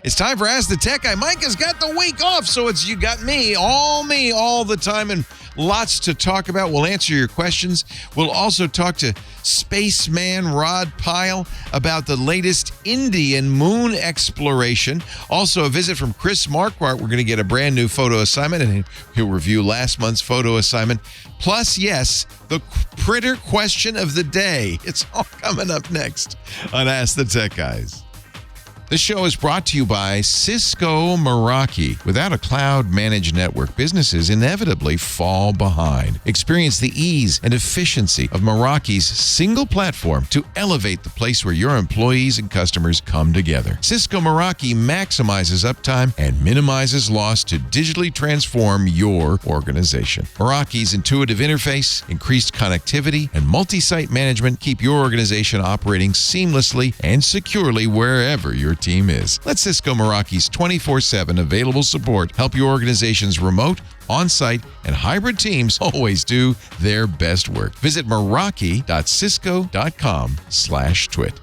It's time for Ask the Tech Guy. Mike has got the week off, so it's you got me all the time, and lots to talk about. We'll answer your questions. We'll also talk to spaceman Rod Pyle about the latest Indian moon exploration. Also, a visit from Chris Marquardt. We're going to get a brand new photo assignment, and he'll review last month's photo assignment. Plus, yes, the printer question of the day. It's all coming up next on Ask the Tech Guys. This show is brought to you by Cisco Meraki. Without a cloud-managed network, businesses inevitably fall behind. Experience the ease and efficiency of Meraki's single platform to elevate the place where your employees and customers come together. Cisco Meraki maximizes uptime and minimizes loss to digitally transform your organization. Meraki's intuitive interface, increased connectivity, and multi-site management keep your organization operating seamlessly and securely wherever your team is. Let Cisco Meraki's 24/7 available support help your organization's remote, on-site, and hybrid teams always do their best work. Visit meraki.cisco.com/twit.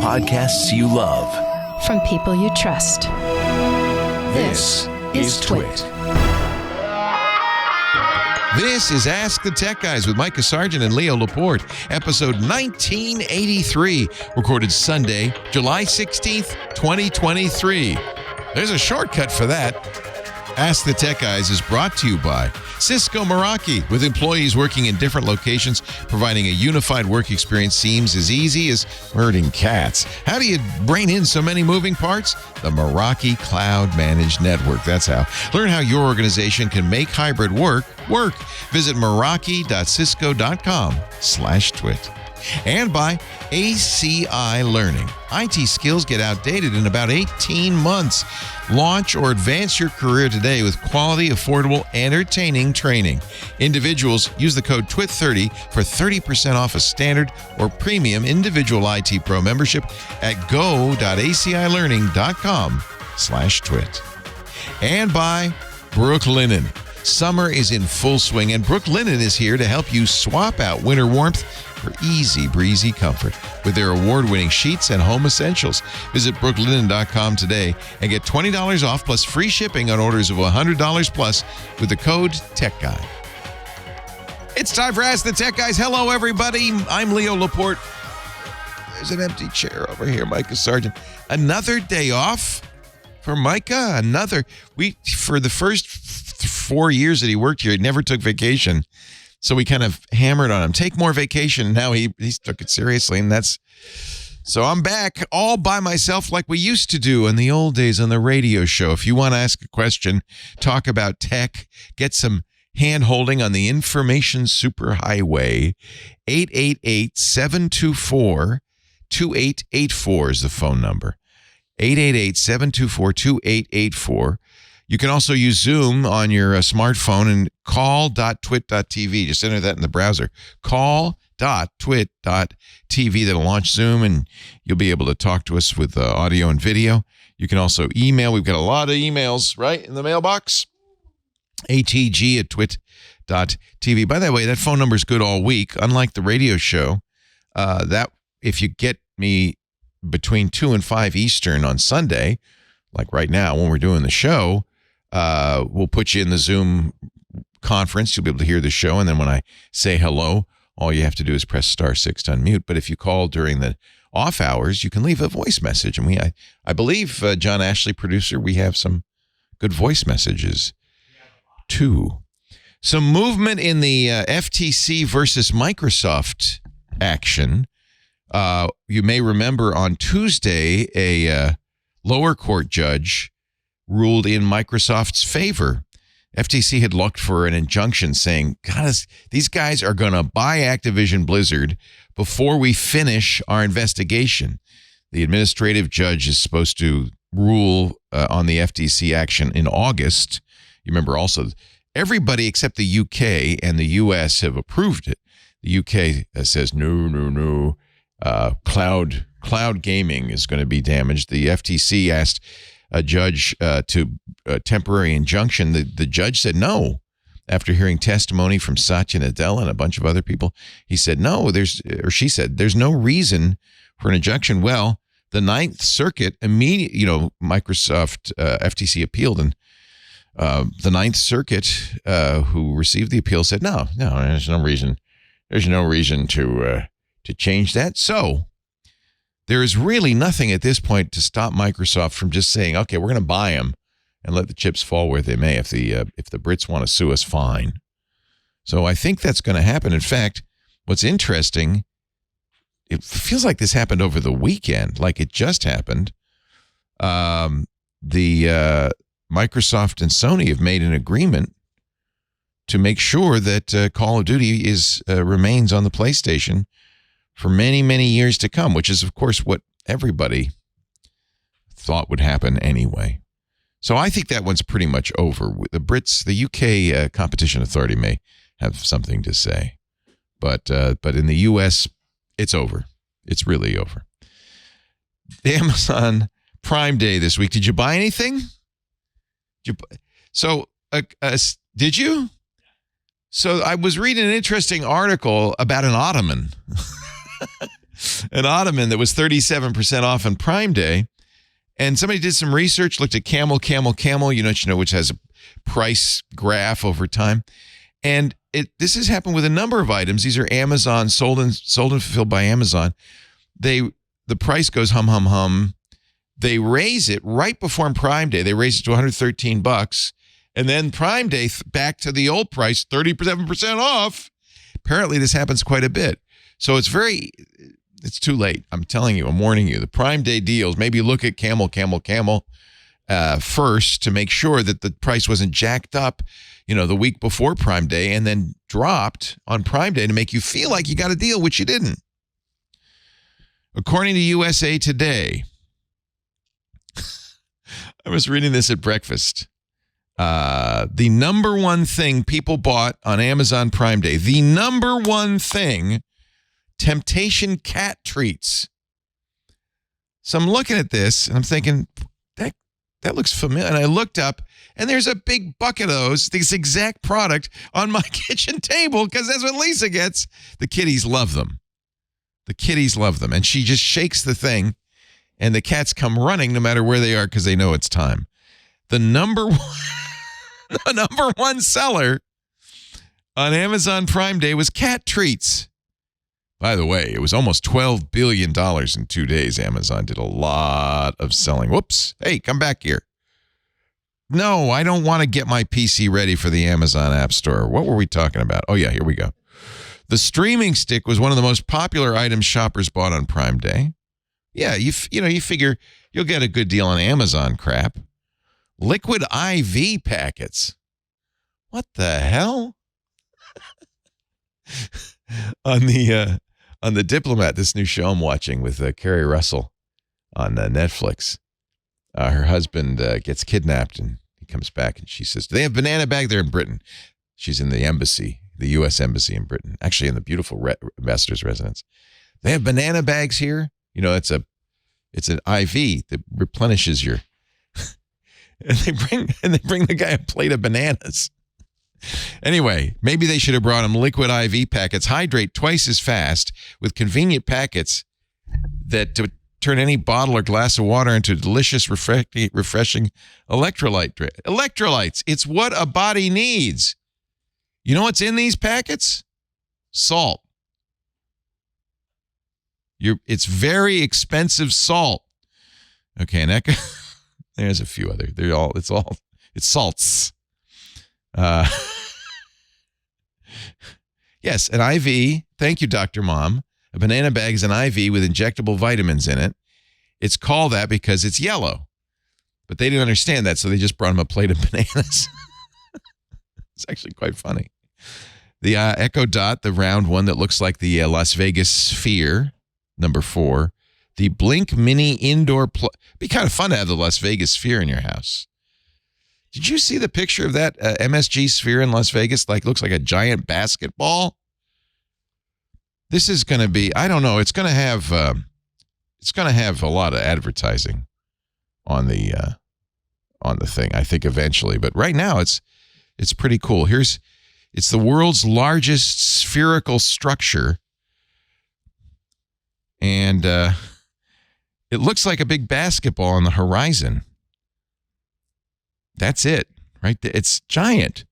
Podcasts you love. From people you trust. This is Twit. This is Ask the Tech Guys with Micah Sargent and Leo Laporte, episode 1983, recorded Sunday, July 16th, 2023. There's a shortcut for that. Ask the Tech Guys is brought to you by Cisco Meraki. With employees working in different locations, providing a unified work experience seems as easy as herding cats. How do you rein in so many moving parts? The Meraki Cloud Managed Network. That's how. Learn how your organization can make hybrid work. Visit meraki.cisco.com/twit. And by ACI Learning. IT skills get outdated in about 18 months. Launch or advance your career today with quality, affordable, entertaining training. Individuals use the code TWIT30 for 30% off a standard or premium individual IT Pro membership at go.acilearning.com/twit. And by Brooklinen. Summer is in full swing, and Brooklinen is here to help you swap out winter warmth for easy breezy comfort with their award-winning sheets and home essentials. Visit brooklinen.com today and get $20 off plus free shipping on orders of $100 plus with the code TechGuy. It's time for Ask the Tech Guys. Hello, everybody. I'm Leo Laporte. There's an empty chair over here, Micah Sargent. Another day off for Micah. For the first 4 years that he worked here, he never took vacation. So we kind of hammered on him, take more vacation. Now he took it seriously, and so I'm back all by myself like we used to do in the old days on the radio show. If you want to ask a question, talk about tech, get some hand-holding on the information superhighway, 888-724-2884 is the phone number. 888-724-2884. You can also use Zoom on your smartphone and call.twit.tv. Just enter that in the browser. Call.twit.tv. That'll launch Zoom, and you'll be able to talk to us with audio and video. You can also email. We've got a lot of emails, right, in the mailbox. atg@twit.tv. By the way, that phone number is good all week. Unlike the radio show, that if you get me between 2 and 5 Eastern on Sunday, like right now when we're doing the show, we'll put you in the Zoom conference. You'll be able to hear the show. And then when I say hello, all you have to do is press *6 to unmute. But if you call during the off hours, you can leave a voice message. And I believe, John Ashley, producer, we have some good voice messages too. Some movement in the FTC versus Microsoft action. You may remember on Tuesday, a lower court judge ruled in Microsoft's favor. FTC had looked for an injunction saying, God, these guys are going to buy Activision Blizzard before we finish our investigation. The administrative judge is supposed to rule on the FTC action in August. You remember also, everybody except the UK and the US have approved it. The UK says, no. Cloud gaming is going to be damaged. The FTC asked a judge to a temporary injunction. The judge said no. After hearing testimony from Satya Nadella and a bunch of other people, he said no. She said there's no reason for an injunction. Well, The Ninth Circuit immediately, Microsoft FTC appealed, and the Ninth Circuit, who received the appeal, said, no, there's no reason to change that. So there is really nothing at this point to stop Microsoft from just saying, okay, we're going to buy them and let the chips fall where they may. If the Brits want to sue us, fine. So I think that's going to happen. In fact, what's interesting, it feels like this happened over the weekend, like it just happened. The Microsoft and Sony have made an agreement to make sure that Call of Duty remains on the PlayStation for many, many years to come, which is, of course, what everybody thought would happen anyway. So I think that one's pretty much over. The Brits, the UK Competition Authority may have something to say, but in the US, it's over. It's really over. The Amazon Prime Day this week. Did you buy anything? Did you? So I was reading an interesting article about an ottoman. An ottoman that was 37% off on Prime Day. And somebody did some research, looked at Camel, which has a price graph over time. And this has happened with a number of items. These are Amazon, sold and fulfilled by Amazon. The price goes hum. They raise it right before Prime Day. They raise it to $113. And then Prime Day, back to the old price, 37% off. Apparently, this happens quite a bit. So it's too late. I'm telling you, I'm warning you. The Prime Day deals, maybe look at Camel first to make sure that the price wasn't jacked up, the week before Prime Day and then dropped on Prime Day to make you feel like you got a deal, which you didn't. According to USA Today, I was reading this at breakfast. The number one thing people bought on Amazon Prime Day, the number one thing, Temptation cat treats. So I'm looking at this and I'm thinking, that looks familiar. And I looked up and there's a big bucket of those, this exact product on my kitchen table because that's what Lisa gets. The kitties love them. And she just shakes the thing and the cats come running no matter where they are because they know it's time. The number one seller on Amazon Prime Day was cat treats. By the way, it was almost $12 billion in 2 days. Amazon did a lot of selling. Whoops. Hey, come back here. No, I don't want to get my PC ready for the Amazon App Store. What were we talking about? Oh, yeah, here we go. The streaming stick was one of the most popular items shoppers bought on Prime Day. Yeah, you figure you'll get a good deal on Amazon crap. Liquid IV packets. What the hell? On the Diplomat, this new show I'm watching with Kerry Russell on Netflix, her husband gets kidnapped and he comes back and she says, do they have banana bag? They're in Britain. She's in the embassy, the U.S. embassy in Britain, actually in the beautiful ambassador's residence. They have banana bags here. It's an IV that replenishes your. And they bring the guy a plate of bananas. Anyway, maybe they should have brought him liquid IV packets. Hydrate twice as fast with convenient packets that to turn any bottle or glass of water into delicious, refreshing electrolyte drink. Electrolytes, it's what a body needs. You know what's in these packets? Salt. It's very expensive salt. Okay, and there's a few other. It's salts. Yes, an IV. Thank you, Dr. Mom. A banana bag is an IV with injectable vitamins in it. It's called that because it's yellow. But they didn't understand that, so they just brought him a plate of bananas. It's actually quite funny. The Echo Dot, the round one that looks like the Las Vegas Sphere, number 4. The Blink Mini Indoor Plug. Be kind of fun to have the Las Vegas Sphere in your house. Did you see the picture of that MSG Sphere in Las Vegas? Looks like a giant basketball. This is going to be, I don't know, it's going to have a lot of advertising on the thing, I think eventually. But right now it's pretty cool. It's the world's largest spherical structure. And It looks like a big basketball on the horizon. That's it, right there. It's giant.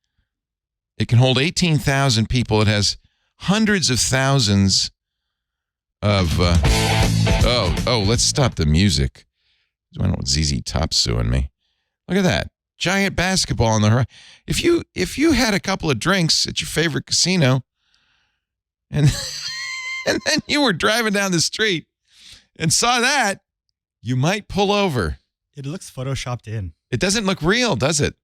It can hold 18,000 people. It has hundreds of thousands of... let's stop the music. I don't want ZZ Top suing me. Look at that. Giant basketball on the horizon. If you had a couple of drinks at your favorite casino and and then you were driving down the street and saw that, you might pull over. It looks photoshopped in. It doesn't look real, does it?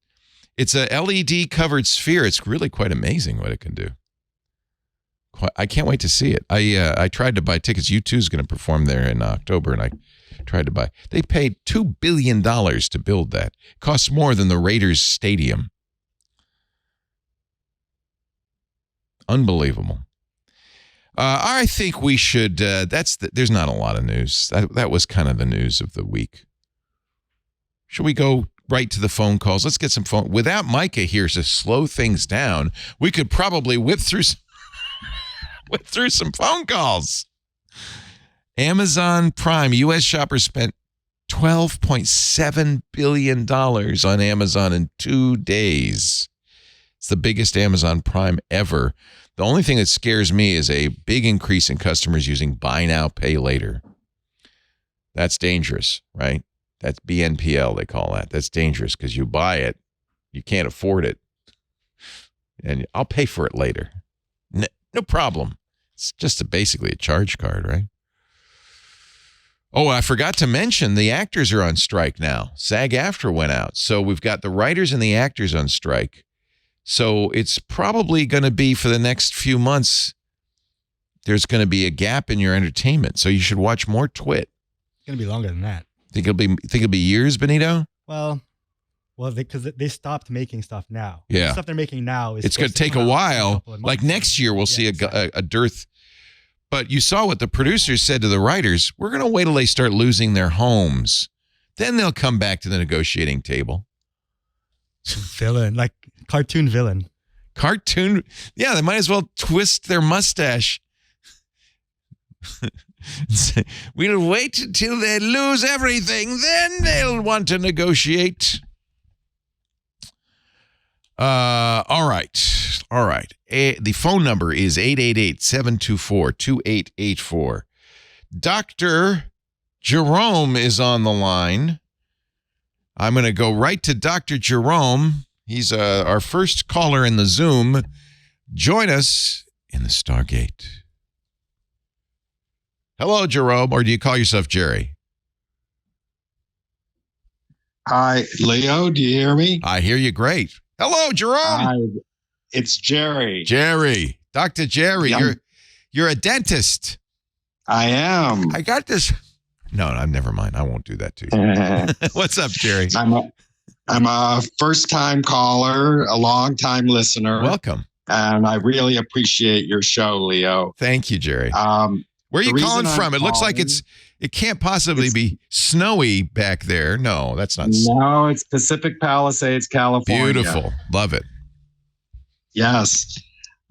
It's a LED covered sphere. It's really quite amazing what it can do. I can't wait to see it. I tried to buy tickets. U2 is going to perform there in October, and I tried to buy. They paid $2 billion to build that. It costs more than the Raiders Stadium. Unbelievable. I think we should. There's not a lot of news. That was kind of the news of the week. Should we go right to the phone calls? Let's get some phone. Without Micah here to slow things down, we could probably whip through some phone calls. Amazon Prime, U.S. shoppers spent $12.7 billion on Amazon in 2 days. It's the biggest Amazon Prime ever. The only thing that scares me is a big increase in customers using buy now, pay later. That's dangerous, right? That's BNPL, they call that. That's dangerous because you buy it, you can't afford it, and I'll pay for it later. No problem. It's just basically a charge card, right? Oh, I forgot to mention the actors are on strike now. SAG-AFTRA went out. So we've got the writers and the actors on strike. So it's probably going to be for the next few months, there's going to be a gap in your entertainment. So you should watch more Twit. It's going to be longer than that. Think it'll be years, Benito? Well, because they stopped making stuff now. Yeah. The stuff they're making now is... It's going to take a while. Like next year, we'll see a dearth. But you saw what the producers said to the writers. We're going to wait till they start losing their homes. Then they'll come back to the negotiating table. Villain, like cartoon villain. Cartoon? Yeah, they might as well twist their mustache. We'll wait until they lose everything. Then they'll want to negotiate. All right. The phone number is 888-724-2884. Dr. Jerome is on the line. I'm going to go right to Dr. Jerome. He's our first caller in the Zoom. Join us in the Stargate. Hello, Jerome, or do you call yourself Jerry? Hi, Leo. Do you hear me? I hear you great. Hello, Jerome. Hi, it's Jerry. Jerry. Dr. Jerry, Yeah. you're a dentist. I am. I got this. No, never mind. I won't do that to you. What's up, Jerry? I'm a first-time caller, a long-time listener. Welcome. And I really appreciate your show, Leo. Thank you, Jerry. Where are you calling from? It looks like it can't possibly be snowy back there. No, that's not. No, it's Pacific Palisades, California. Beautiful. Love it. Yes.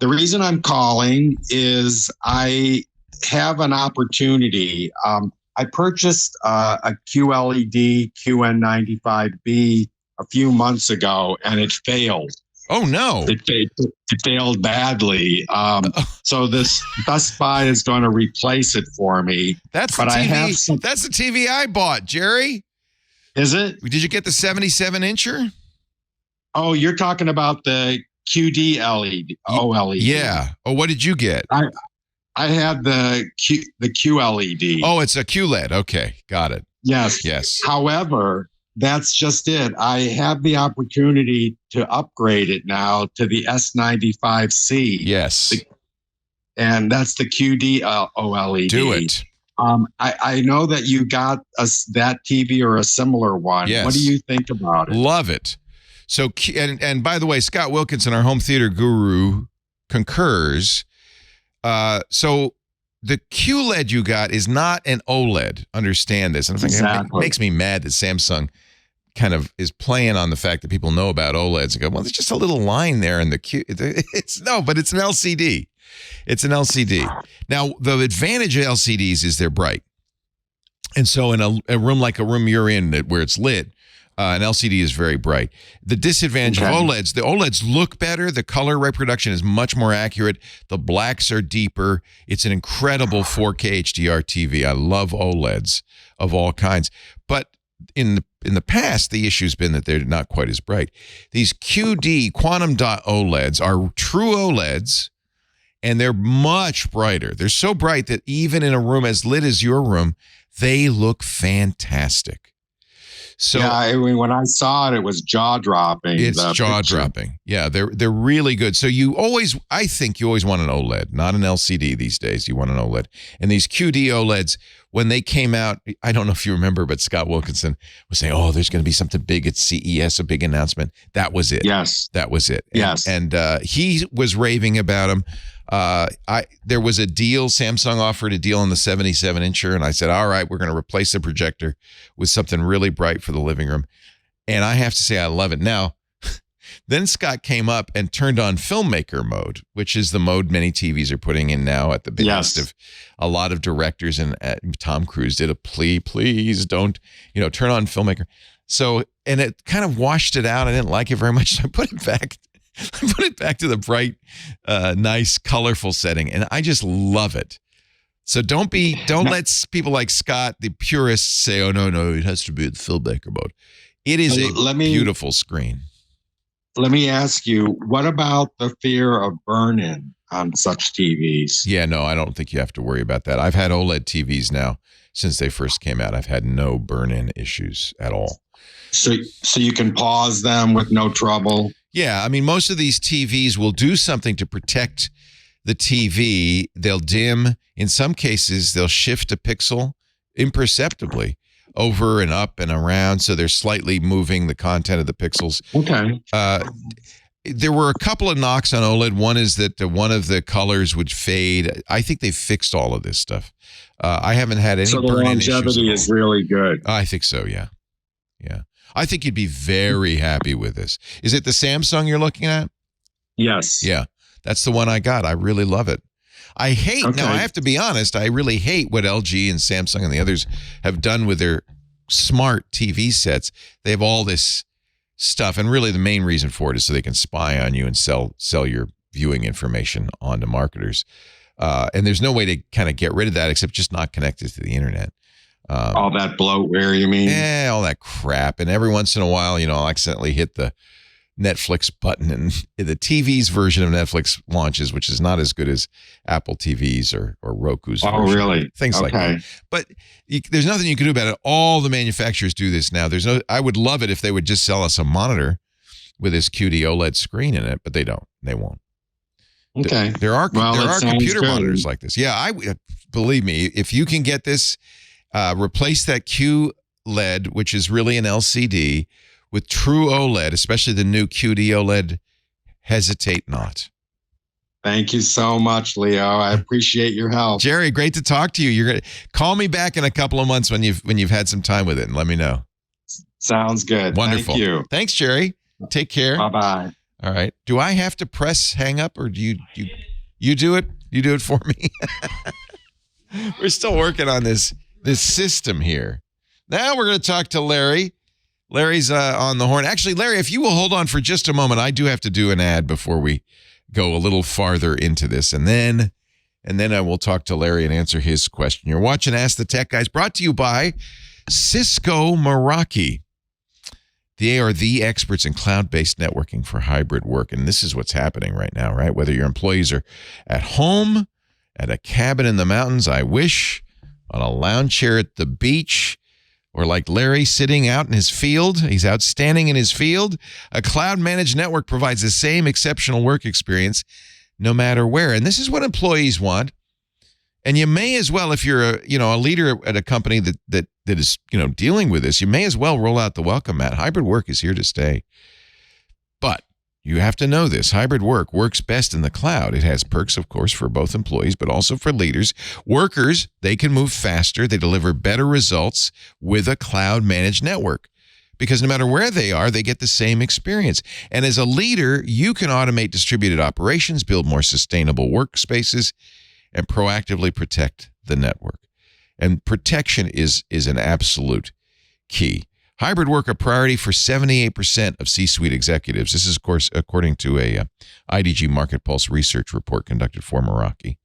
The reason I'm calling is I have an opportunity. I purchased a QLED QN95B a few months ago, and it failed. Oh, no. It failed badly. So this Best Buy is going to replace it for me. That's the TV. That's the TV I bought, Jerry. Is it? Did you get the 77-incher? Oh, you're talking about the QD LED, OLED. Yeah. Oh, what did you get? I had the QLED. Oh, it's a QLED. Okay, got it. Yes. However, that's just it. I have the opportunity to upgrade it now to the S95C. Yes. And that's the QD OLED. Do it. I know that you got that TV or a similar one. Yes. What do you think about it? Love it. So, and by the way, Scott Wilkinson, our home theater guru, concurs. So the QLED you got is not an OLED. Understand this. And it makes me mad that Samsung kind of is playing on the fact that people know about OLEDs and go, well, there's just a little line there in the Q. But it's an LCD. It's an LCD. Now, the advantage of LCDs is they're bright. And so in a room like a room you're in where it's lit, an LCD is very bright. The disadvantage of OLEDs, the OLEDs look better. The color reproduction is much more accurate. The blacks are deeper. It's an incredible 4K HDR TV. I love OLEDs of all kinds. But in the past, the issue's been that they're not quite as bright. These QD quantum dot OLEDs are true OLEDs, and they're much brighter. They're so bright that even in a room as lit as your room, they look fantastic. So yeah, I mean, when I saw it, it was jaw-dropping. It's jaw-dropping. Yeah, they're really good. So I think you always want an OLED, not an LCD these days. You want an OLED. And these QD OLEDs, when they came out, I don't know if you remember, but Scott Wilkinson was saying, "Oh, there's going to be something big at CES, a big announcement." That was it. Yes, that was it. Yes, and he was raving about them. There was a deal. Samsung offered a deal on the 77-incher, and I said, all right, we're going to replace the projector with something really bright for the living room. And I have to say, I love it. Now, then Scott came up and turned on filmmaker mode, which is the mode many TVs are putting in now at the behest of a lot of directors. And Tom Cruise did a plea, please don't, turn on filmmaker. So, and it kind of washed it out. I didn't like it very much. So I put it back. To the bright, nice, colorful setting, and I just love it. So don't let people like Scott, the purists, say, "Oh no, it has to be the filmmaker mode." It is a beautiful screen. Let me ask you, what about the fear of burn-in on such TVs? Yeah, no, I don't think you have to worry about that. I've had OLED TVs now since they first came out. I've had no burn-in issues at all. So you can pause them with no trouble. Yeah, I mean, most of these TVs will do something to protect the TV. They'll dim. In some cases, they'll shift a pixel imperceptibly over and up and around, so they're slightly moving the content of the pixels. Okay. There were a couple of knocks on OLED. One is that one of the colors would fade. I think they fixed all of this stuff. I haven't had any burn-in issues. So the longevity is really good. I think so, yeah. Yeah. I think you'd be very happy with this. Is it the Samsung you're looking at? Yes. Yeah, that's the one I got. I really love it. Now I have to be honest, I really hate what LG and Samsung and the others have done with their smart TV sets. They have all this stuff, and really the main reason for it is so they can spy on you and sell your viewing information onto marketers. And there's no way to kind of get rid of that except just not connect it to the internet. All that bloatware, you mean? Yeah, all that crap. And every once in a while, I'll accidentally hit the Netflix button, and the TV's version of Netflix launches, which is not as good as Apple TV's or Roku's version. Oh, really? Things like that. But there's nothing you can do about it. All the manufacturers do this now. I would love it if they would just sell us a monitor with this QD OLED screen in it, but they don't. They won't. Okay. There are computer monitors like this. Yeah, believe me, if you can get this, replace that QLED, which is really an LCD, with true OLED, especially the new QD OLED, hesitate not. Thank you so much, Leo. I appreciate your help. Jerry, great to talk to you. You're gonna call me back in a couple of months when you've had some time with it, and let me know. Sounds good. Wonderful. Thank you. Thanks, Jerry. Take care. Bye-bye. All right. Do I have to press hang up, or do you do it? You do it for me? We're still working on this system here. Now we're going to talk to Larry. Larry's on the horn. Actually, Larry, if you will hold on for just a moment, I do have to do an ad before we go a little farther into this, and then I will talk to Larry and answer his question. You're watching Ask the Tech Guys, brought to you by Cisco Meraki. They are the experts in cloud-based networking for hybrid work, and this is what's happening right now, right? Whether your employees are at home, at a cabin in the mountains, I wish, on a lounge chair at the beach, or like Larry sitting out in his field. He's outstanding in his field. A cloud-managed network provides the same exceptional work experience no matter where. And this is what employees want. And you may as well, if you're a leader at a company that is dealing with this, you may as well roll out the welcome mat. Hybrid work is here to stay. But you have to know this. Hybrid work works best in the cloud. It has perks, of course, for both employees, but also for leaders. Workers, they can move faster. They deliver better results with a cloud-managed network because no matter where they are, they get the same experience. And as a leader, you can automate distributed operations, build more sustainable workspaces, and proactively protect the network. And protection is an absolute key. Hybrid work a priority for 78% of C-suite executives. This is, of course, according to a IDG Market Pulse research report conducted for Meraki.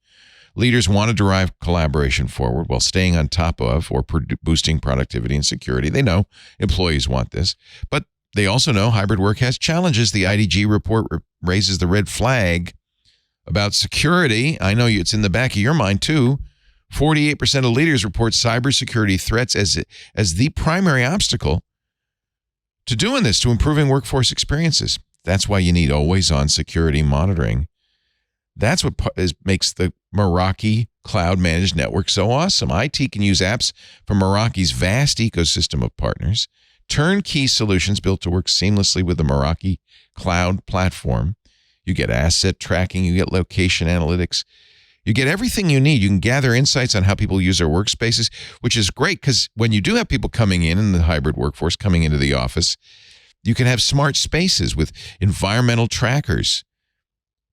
Leaders want to drive collaboration forward while staying on top of or boosting productivity and security. They know employees want this, but they also know hybrid work has challenges. The IDG report raises the red flag about security. I know it's in the back of your mind, too. 48% of leaders report cybersecurity threats as the primary obstacle to doing this, to improving workforce experiences. That's why you need always-on security monitoring. That's what makes the Meraki cloud-managed network so awesome. IT can use apps from Meraki's vast ecosystem of partners, turnkey solutions built to work seamlessly with the Meraki cloud platform. You get asset tracking, you get location analytics, you get everything you need. You can gather insights on how people use their workspaces, which is great because when you do have people coming in the hybrid workforce, coming into the office, you can have smart spaces with environmental trackers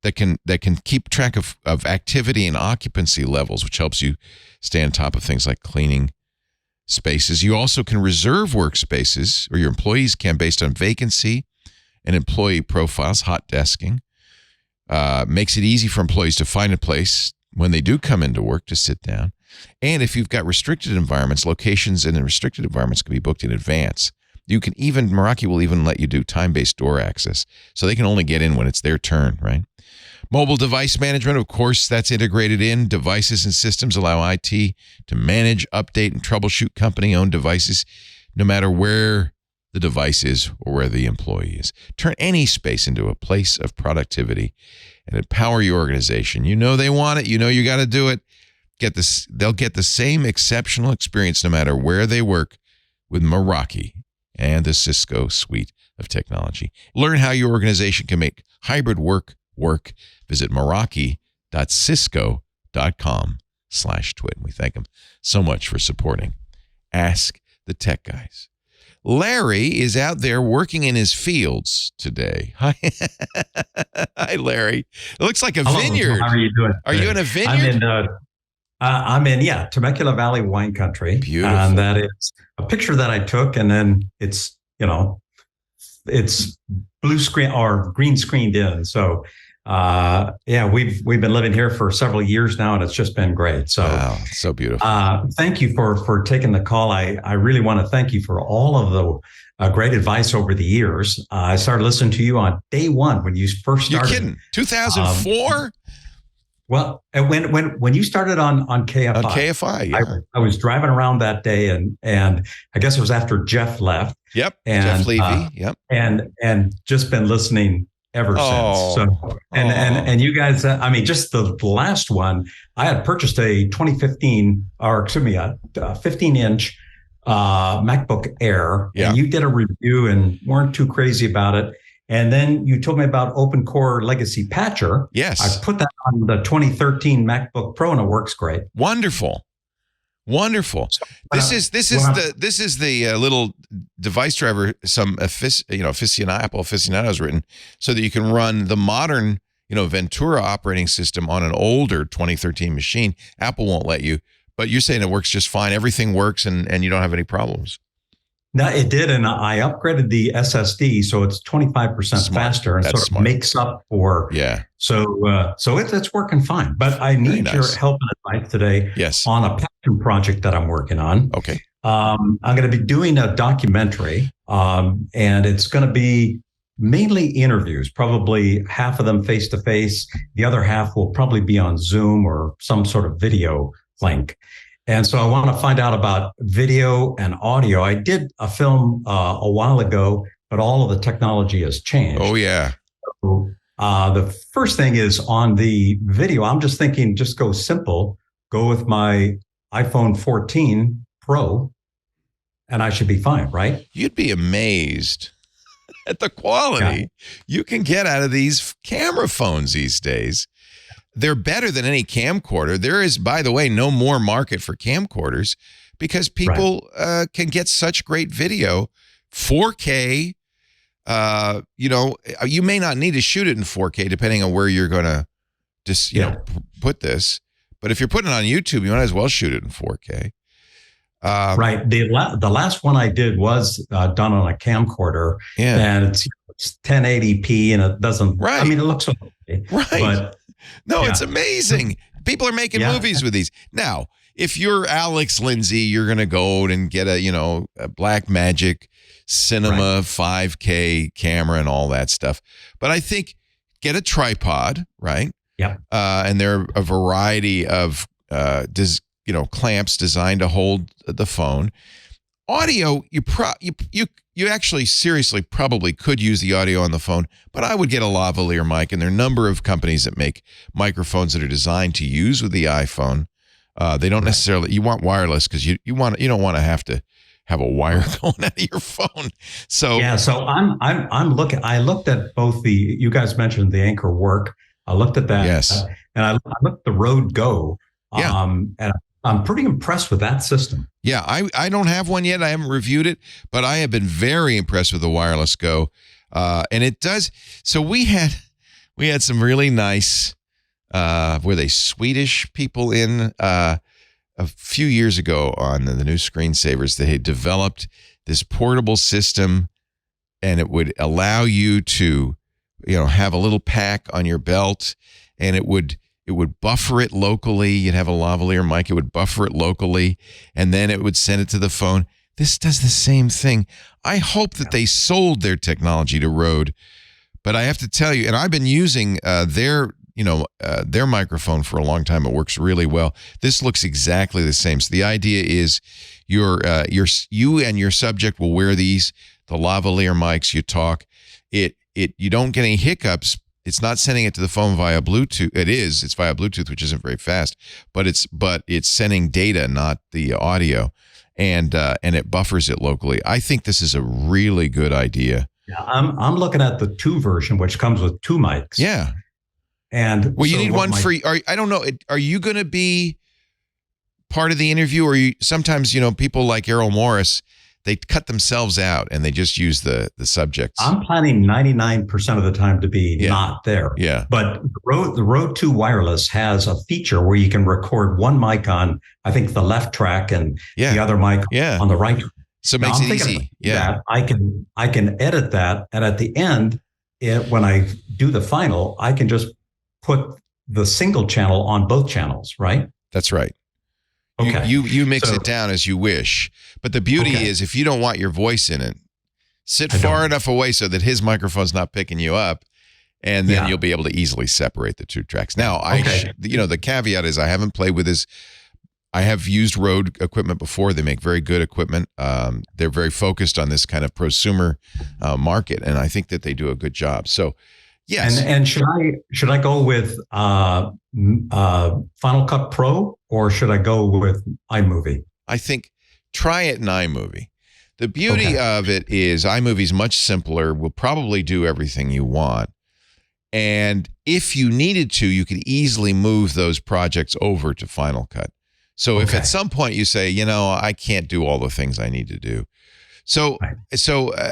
that can keep track of activity and occupancy levels, which helps you stay on top of things like cleaning spaces. You also can reserve workspaces, or your employees can, based on vacancy and employee profiles. Hot desking makes it easy for employees to find a place when they do come into work to sit down. And if you've got restricted environments, locations in restricted environments can be booked in advance. Meraki will even let you do time-based door access, so they can only get in when it's their turn, right? Mobile device management, of course, that's integrated in. Devices and systems allow IT to manage, update, and troubleshoot company-owned devices, no matter where the device is or where the employee is. Turn any space into a place of productivity and empower your organization. You know they want it. You know you got to do it. They'll get the same exceptional experience no matter where they work with Meraki and the Cisco suite of technology. Learn how your organization can make hybrid work. Visit meraki.cisco.com/twit. We thank them so much for supporting Ask the Tech Guys. Larry is out there working in his fields today. Hi, Larry. It looks like a vineyard. How are you doing? Are you in a vineyard? I'm in Temecula Valley wine country. Beautiful. And that is a picture that I took, and then it's blue screen or green screened in. So we've been living here for several years now, and it's just been great. So wow, so beautiful. Thank you for taking the call. I really want to thank you for all of the great advice over the years. I started listening to you on day one when you first started. You're kidding? 2004? Well, when you started on KFI. On KFI, yeah. I was driving around that day, and I guess it was after Jeff left. Yep, and, Jeff Levy. Yep, and just been listening ever since. So and you guys, just the last one, I had purchased a 2015, or excuse me, a 15-inch MacBook Air, and you did a review and weren't too crazy about it. And then you told me about Open Core Legacy Patcher. Yes. I put that on the 2013 MacBook Pro, and it works great. Wonderful. So, this is the little device driver some Apple aficionados written so that you can run the modern Ventura operating system on an older 2013 machine. Apple won't let you, but you're saying it works just fine. Everything works and you don't have any problems. No, it did, and I upgraded the SSD, so it's 25% faster, and sort of makes up for. Yeah. So it's working fine. But I need your help and advice today. Yes. On a passion project that I'm working on. Okay. I'm going to be doing a documentary, and it's going to be mainly interviews. Probably half of them face to face. The other half will probably be on Zoom or some sort of video link. And so I want to find out about video and audio. I did a film a while ago, but all of the technology has changed. Oh, yeah. So, the first thing is on the video, I'm just thinking, just go simple, go with my iPhone 14 Pro, and I should be fine, right? You'd be amazed at the quality you can get out of these camera phones these days. They're better than any camcorder. There is, by the way, no more market for camcorders because people can get such great video. 4K, you may not need to shoot it in 4K depending on where you're going to just, put this. But if you're putting it on YouTube, you might as well shoot it in 4K. Right. The last one I did was done on a camcorder, and it's 1080p, and it doesn't. Right. I mean, it looks okay, right. But no, it's amazing. People are making movies with these now. If you're Alex Lindsay, you're going to go and get a Blackmagic Cinema 5K camera and all that stuff. But I think get a tripod, right? Yeah. And there are a variety of clamps designed to hold the phone. Audio, you actually seriously probably could use the audio on the phone, but I would get a lavalier mic, and there are a number of companies that make microphones that are designed to use with the iPhone. They don't necessarily. You want wireless because you don't want to have a wire going out of your phone. So So I'm looking. I looked at both you guys mentioned the Anchor Work. I looked at that. Yes. And I looked at the Rode Go. Yeah. And I'm pretty impressed with that system. Yeah, I don't have one yet. I haven't reviewed it, but I have been very impressed with the Wireless Go. And it does. So we had some really nice, were they Swedish people in a few years ago on the new screensavers. They had developed this portable system, and it would allow you to, have a little pack on your belt, and it would buffer it locally. You'd have a lavalier mic. It would buffer it locally, and then it would send it to the phone. This does the same thing. I hope that they sold their technology to Rode, but I have to tell you, and I've been using their microphone for a long time. It works really well. This looks exactly the same. So the idea is you and your subject will wear these, the lavalier mics. You talk. You don't get any hiccups. It's not sending it to the phone via Bluetooth. It's via Bluetooth, which isn't very fast, but it's sending data, not the audio, and it buffers it locally. I think this is a really good idea. Yeah, I'm looking at the 2 version, which comes with 2 mics. Yeah. And you need one for. I don't know. Are you going to be part of the interview, or sometimes people like Errol Morris, they cut themselves out and they just use the subjects. I'm planning 99% of the time to be not there. Yeah. But the Rode 2 Wireless has a feature where you can record one mic on, I think, the left track and the other mic on the right. So it makes it easy. Yeah. I can edit that, and at the end, when I do the final, I can just put the single channel on both channels, right? That's right. Okay. You mix it down as you wish. But the beauty is, if you don't want your voice in it, sit far enough away so that his microphone's not picking you up, and then you'll be able to easily separate the 2 tracks. Now, the caveat is I haven't played with his. I have used Rode equipment before. They make very good equipment. They're very focused on this kind of prosumer market, and I think that they do a good job. So, yes. And should I go with Final Cut Pro, or should I go with iMovie? I think try it in iMovie. The beauty of it is iMovie is much simpler. Will probably do everything you want. And if you needed to, you could easily move those projects over to Final Cut. So if at some point you say, I can't do all the things I need to do. So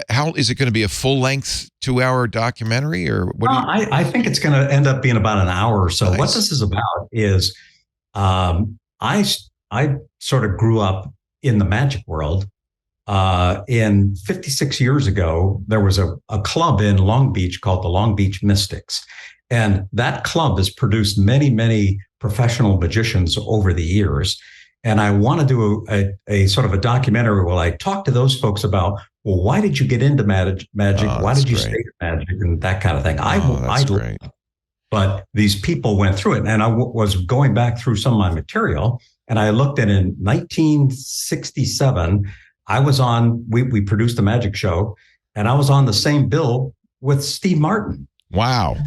how is it going to be a full length 2-hour documentary, or what? I think it's going to end up being about an hour or so. Nice. What this is about is, I sort of grew up in the magic world. In 56 years ago, there was a club in Long Beach called the Long Beach Mystics. And that club has produced many, many professional magicians over the years. And I want to do a sort of a documentary where I talk to those folks about, well, why did you get into magic? Why did you stay in magic? And that kind of thing. That's great. But these people went through it. And I was going back through some of my material, and I looked at in 1967, I was on, we produced a magic show, and I was on the same bill with Steve Martin. Wow.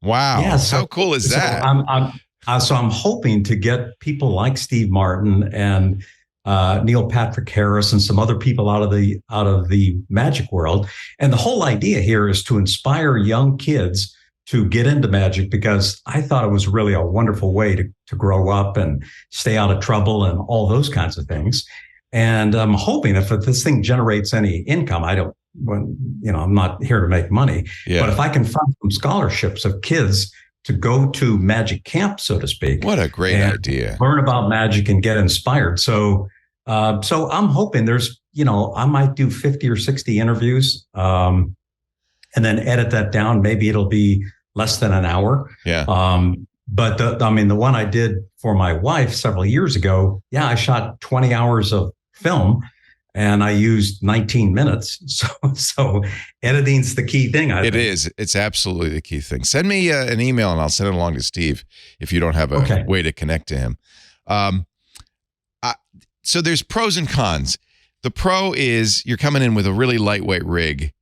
Yeah, how cool is that? So I'm hoping to get people like Steve Martin and Neil Patrick Harris and some other people out of the magic world. And the whole idea here is to inspire young kids to get into magic, because I thought it was really a wonderful way to grow up and stay out of trouble and all those kinds of things. And I'm hoping if this thing generates any income, I'm not here to make money, but if I can fund some scholarships of kids to go to Magic Camp, so to speak. What a great idea. Learn about magic and get inspired. So I'm hoping there's, I might do 50 or 60 interviews and then edit that down. Maybe it'll be less than an hour. Yeah. But the one I did for my wife several years ago, I shot 20 hours of film and I used 19 minutes. So editing's the key thing. I think. It is. It's absolutely the key thing. Send me an email and I'll send it along to Steve if you don't have a way to connect to him. So there's pros and cons. The pro is you're coming in with a really lightweight rig.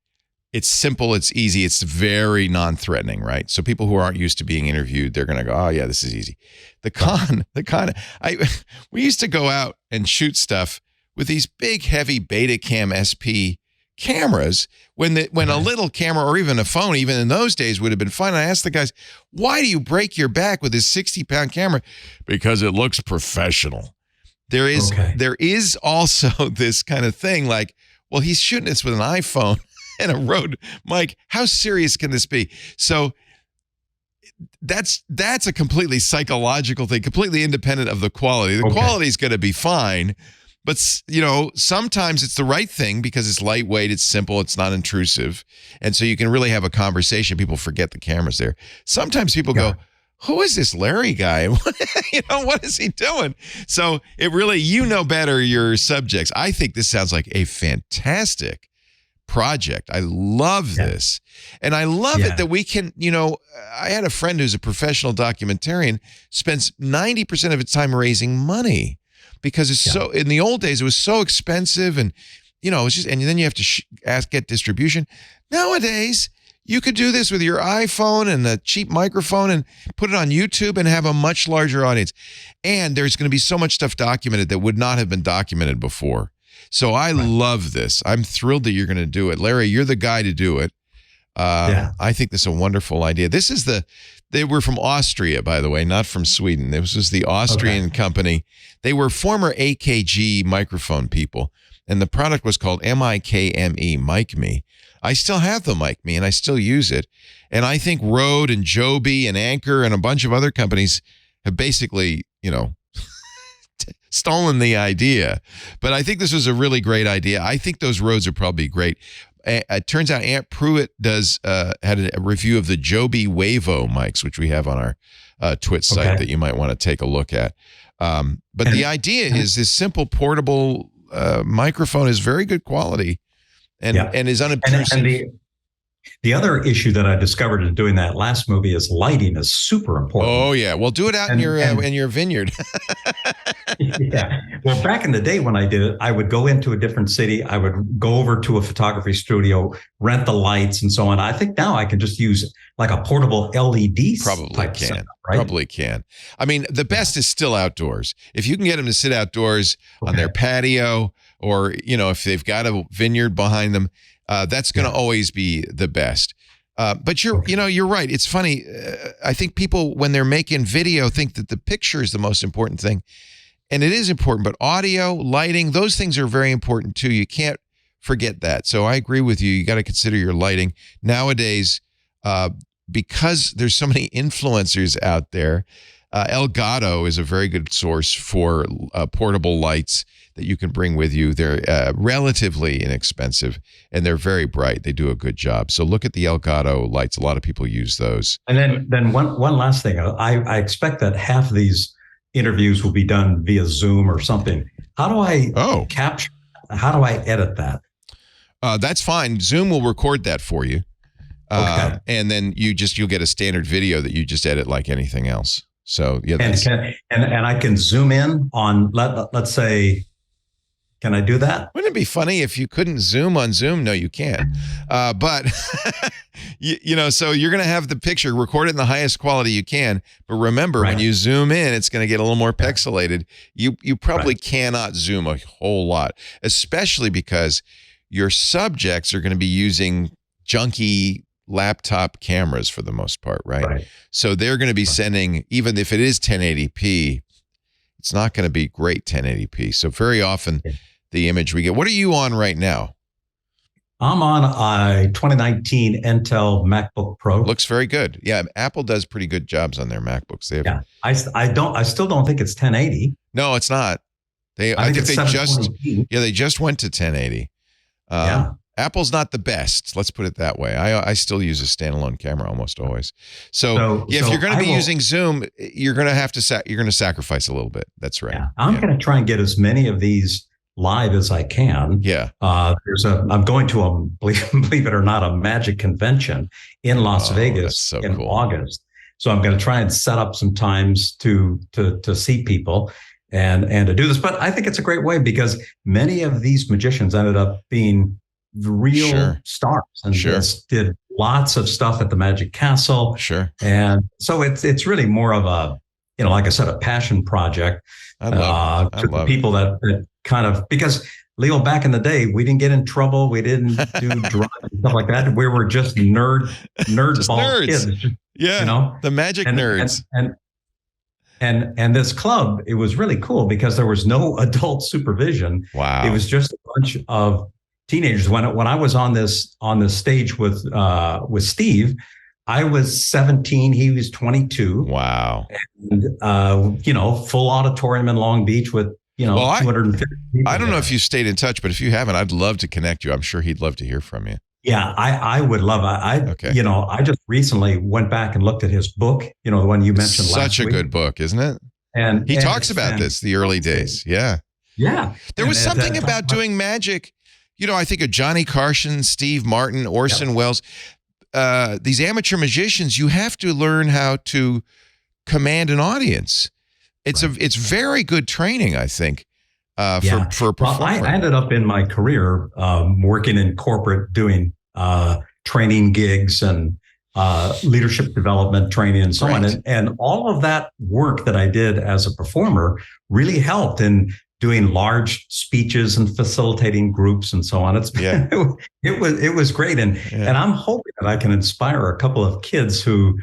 It's simple. It's easy. It's very non-threatening, right? So people who aren't used to being interviewed, they're going to go, oh yeah, this is easy. The con, we used to go out and shoot stuff with these big, heavy Betacam SP cameras when a little camera or even a phone, even in those days, would have been fine. I asked the guys, why do you break your back with this 60-pound camera? Because it looks professional. There is also this kind of thing like, well, he's shooting this with an iPhone and a Rode mic. How serious can this be? So that's a completely psychological thing, completely independent of the quality. The quality is going to be fine. But, sometimes it's the right thing because it's lightweight, it's simple, it's not intrusive. And so you can really have a conversation. People forget the camera's there. Sometimes people go, who is this Larry guy? What is he doing? So it really, better your subjects. I think this sounds like a fantastic project. I love this. And I love it that we can, I had a friend who's a professional documentarian, spends 90% of its time raising money. Because it's so, in the old days, it was so expensive and, it's just, and then you have to get distribution. Nowadays, you could do this with your iPhone and a cheap microphone and put it on YouTube and have a much larger audience. And there's going to be so much stuff documented that would not have been documented before. So I love this. I'm thrilled that you're going to do it. Larry, you're the guy to do it. I think this is a wonderful idea. They were from Austria, by the way, not from Sweden. This was the Austrian company. They were former AKG microphone people, and the product was called MIKME, Mic Me. I still have the Mic Me, and I still use it. And I think Rode and Joby and Anchor and a bunch of other companies have basically, stolen the idea. But I think this was a really great idea. I think those Rodes are probably great. It turns out Aunt Pruitt had a review of the Joby Wavo mics, which we have on our Twit site that you might want to take a look at. But the idea is this simple portable microphone is very good quality and is unobtrusive. And the other issue that I discovered in doing that last movie is lighting is super important. Oh yeah, well do it out in your vineyard. Well, back in the day when I did it, I would go into a different city. I would go over to a photography studio, rent the lights and so on. I think now I can just use like a portable LED type setup, right? Probably can. I mean, the best is still outdoors. If you can get them to sit outdoors on their patio or, if they've got a vineyard behind them, that's going to always be the best. But you're right. It's funny. I think people, when they're making video, think that the picture is the most important thing. And it is important, but audio, lighting, those things are very important too. You can't forget that. So I agree with you. You got to consider your lighting. Nowadays, because there's so many influencers out there, Elgato is a very good source for portable lights that you can bring with you. They're relatively inexpensive and they're very bright. They do a good job. So look at the Elgato lights. A lot of people use those. And then one last thing. I expect that half of these interviews will be done via Zoom or something. How do I capture? How do I edit that? That's fine. Zoom will record that for you. And then you'll get a standard video that you just edit like anything else. So yeah, and I can zoom in on let's say. Can I do that? Wouldn't it be funny if you couldn't zoom on Zoom? No, you can't. But, so you're going to have the picture, record it in the highest quality you can. But remember, when you zoom in, it's going to get a little more pixelated. You probably cannot zoom a whole lot, especially because your subjects are going to be using junky laptop cameras for the most part, right? So they're going to be sending, even if it is 1080p, it's not going to be great 1080p. So very often... the image we get. What are you on right now? I'm on a 2019 Intel MacBook Pro. Looks very good. Yeah, Apple does pretty good jobs on their MacBooks. They have, Yeah, I still don't think it's 1080. No, it's not. I think they just went to 1080. Yeah. Apple's not the best. Let's put it that way. I still use a standalone camera almost always. So if you're going to be using Zoom, you're going to have to you're going to sacrifice a little bit. That's right. Yeah. I'm going to try and get as many of these live as I can. Yeah. I'm going to believe it or not, a Magic convention in Las Vegas in August. So I'm going to try and set up some times to see people and to do this. But I think it's a great way because many of these magicians ended up being the real stars and just did lots of stuff at the Magic Castle. Sure. And so it's really more of a, like I said, a passion project. I love it. People that kind of, because Leo, back in the day, we didn't get in trouble. We didn't do drugs and stuff like that. We were just nerds. Kids. Yeah. The Magic nerds. And this club, it was really cool because there was no adult supervision. Wow. It was just a bunch of teenagers. When I was on this stage with Steve, I was 17. He was 22. Wow. And full auditorium in Long Beach with 250 people. I don't know if you stayed in touch, but if you haven't, I'd love to connect you. I'm sure he'd love to hear from you. Yeah, I would love it. I just recently went back and looked at his book, the one you mentioned last week. Such a good book, isn't it? And he talks about the early days. Yeah. Yeah. There was something about doing magic. I think of Johnny Carson, Steve Martin, Orson Welles. These amateur magicians, you have to learn how to command an audience. It's very good training, I think, for a performer. I ended up in my career working in corporate, doing training gigs and leadership development training and so on. And all of that work that I did as a performer really helped in doing large speeches and facilitating groups and so on. It was great. And I'm hoping that I can inspire a couple of kids who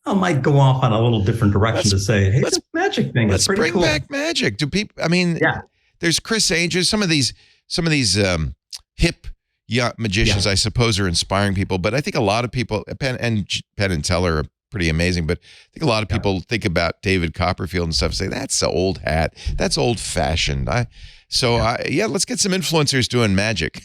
might go off on a little different direction to say, hey, this magic thing is pretty cool. Let's bring back magic. Do people, there's Chris Angel, some of these hip magicians, I suppose, are inspiring people. But I think a lot of people, Penn and Teller are pretty amazing, but I think a lot of people think about David Copperfield and stuff and say, that's an old hat. That's old fashioned. Let's get some influencers doing magic.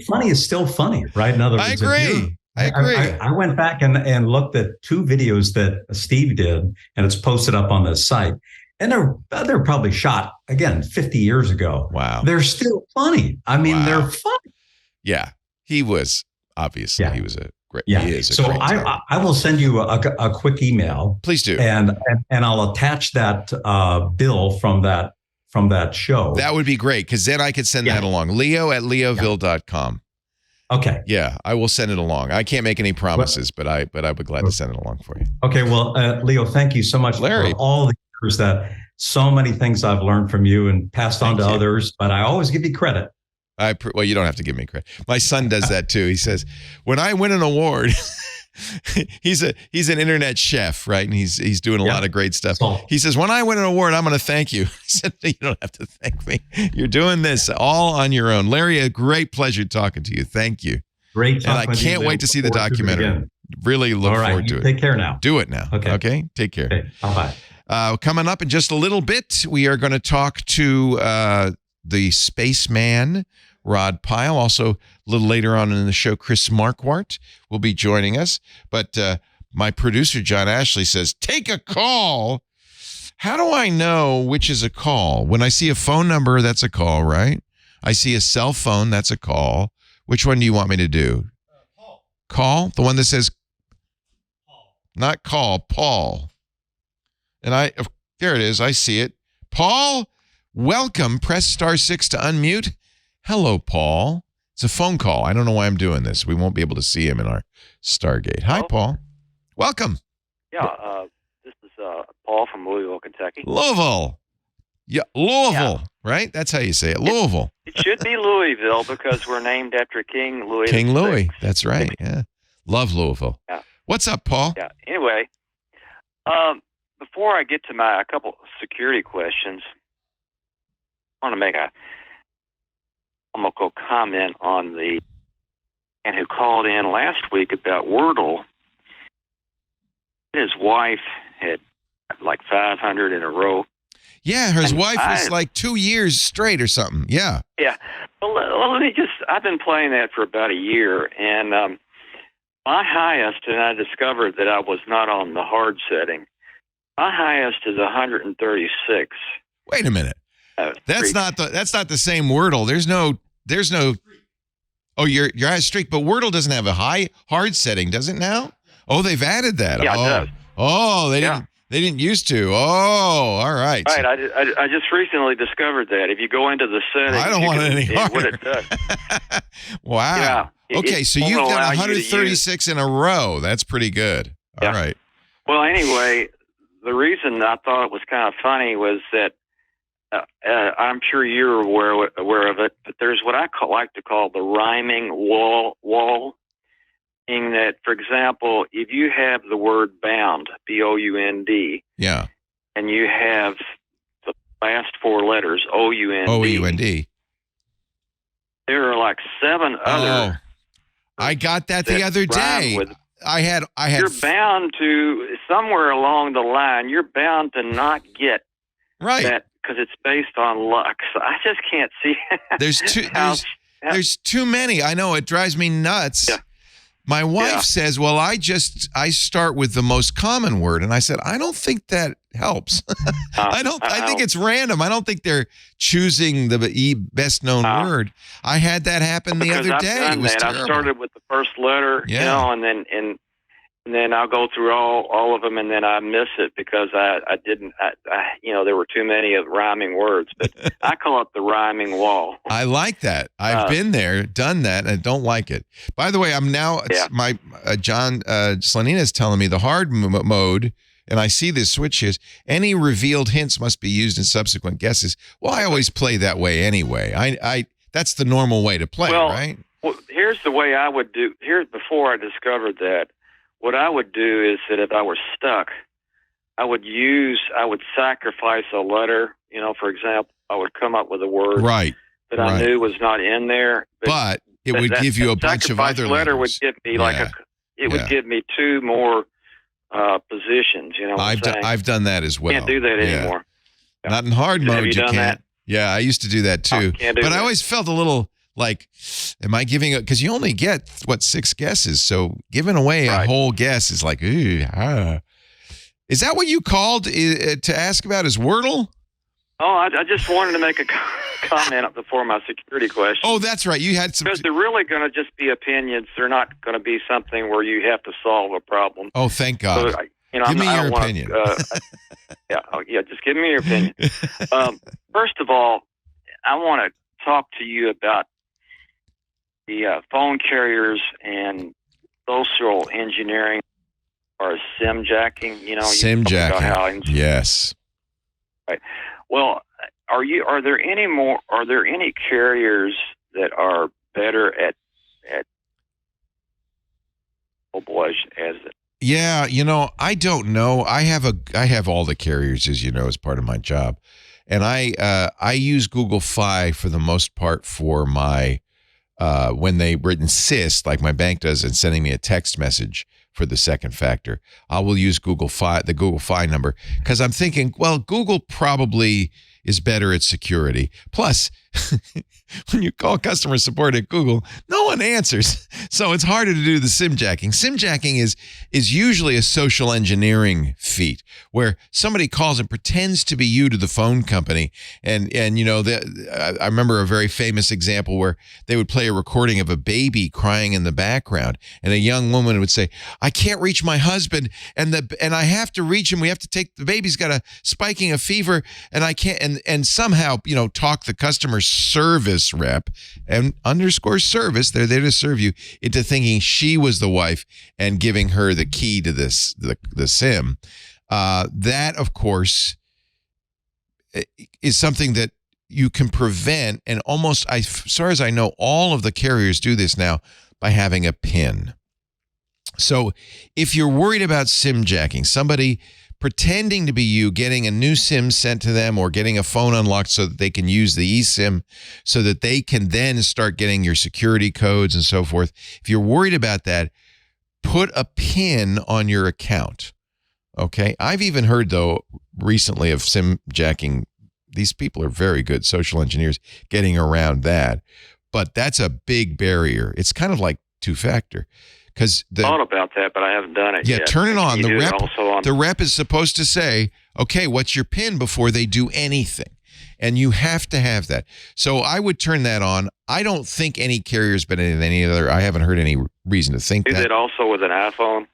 Funny is still funny, right? In other words, I agree. I went back and looked at 2 videos that Steve did, and it's posted up on this site. And they're probably shot, again, 50 years ago. Wow. They're still funny. They're funny. Yeah. He was, obviously, he was a great, he is a so great I will send you a quick email. Please do. And I'll attach that bill from that show. That would be great, because then I could send that along. Leo@leoville.com. Okay. Yeah, I will send it along. I can't make any promises, but I would be glad to send it along for you. Okay. Well, Leo, thank you so much, Larry, for all the years that so many things I've learned from you and passed on to others, but I always give you credit. Well, you don't have to give me credit. My son does that too. He says, when I win an award, he's an internet chef, right? And he's doing a lot of great stuff. He says, when I win an award, I'm going to thank you. I said, you don't have to thank me. You're doing this all on your own. Larry, a great pleasure talking to you. Thank you. Great talking. And I can't wait to see the documentary. Really look forward to it. Take care now. Do it now. Okay. Take care. Okay. Bye-bye. Coming up in just a little bit, we are going to talk to the spaceman, Rod Pyle. Also, a little later on in the show, Chris Marquardt will be joining us. But my producer, John Ashley, says, take a call. How do I know which is a call? When I see a phone number, that's a call, right? I see a cell phone, that's a call. Which one do you want me to do? Call? The one that says Paul. Not call, Paul. And there it is. I see it. Paul, welcome. Press *6 to unmute. Hello, Paul. It's a phone call. I don't know why I'm doing this. We won't be able to see him in our Stargate. Hi, Paul. Welcome. Yeah, this is Paul from Louisville, Kentucky. Louisville. Yeah, Louisville, right? That's how you say it. Louisville. It should be Louisville because we're named after King Louis. King Louis. That's right. Yeah. Love Louisville. Yeah. What's up, Paul? Yeah. Anyway, before I get to a couple security questions, I want to make a comical comment on the man who called in last week about Wordle. His wife had like 500 in a row. Yeah, his And wife was like 2 years straight or something. Yeah. Yeah. Well, let me just, I've been playing that for about a year, and my highest, and I discovered that I was not on the hard setting, my highest is 136. Wait a minute. That's not the same Wordle. There's no. Oh, your highest streak, but Wordle doesn't have a hard setting, does it now? Oh, they've added that. Yeah, oh. it does. Oh, they didn't. They didn't used to. Oh, all right. Right. I just recently discovered that. If you go into the settings, I don't want it any harder. What it does. Wow. Yeah. Okay, so you've got 136 in a row. That's pretty good. All right. Well, anyway, the reason I thought it was kind of funny was that I'm sure you're aware of it, but there's what I like to call the rhyming wall. Meaning that, for example, if you have the word bound, B-O-U-N-D, yeah, and you have the last four letters, O-U-N-D, O-U-N-D, there are like 7 other. I got that the other day. I had. You're bound to, somewhere along the line, you're bound to not get that because it's based on luck. So I just can't see. There's too many. I know, it drives me nuts. Yeah. My wife says, well, I start with the most common word. And I said, I don't think that helps. I think it's random. I don't think they're choosing the best known word. I had that happen the other day. It was terrible. I started with the first letter, and then I'll go through all of them, and then I miss it because I didn't, there were too many of rhyming words. But I call it the rhyming wall. I like that. I've been there, done that, and I don't like it. By the way, I'm now, my John Slanina is telling me the hard mode, and I see this switch is, any revealed hints must be used in subsequent guesses. Well, I always play that way anyway. I that's the normal way to play, right? Well, here's the way I would do, before I discovered that. What I would do is that if I were stuck, I would sacrifice a letter. For example, I would come up with a word that I knew was not in there. But it would give you a bunch of other letter letters. would give me would give me 2 more positions. I've done that as well. Can't do that anymore. Not in hard mode. You can't. That? Yeah, I used to do that too. I always felt a little like, am I giving it? Because you only get 6 guesses, so giving away a whole guess is like, ooh, Is that what you called to ask about? Is Wordle? Oh, I just wanted to make a comment before my security question. Oh, that's right. You had some. Because they're really going to just be opinions. They're not going to be something where you have to solve a problem. Oh, thank God. So, give me your opinion. Just give me your opinion. First of all, I want to talk to you about the phone carriers and social engineering, or SIM jacking. SIM jacking. Yes. Right. Well, are there any carriers that are better at mobile as it? Yeah, I don't know. I have all the carriers, as you know, as part of my job, and I use Google Fi for the most part for my when they insist, like my bank does, in sending me a text message for the second factor. I will use the Google Fi number, because I'm thinking, well, Google probably is better at security. Plus, when you call customer support at Google, no one answers. So it's harder to do the SIM jacking. SIM jacking is usually a social engineering feat where somebody calls and pretends to be you to the phone company. And I remember a very famous example where they would play a recording of a baby crying in the background, and a young woman would say, I can't reach my husband, and I have to reach him. We have to take, the baby's got a spiking a fever, and I can't, and somehow, talk the customer service rep and _service, they're there to serve you, into thinking she was the wife and giving her the key to the SIM. That, of course, is something that you can prevent, and almost, as far as I know, all of the carriers do this now by having a PIN. So if you're worried about SIM jacking, somebody pretending to be you, getting a new SIM sent to them or getting a phone unlocked so that they can use the eSIM so that they can then start getting your security codes and so forth. If you're worried about that, put a PIN on your account. Okay. I've even heard, though, recently of SIM jacking. These people are very good social engineers getting around that. But that's a big barrier. It's kind of like two-factor. Because thought about that, but I haven't done it yet. Yeah, turn it on. The rep is supposed to say, okay, what's your PIN before they do anything? And you have to have that. So I would turn that on. I don't think any carrier's been in any other. I haven't heard any reason to think that. Is it also with an iPhone?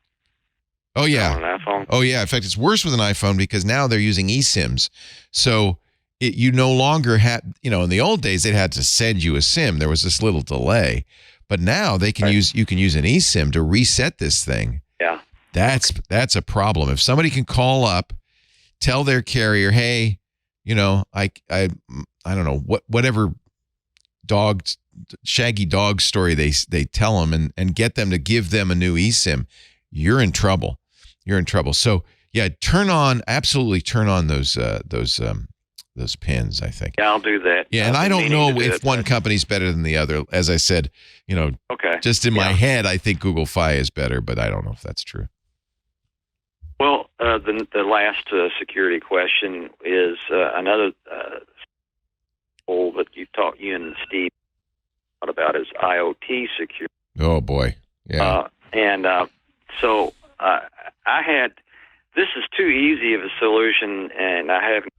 Oh, yeah. On an iPhone? Oh, yeah. In fact, it's worse with an iPhone because now they're using eSIMs. So you no longer have, in the old days, they'd had to send you a SIM. There was this little delay. But now you can use an eSIM to reset this thing. Yeah. That's a problem. If somebody can call up, tell their carrier, hey, I don't know, whatever shaggy dog story they tell them and get them to give them a new eSIM, you're in trouble. You're in trouble. So yeah, absolutely turn on those pins, I think. Yeah, I'll do that. Yeah, and I don't know if one company's better than the other. As I said, okay. Just in my head, I think Google Fi is better, but I don't know if that's true. Well, the last security question is another that you and Steve thought about is IoT security. Oh boy, yeah. So I had this is too easy of a solution, and I haven't.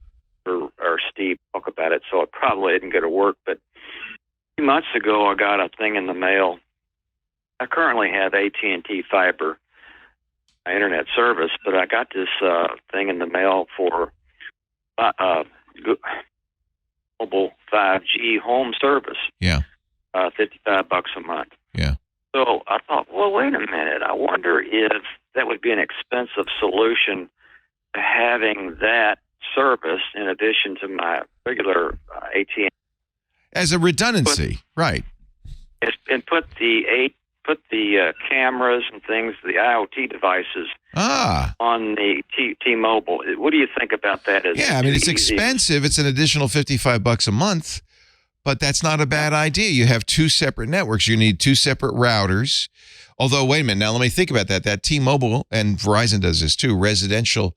Or Steve talk about it, so it probably isn't going to work. But a few months ago, I got a thing in the mail. I currently have AT&T fiber internet service, but I got this thing in the mail for mobile 5G home service. Yeah, $55 a month. Yeah. So I thought, well, wait a minute. I wonder if that would be an expensive solution to having that service in addition to my regular AT&T as a redundancy, right? And put the cameras and things, the IoT devices, on the T-Mobile. What do you think about that? It's expensive. It's an additional $55 a month, but that's not a bad idea. You have two separate networks. You need two separate routers. Although, wait a minute. Now, let me think about that. That T-Mobile and Verizon does this too. Residential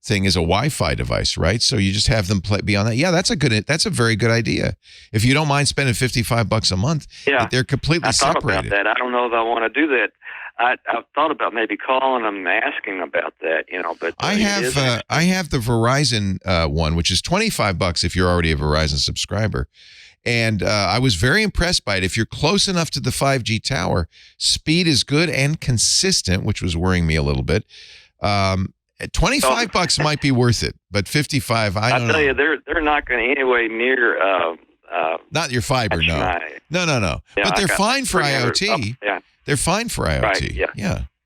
thing is a Wi-Fi device, right? So you just have them be on that. Yeah, that's a very good idea. If you don't mind spending $55 a month, they're completely separated. I thought about that. I don't know if I want to do that. I've thought about maybe calling them and asking about that, but I have the Verizon one, which is $25 if you're already a Verizon subscriber. And I was very impressed by it. If you're close enough to the 5G tower, speed is good and consistent, which was worrying me a little bit. $25 might be worth it, but $55, I don't know. I tell you, they're not going to anyway near. Not your fiber, no. No. Yeah, but they're fine for IoT. Yeah. They're fine for IoT. Right,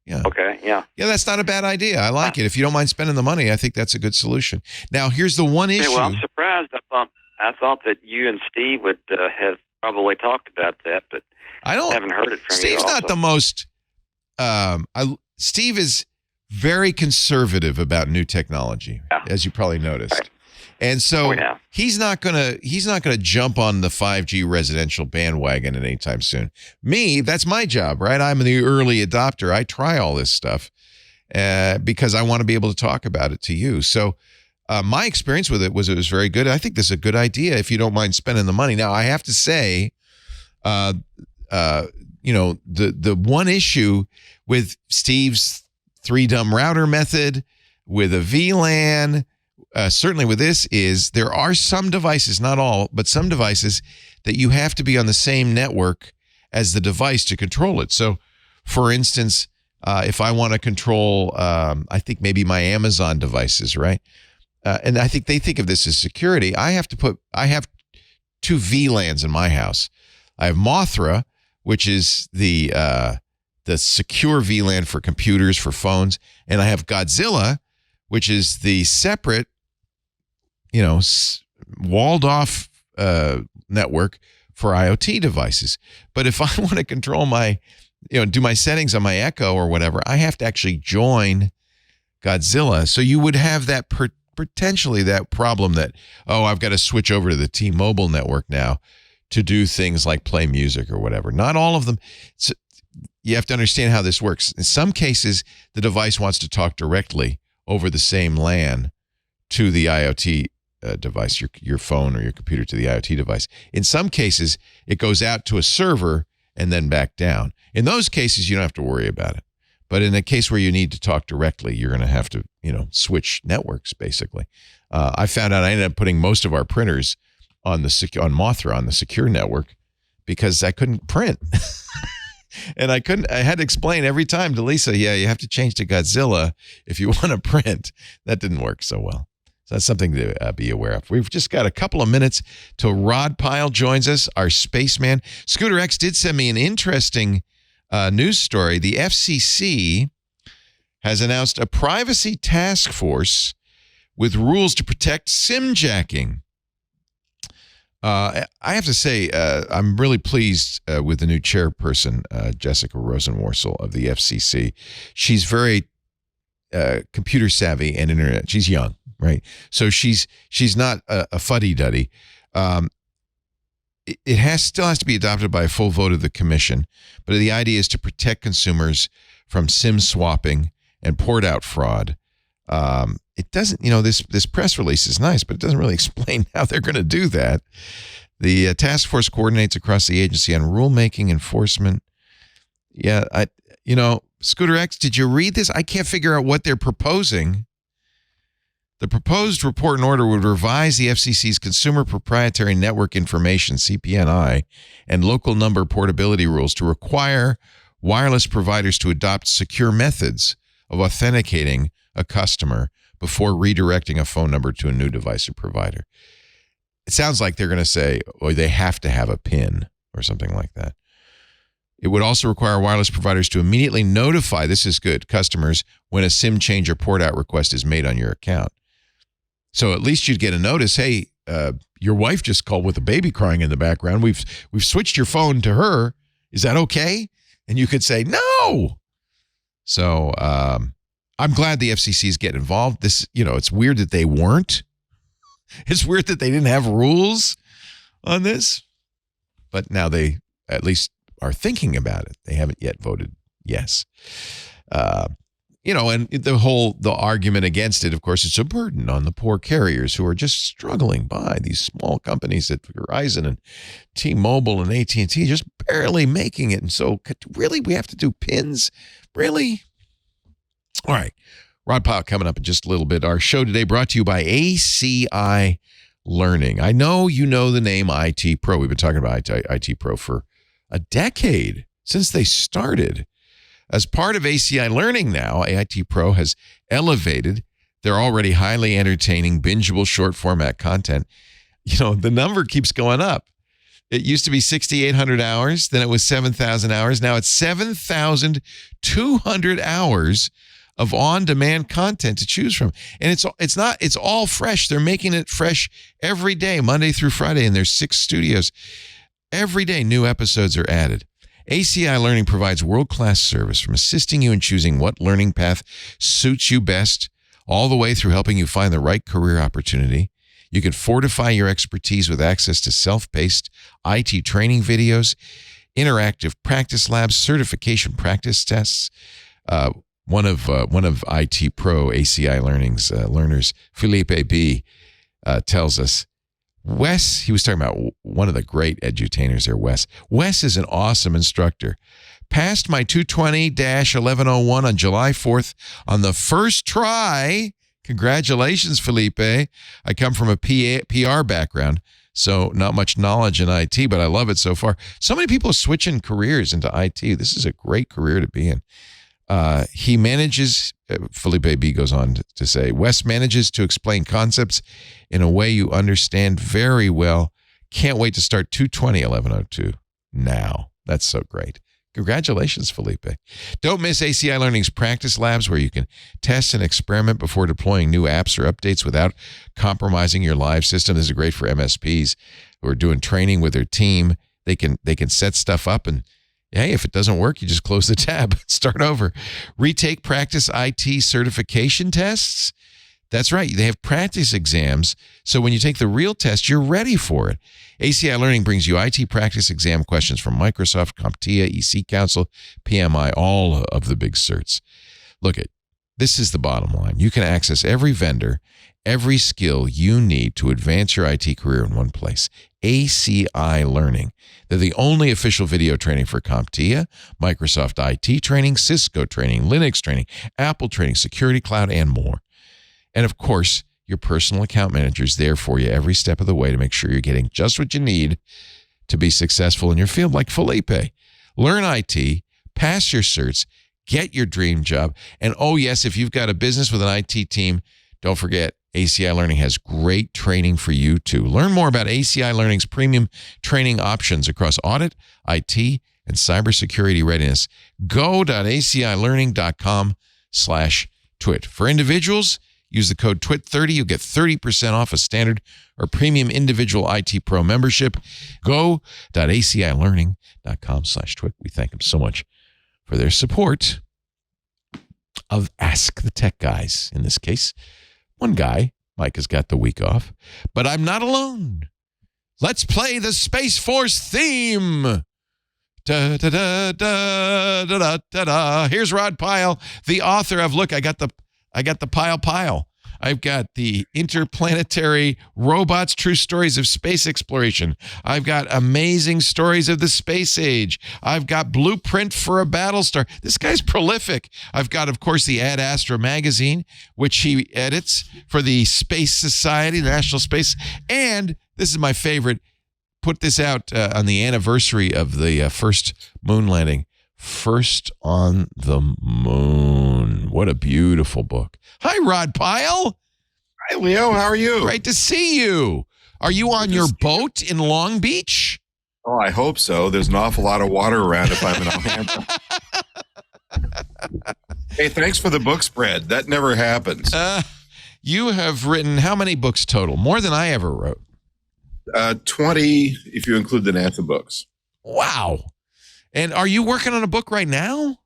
Yeah. Okay, yeah. Yeah, that's not a bad idea. I like it. If you don't mind spending the money, I think that's a good solution. Now, here's the one issue. Well, I'm surprised. I thought that you and Steve would have probably talked about that, but I haven't heard it from you. Steve's not the most. Steve is very conservative about new technology, as you probably noticed. Right. And so he's not gonna jump on the 5G residential bandwagon anytime soon. Me, that's my job, right? I'm the early adopter. I try all this stuff because I want to be able to talk about it to you. So my experience with it was very good. I think this is a good idea if you don't mind spending the money. Now I have to say, the one issue with Steve's 3-dumb router method, with a VLAN, certainly with this is there are some devices, not all, but some devices that you have to be on the same network as the device to control it. So, for instance, if I want to control, I think maybe my Amazon devices, right? And I think they think of this as security. I have 2 VLANs in my house. I have Mothra, which is the secure VLAN for computers, for phones. And I have Godzilla, which is the separate, walled off network for IoT devices. But if I want to control my, do my settings on my Echo or whatever, I have to actually join Godzilla. So you would have that potentially that problem that, I've got to switch over to the T-Mobile network now to do things like play music or whatever. Not all of them. So you have to understand how this works. In some cases, the device wants to talk directly over the same LAN to the IoT device, your phone or your computer to the IoT device. In some cases, it goes out to a server and then back down. In those cases, you don't have to worry about it. But in a case where you need to talk directly, you're going to have to, switch networks, basically. I found out I ended up putting most of our printers on Mothra, on the secure network, because I couldn't print. And I had to explain every time to Lisa, you have to change to Godzilla if you want to print. That didn't work so well. So that's something to be aware of. We've just got a couple of minutes till Rod Pyle joins us, our spaceman. Scooter X did send me an interesting news story. The FCC has announced a privacy task force with rules to protect SIM jacking. I have to say, I'm really pleased with the new chairperson, Jessica Rosenworcel of the FCC. She's very computer savvy and internet. She's young, right? So she's not a fuddy-duddy. It still has to be adopted by a full vote of the commission, but the idea is to protect consumers from SIM swapping and port out fraud. It doesn't, this press release is nice, but it doesn't really explain how they're going to do that. The task force coordinates across the agency on rulemaking enforcement. Yeah, Scooter X, did you read this? I can't figure out what they're proposing. The proposed report and order would revise the FCC's Consumer Proprietary Network Information, CPNI, and local number portability rules to require wireless providers to adopt secure methods of authenticating a customer before redirecting a phone number to a new device or provider. It sounds like they're going to say, they have to have a PIN or something like that. It would also require wireless providers to immediately notify, this is good, customers when a SIM change or port out request is made on your account. So at least you'd get a notice, hey, your wife just called with a baby crying in the background. We've switched your phone to her. Is that okay? And you could say, no. So I'm glad the FCC is getting involved. It's weird that they weren't. It's weird that they didn't have rules on this. But now they at least are thinking about it. They haven't yet voted yes. And the argument against it, of course, it's a burden on the poor carriers who are just struggling by, these small companies at Verizon and T-Mobile and AT&T just barely making it. And so really, we have to do pins? Really? All right. Rod Pyle coming up in just a little bit. Our show today brought to you by ACI Learning. I know you know the name IT Pro. We've been talking about IT Pro for a decade, since they started. As part of ACI Learning now, IT Pro has elevated their already highly entertaining, bingeable short format content. The number keeps going up. It used to be 6,800 hours, then it was 7,000 hours. Now it's 7,200 hours of on-demand content to choose from. And it's all fresh. They're making it fresh every day, Monday through Friday, and there's 6 studios. Every day, new episodes are added. ACI Learning provides world-class service, from assisting you in choosing what learning path suits you best, all the way through helping you find the right career opportunity. You can fortify your expertise with access to self-paced IT training videos, interactive practice labs, certification practice tests. One of IT Pro ACI Learning's learners, Felipe B, tells us, Wes, he was talking about one of the great edutainers there, Wes. Wes is an awesome instructor. Passed my 220-1101 on July 4th on the first try. Congratulations, Felipe. I come from a PR background, so not much knowledge in IT, but I love it so far. So many people are switching careers into IT. This is a great career to be in. He manages, Felipe B goes on to say, Wes manages to explain concepts in a way you understand very well. Can't wait to start 220-1102 now. That's so great. Congratulations, Felipe. Don't miss ACI Learning's practice labs, where you can test and experiment before deploying new apps or updates without compromising your live system. This is great for MSPs who are doing training with their team. They can set stuff up and Hey, if it doesn't work, you just close the tab, start over. Retake practice IT certification tests. That's right. They have practice exams. So when you take the real test, you're ready for it. ACI Learning brings you IT practice exam questions from Microsoft, CompTIA, EC Council, PMI, all of the big certs. Look, this is the bottom line. You can access every vendor, every skill you need to advance your IT career in one place. ACI Learning. They're the only official video training for CompTIA, Microsoft IT training, Cisco training, Linux training, Apple training, security, cloud, and more. And of course, your personal account manager is there for you every step of the way to make sure you're getting just what you need to be successful in your field, like Felipe. Learn IT, pass your certs, get your dream job. And oh, yes, if you've got a business with an IT team, don't forget, ACI Learning has great training for you, too. Learn more about ACI Learning's premium training options across audit, IT, and cybersecurity readiness. Go.acilearning.com/twit. For individuals, use the code TWIT30. You'll get 30% off a standard or premium individual IT Pro membership. Go.acilearning.com/twit. We thank them so much for their support of Ask the Tech Guys. In this case, one guy, Mike, has got the week off, but I'm not alone. Let's play the Space Force theme. Da, da, da, da, da, da, da, da. Here's Rod Pyle, the author of, look, I got the Pyle. I've got the Interplanetary Robots, True Stories of Space Exploration. I've got Amazing Stories of the Space Age. I've got Blueprint for a Battlestar. This guy's prolific. I've got, of course, the Ad Astra magazine, which he edits for the Space Society, National Space. And this is my favorite. Put this out on the anniversary of the first moon landing. First on the Moon. What a beautiful book. Hi, Rod Pyle. Hi, Leo. How are you? Great to see you. Are you on your boat in Long Beach? Oh, I hope so. There's an awful lot of water around if I'm in Alhambra. Hey, thanks for the book spread. That never happens. You have written how many books total? More than I ever wrote. 20, if you include the NASA books. Wow. And are you working on a book right now?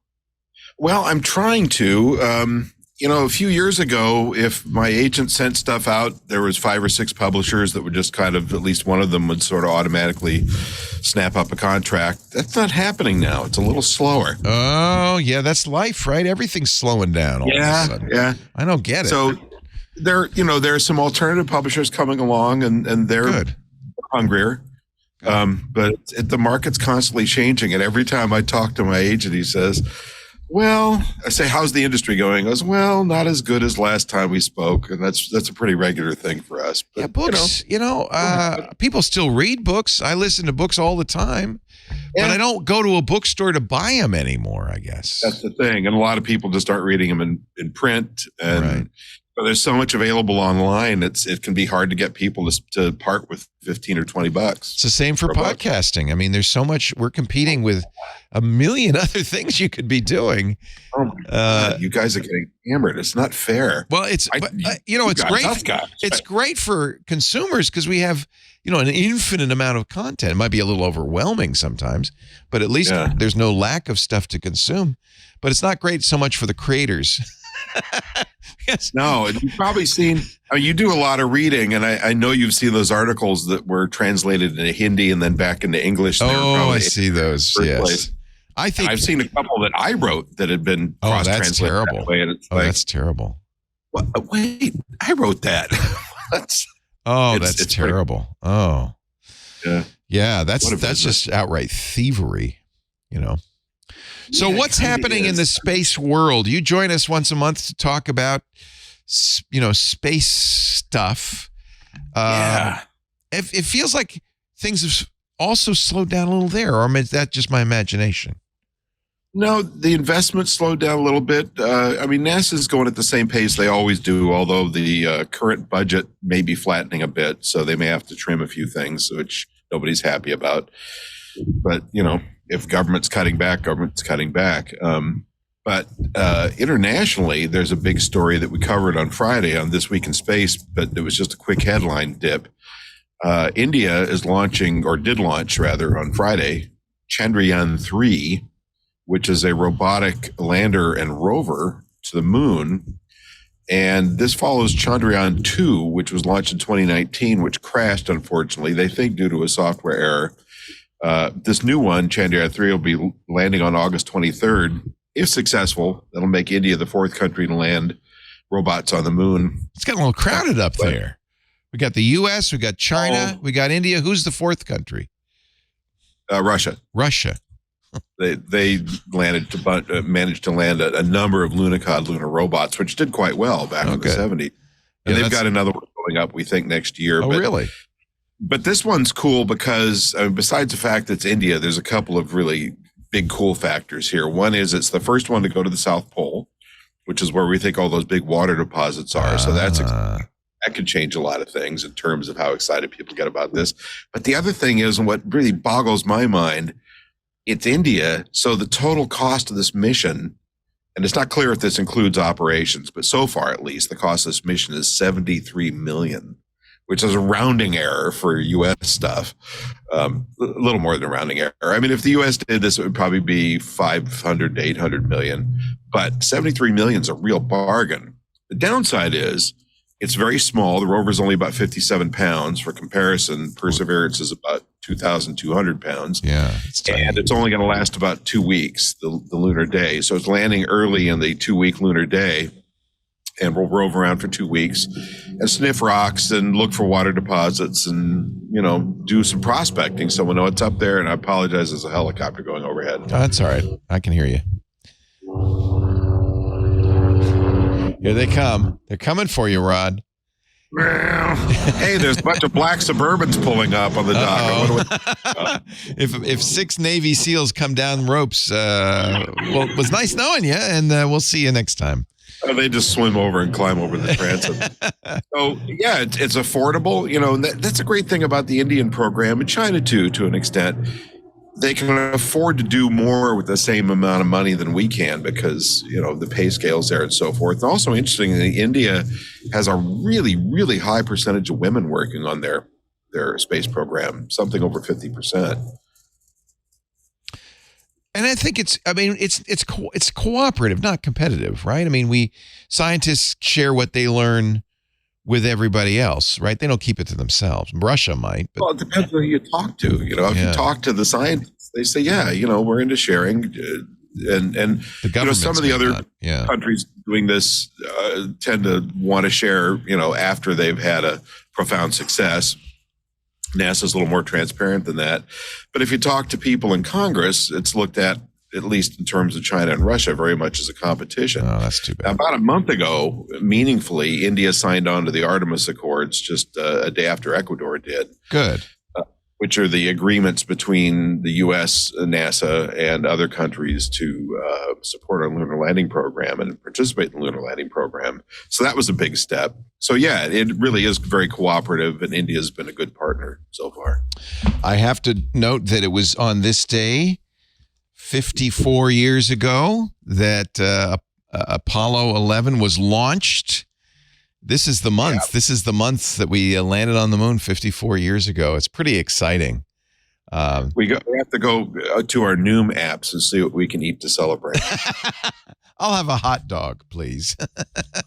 Well, I'm trying to. A few years ago, if my agent sent stuff out, there was 5 or 6 publishers that would just kind of, at least one of them would sort of automatically snap up a contract. That's not happening now. It's a little slower. Oh, yeah, that's life, right? Everything's slowing down all of a sudden. Yeah. I don't get it. So there are some alternative publishers coming along, and they're good. Hungrier. But the market's constantly changing. And every time I talk to my agent, he says, well, I say, how's the industry going? He goes, well, not as good as last time we spoke. And that's a pretty regular thing for us. But, yeah, books, people still read books. I listen to books all the time, but I don't go to a bookstore to buy them anymore, I guess. That's the thing. And a lot of people just start reading them in print. And right. There's so much available online. It can be hard to get people to part with $15 or $20. It's the same for podcasting. I mean, there's so much. We're competing with a million other things you could be doing. Oh my God, you guys are getting hammered. It's not fair. Well, it's great. It's great for consumers because we have an infinite amount of content. It might be a little overwhelming sometimes, but at least there's no lack of stuff to consume. But it's not great so much for the creators. Yes. No, you've probably seen, you do a lot of reading, and I know you've seen those articles that were translated into Hindi and then back into English. I see those. Yes. Place. And I've seen a couple that I wrote that had been cross-translated. That's terrible. That way, and it's that's terrible. Wait, I wrote that. That's terrible. Oh. Yeah, that's just outright thievery, So what's happening in the space world? You join us once a month to talk about, space stuff. It feels like things have also slowed down a little there, or is that just my imagination? No, the investment slowed down a little bit. NASA's going at the same pace they always do, although the current budget may be flattening a bit, so they may have to trim a few things, which nobody's happy about. But, if government's cutting back, government's cutting back. But internationally, there's a big story that we covered on Friday on This Week in Space, but it was just a quick headline dip. India is launching, or did launch rather, on Friday, Chandrayaan-3, which is a robotic lander and rover to the moon. And this follows Chandrayaan-2, which was launched in 2019, which crashed, unfortunately, they think due to a software error. This new one, Chandrayaan-3, will be landing on August 23rd. If successful, that'll make India the 4th country to land robots on the moon. It's got a little crowded up there. We got the U.S., we got China, we got India. Who's the 4th country? Russia. Russia. They managed to land a number of Lunicod lunar robots, which did quite well back in the 70s. And they've got another one going up, we think, next year. Oh, really? But this one's cool because besides the fact that it's India, there's a couple of really big cool factors here. One is it's the first one to go to the South Pole, which is where we think all those big water deposits are. So that could change a lot of things in terms of how excited people get about this. But the other thing is, and what really boggles my mind, it's India. So the total cost of this mission, and it's not clear if this includes operations, but so far at least, the cost of this mission is $73 million, which is a rounding error for U.S. stuff. A little more than a rounding error. I mean, if the U.S. did this, it would probably be 500 to 800 million. But 73 million is a real bargain. The downside is it's very small. The rover is only about 57 pounds. For comparison, Perseverance is about 2,200 pounds. Yeah. And it's only going to last about 2 weeks, the lunar day. So it's landing early in the 2-week lunar day. And we'll rove around for 2 weeks and sniff rocks and look for water deposits and, do some prospecting so we'll know what's up there. And I apologize, there's a helicopter going overhead. Oh, that's all right. I can hear you. Here they come. They're coming for you, Rod. Hey, there's a bunch of black Suburbans pulling up on the dock. If 6 Navy SEALs come down ropes, well, it was nice knowing you, and we'll see you next time. They just swim over and climb over the transom. So, yeah, it's affordable. That's a great thing about the Indian program, and China, too, to an extent. They can afford to do more with the same amount of money than we can because, the pay scale's there and so forth. And also, interestingly, India has a really, really high percentage of women working on their space program, something over 50%. And I think it's cooperative, not competitive, right? I mean, scientists share what they learn with everybody else, right? They don't keep it to themselves. Russia might. But, well, it depends on who you talk to. If you talk to the scientists, they say, we're into sharing. And the some of the other countries doing this tend to want to share, after they've had a profound success. NASA's a little more transparent than that. But if you talk to people in Congress, it's looked at least in terms of China and Russia, very much as a competition. Oh, that's too bad. About a month ago, meaningfully, India signed on to the Artemis Accords just a day after Ecuador did. Good. Which are the agreements between the U.S., NASA, and other countries to support our lunar landing program and participate in the lunar landing program. So that was a big step. So, yeah, it really is very cooperative, and India's been a good partner so far. I have to note that it was on this day, 54 years ago, that Apollo 11 was launched. This is the month. Yeah. This is the month that we landed on the moon 54 years ago. It's pretty exciting. We have to go to our Noom apps and see what we can eat to celebrate. I'll have a hot dog, please.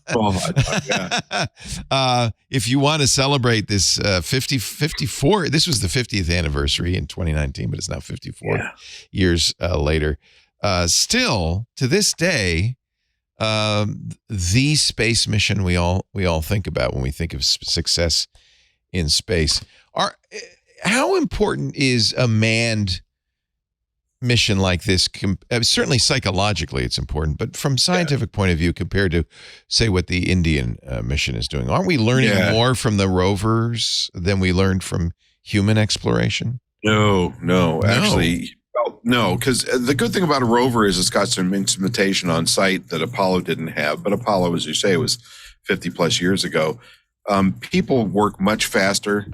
Hot dog, yeah. If you want to celebrate this 54, this was the 50th anniversary in 2019, but it's now 54 years later. Still, to this day, the space mission we all think about when we think of success in space. How important is a manned mission like this? Certainly psychologically it's important, but from scientific point of view compared to, say, what the Indian mission is doing, aren't we learning more from the rovers than we learned from human exploration? No, actually. No, because the good thing about a rover is it's got some instrumentation on site that Apollo didn't have. But Apollo, as you say, was 50 plus years ago. People work much faster,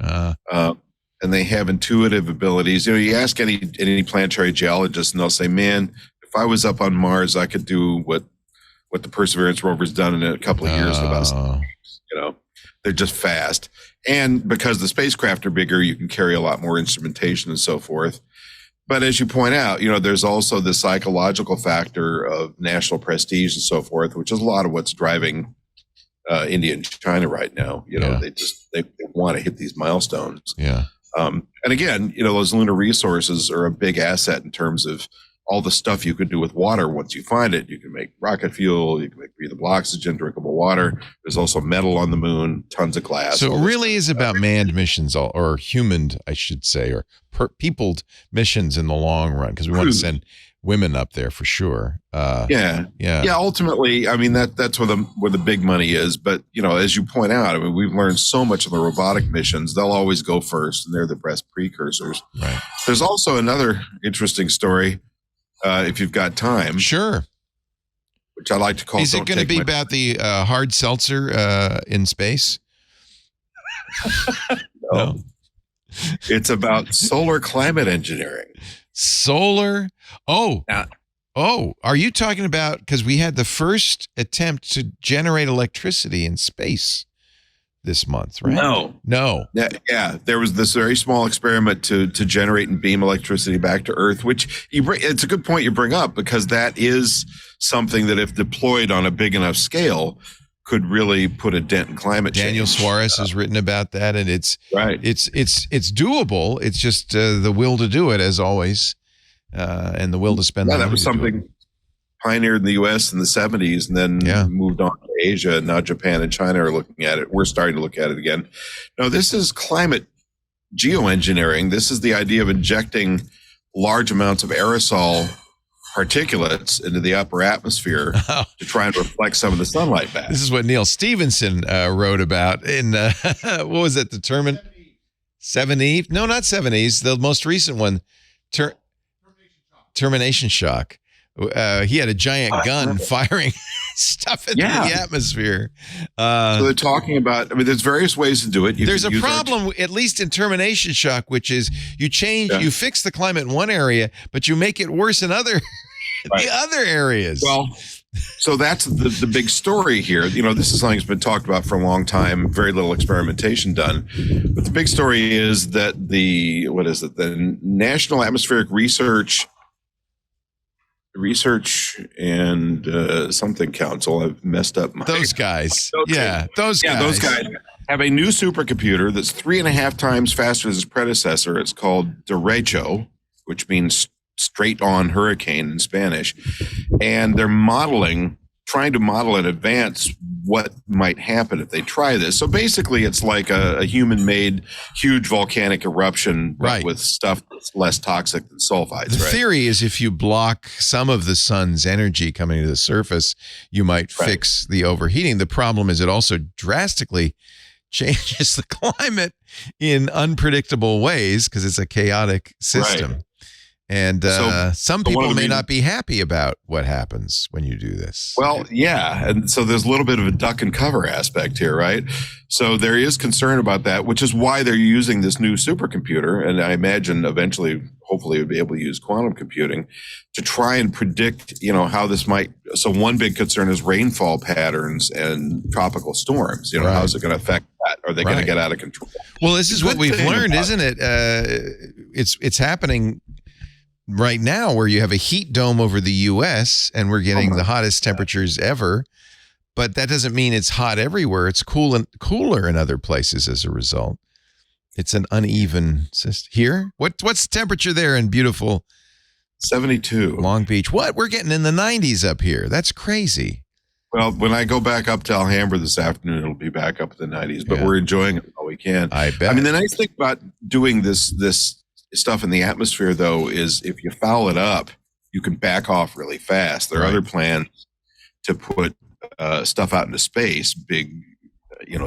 and they have intuitive abilities. You ask any planetary geologist, and they'll say, "Man, if I was up on Mars, I could do what the Perseverance rover's done in a couple of years." They're just fast, and because the spacecraft are bigger, you can carry a lot more instrumentation and so forth. But as you point out, there's also the psychological factor of national prestige and so forth, which is a lot of what's driving India and China right now. They want to hit these milestones. Yeah. And again, those lunar resources are a big asset in terms of all the stuff you could do with water. Once you find it, you can make rocket fuel, you can make breathable oxygen, drinkable water. There's also metal on the moon, tons of glass. So it really is about manned missions, or human, I should say, or peopled missions in the long run, because we want to send women up there for sure. Yeah. Ultimately, I mean, that's where the big money is. But as you point out, I mean, we've learned so much of the robotic missions. They'll always go first, and they're the best precursors. Right. There's also another interesting story. If you've got time. Sure. Which I like to call. Is it going to be about the hard seltzer in space? No. It's about solar climate engineering. Solar? Oh, are you talking about, because we had the first attempt to generate electricity in space this month, right? No. Yeah, there was this very small experiment to generate and beam electricity back to Earth, which it's a good point you bring up, because that is something that, if deployed on a big enough scale, could really put a dent in climate change. Daniel Suarez has written about that, and it's right. It's doable. It's just the will to do it, as always, and the will to spend. That was something pioneered in the U.S. in the 70s, and then moved on to Asia, and now Japan and China are looking at it. We're starting to look at it again. No, this is climate geoengineering. This is the idea of injecting large amounts of aerosol particulates into the upper atmosphere to try and reflect some of the sunlight back. This is what Neil Stephenson wrote about in, what was it, the Seven Eve? No, not Seven Eves, the most recent one, Termination Shock. He had a giant gun firing stuff into the atmosphere. So they're talking about, I mean, there's various ways to do it. There's a problem, at least in Termination Shock, which is you fix the climate in one area, but you make it worse in the other areas. Well, so that's the big story here. This is something that's been talked about for a long time, very little experimentation done. But the big story is that the National Atmospheric Research and something council. I've messed up those guys. Those guys have a new supercomputer that's 3.5 times faster than its predecessor. It's called derecho, which means straight on hurricane in Spanish. And they're trying to model in advance what might happen if they try this. So basically, it's like a human-made huge volcanic eruption, but with stuff that's less toxic than sulfides. The theory is, if you block some of the sun's energy coming to the surface, you might fix the overheating. The problem is it also drastically changes the climate in unpredictable ways, because it's a chaotic system. Right. And some people may not be happy about what happens when you do this. Well, yeah. And so there's a little bit of a duck and cover aspect here, right? So there is concern about that, which is why they're using this new supercomputer. And I imagine eventually, hopefully, we'll be able to use quantum computing to try and predict, how this might. So one big concern is rainfall patterns and tropical storms. How's it going to affect that? Are they going to get out of control? Well, this is what we've learned, isn't it? It's happening right now, where you have a heat dome over the U.S. and we're getting the hottest temperatures ever, but that doesn't mean it's hot everywhere. It's cooler in other places as a result. It's an uneven system. Here, what's the temperature there in beautiful 72 Long Beach? What? We're getting in the 90s up here. That's crazy. Well, when I go back up to Alhambra this afternoon, it'll be back up in the 90s, but we're enjoying it all we can. I bet. I mean, the nice thing about doing this stuff in the atmosphere, though, is if you foul it up, you can back off really fast. There are other plans to put stuff out into space, big,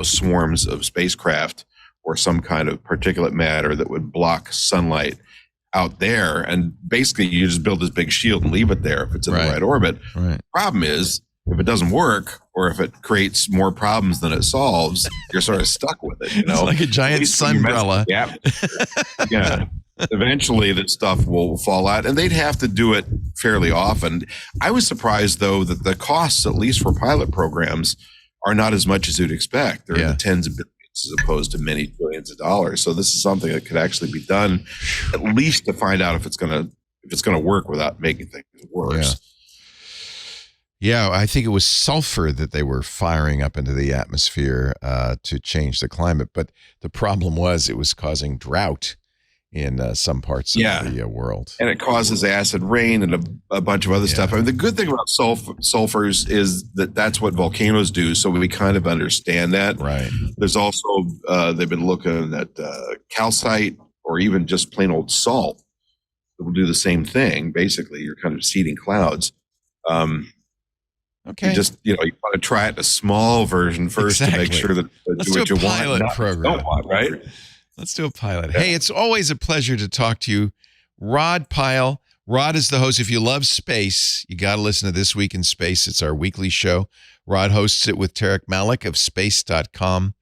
swarms of spacecraft or some kind of particulate matter that would block sunlight out there. And basically, you just build this big shield and leave it there if it's in the right orbit. Right. Problem is, if it doesn't work, or if it creates more problems than it solves, you're sort of stuck with it. It's like a giant sunbrella. Yeah. Eventually that stuff will fall out, and they'd have to do it fairly often. I was surprised, though, that the costs, at least for pilot programs, are not as much as you'd expect. They're in the tens of billions as opposed to many billions of dollars. So this is something that could actually be done, at least to find out if it's going to work without making things worse. Yeah, I think it was sulfur that they were firing up into the atmosphere to change the climate. But the problem was it was causing drought in some parts of the world. And it causes acid rain and a bunch of other stuff. I mean, the good thing about sulfurs is that that's what volcanoes do. So we kind of understand that. Right. There's also, they've been looking at calcite or even just plain old salt that will do the same thing. Basically, you're kind of seeding clouds. Okay. You just, you want to try it in a small version first to make sure that Let's do what do a you want. pilot program. Don't want, right? Let's do a pilot. Yeah. Hey, it's always a pleasure to talk to you. Rod Pyle. Rod is the host. If you love space, you got to listen to This Week in Space. It's our weekly show. Rod hosts it with Tarek Malik of space.com.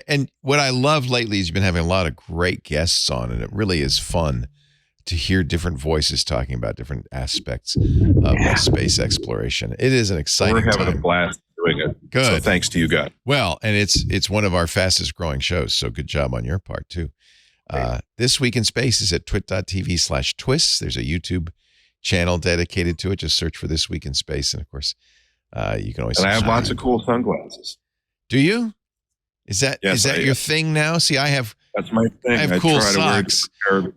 And what I love lately is you've been having a lot of great guests on, and it really is fun to hear different voices talking about different aspects of space exploration. It is an exciting time. We're having a blast doing it. Good. So thanks to you guys. Well, and it's one of our fastest growing shows, so good job on your part too. This Week in Space is at twit.tv/twists. There's a YouTube channel dedicated to it. Just search for This Week in Space, and of course, you can always. And I have lots of cool sunglasses. Do you? Is that your thing now? See, that's my thing. I have cool socks,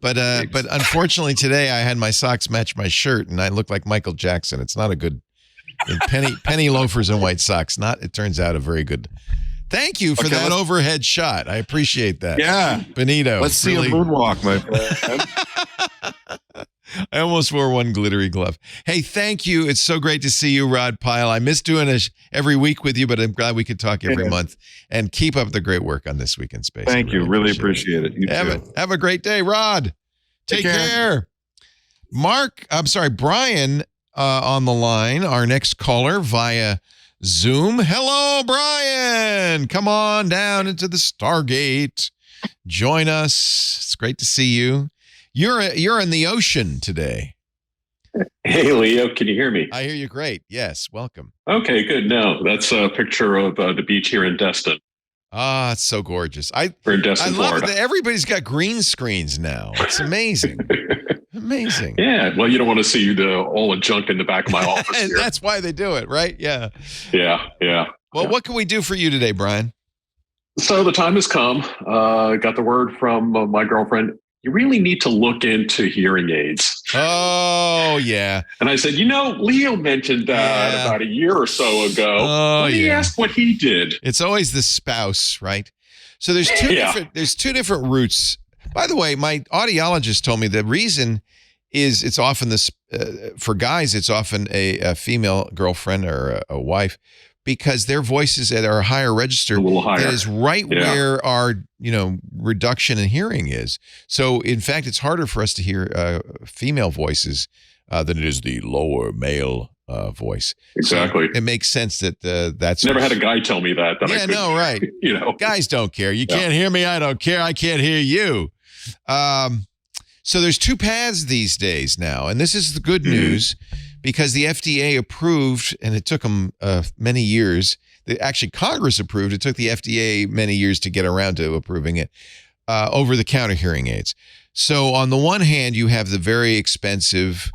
but unfortunately today I had my socks match my shirt, and I look like Michael Jackson. It's not a good penny loafers and white socks. It turns out a very good. Thank you for that overhead shot. I appreciate that. Yeah, Benito. Let's see a moonwalk, my friend. I almost wore one glittery glove. Hey, thank you. It's so great to see you, Rod Pyle. I miss doing this every week with you, but I'm glad we could talk every month. And keep up the great work on This Week in Space. Thank you. Really appreciate it. You too. Have a great day, Rod. Take care. Brian on the line, our next caller via Zoom. Hello, Brian. Come on down into the Stargate. Join us. It's great to see you. You're in the ocean today. Hey, Leo, can you hear me? I hear you great. Yes, welcome. Okay, good. No, that's a picture of the beach here in Destin. Ah, it's so gorgeous. We're in Destin, I love Florida. it that everybody's got green screens now. It's amazing. Amazing. Yeah, well, you don't want to see all the junk in the back of my office here. That's why they do it, right? Yeah. Yeah. Well, what can we do for you today, Brian? So the time has come. Got the word from my girlfriend. You really need to look into hearing aids. Oh, yeah. And I said, Leo mentioned that about a year or so ago. Let me ask what he did. It's always the spouse, right? So there's two different routes. By the way, my audiologist told me the reason is it's often this for guys, it's often a female girlfriend or a wife, because their voices are a higher register. A little higher. That is right where our, reduction in hearing is. So in fact, it's harder for us to hear female voices than it is the lower male voice. Exactly. So it makes sense that that's never had a guy tell me that. Right. Guys don't care. You can't hear me. I don't care. I can't hear you. So there's two paths these days now, and this is the good news. Because the FDA approved, and it took them many years. Actually, Congress approved. It took the FDA many years to get around to approving it. Over-the-counter hearing aids. So on the one hand, you have the very expensive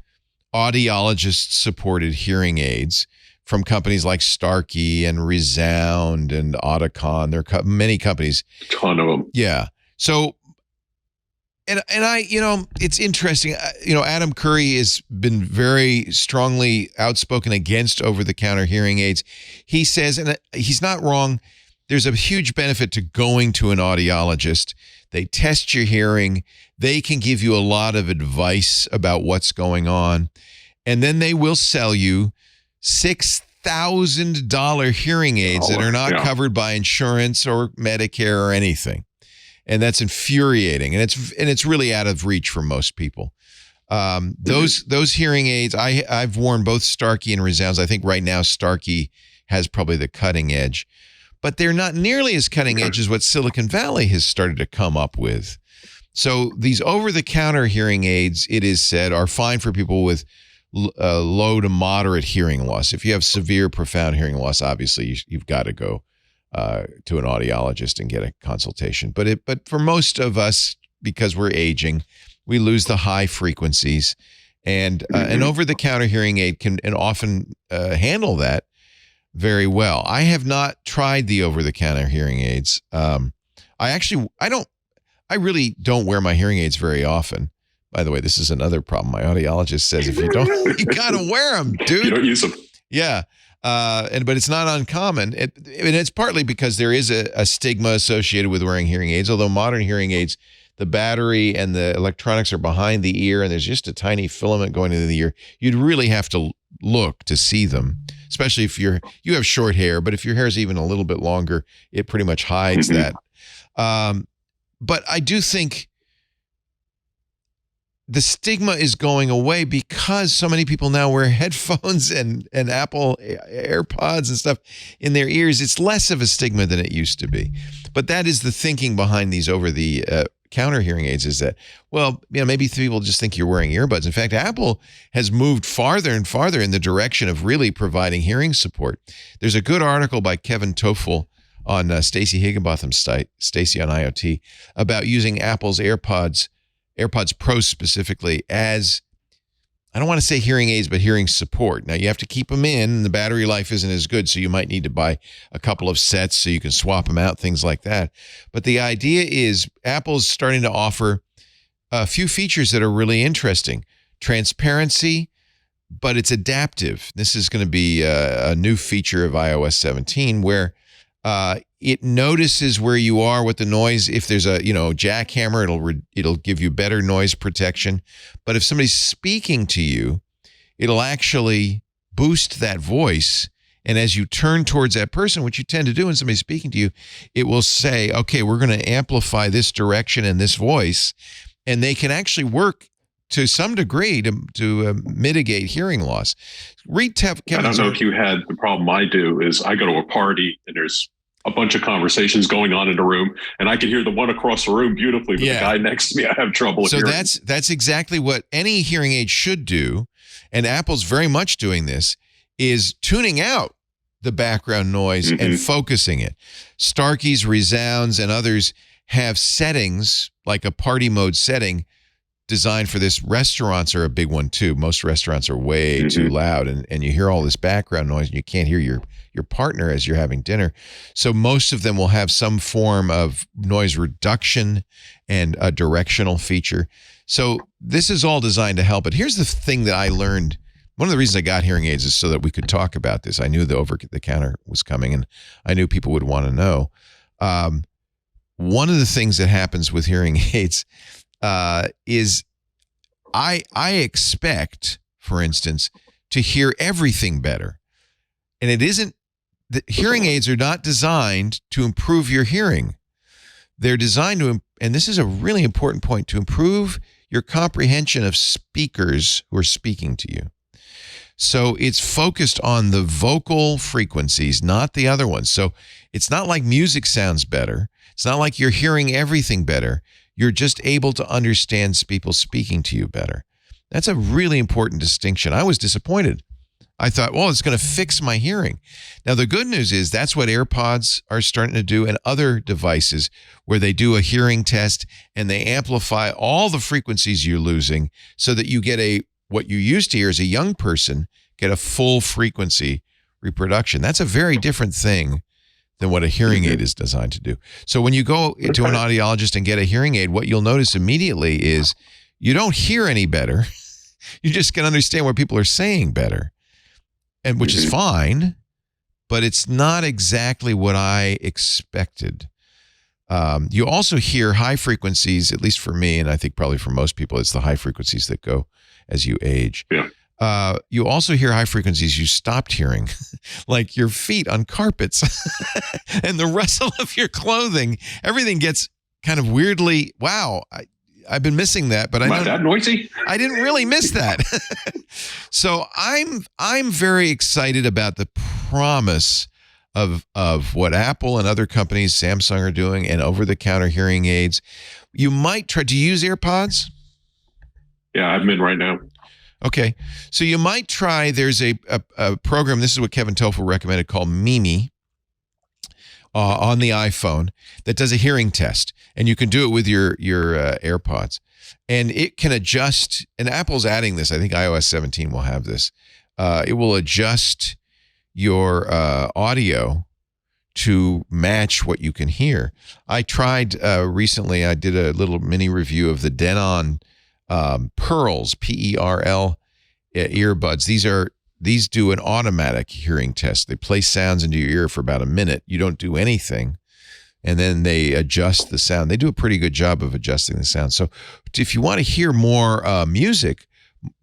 audiologist-supported hearing aids from companies like Starkey and Resound and Audicon. There are many companies. A ton of them. Yeah. So. And I, it's interesting. Adam Curry has been very strongly outspoken against over-the-counter hearing aids. He says, and he's not wrong, there's a huge benefit to going to an audiologist. They test your hearing. They can give you a lot of advice about what's going on. And then they will sell you $6,000 hearing aids that are not covered by insurance or Medicare or anything. And that's infuriating, and it's really out of reach for most people. Those hearing aids, I've worn both Starkey and Resounds. I think right now Starkey has probably the cutting edge, but they're not nearly as cutting edge as what Silicon Valley has started to come up with. So these over-the-counter hearing aids, it is said, are fine for people with low to moderate hearing loss. If you have severe, profound hearing loss, obviously you've got to go to an audiologist and get a consultation. But for most of us, because we're aging, we lose the high frequencies, and an over-the-counter hearing aid can and often handle that very well. I have not tried the over-the-counter hearing aids. I really don't wear my hearing aids very often. By the way, this is another problem. My audiologist says if you don't, you gotta wear them, dude. You don't use them. Yeah, but it's not uncommon. And it's partly because there is a stigma associated with wearing hearing aids. Although modern hearing aids, the battery and the electronics are behind the ear, and there's just a tiny filament going into the ear. You'd really have to look to see them, especially if you have short hair. But if your hair is even a little bit longer, it pretty much hides that. But I do think the stigma is going away because so many people now wear headphones and Apple AirPods and stuff in their ears. It's less of a stigma than it used to be. But that is the thinking behind these over-the-counter hearing aids, is that, well, maybe people just think you're wearing earbuds. In fact, Apple has moved farther and farther in the direction of really providing hearing support. There's a good article by Kevin Toffel on Stacey Higginbotham's site, Stacey on IoT, about using Apple's AirPods Pro specifically as, I don't want to say hearing aids, but hearing support. Now, you have to keep them in, and the battery life isn't as good, so you might need to buy a couple of sets so you can swap them out, things like that. But the idea is Apple's starting to offer a few features that are really interesting. Transparency, but it's adaptive. This is going to be a new feature of iOS 17 where it notices where you are with the noise. If there's a jackhammer, it'll give you better noise protection. But if somebody's speaking to you, it'll actually boost that voice. And as you turn towards that person, which you tend to do when somebody's speaking to you, it will say, okay, we're going to amplify this direction and this voice. And they can actually work to some degree to mitigate hearing loss. Read Kevin's. I don't know if you had the problem I do is I go to a party and there's a bunch of conversations going on in a room, and I can hear the one across the room beautifully, but the guy next to me, I have trouble hearing. So that's exactly what any hearing aid should do, and Apple's very much doing this, is tuning out the background noise and focusing it. Starkey's, Resounds, and others have settings, like a party mode setting, designed for this. Restaurants are a big one too. Most restaurants are way too loud, and you hear all this background noise and you can't hear your partner as you're having dinner. So most of them will have some form of noise reduction and a directional feature. So this is all designed to help. But here's the thing that I learned. One of the reasons I got hearing aids is so that we could talk about this. I knew the over-the-counter was coming, and I knew people would want to know. One of the things that happens with hearing aids is I expect, for instance, to hear everything better. And it isn't, the hearing aids are not designed to improve your hearing. They're designed to, and this is a really important point, to improve your comprehension of speakers who are speaking to you. So it's focused on the vocal frequencies, not the other ones. So it's not like music sounds better. It's not like you're hearing everything better. You're just able to understand people speaking to you better. That's a really important distinction. I was disappointed. I thought, well, it's going to fix my hearing. Now, the good news is that's what AirPods are starting to do, and other devices where they do a hearing test and they amplify all the frequencies you're losing so that you get what you used to hear as a young person, get a full frequency reproduction. That's a very different thing than what a hearing aid is designed to do. So when you go to an audiologist and get a hearing aid, what you'll notice immediately is you don't hear any better. You just can understand what people are saying better, and which is fine, but it's not exactly what I expected. You also hear high frequencies, at least for me, and I think probably for most people, it's the high frequencies that go as you age. Yeah. You also hear high frequencies you stopped hearing, like your feet on carpets and the rustle of your clothing. Everything gets kind of weirdly, wow, I've been missing that, but Not that noisy? I didn't really miss that. So I'm very excited about the promise of what Apple and other companies, Samsung, are doing, and over-the-counter hearing aids. You might try to use AirPods. Yeah, I'm in right now. Okay, so you might try. There's a program. This is what Kevin Toffel recommended, called Mimi, on the iPhone that does a hearing test, and you can do it with your AirPods, and it can adjust. And Apple's adding this. I think iOS 17 will have this. It will adjust your audio to match what you can hear. I tried recently. I did a little mini review of the Denon Pearls, Perl earbuds. These do an automatic hearing test. They play sounds into your ear for about a minute. You don't do anything, and then they adjust the sound. They do a pretty good job of adjusting the sound. So if you want to hear more music,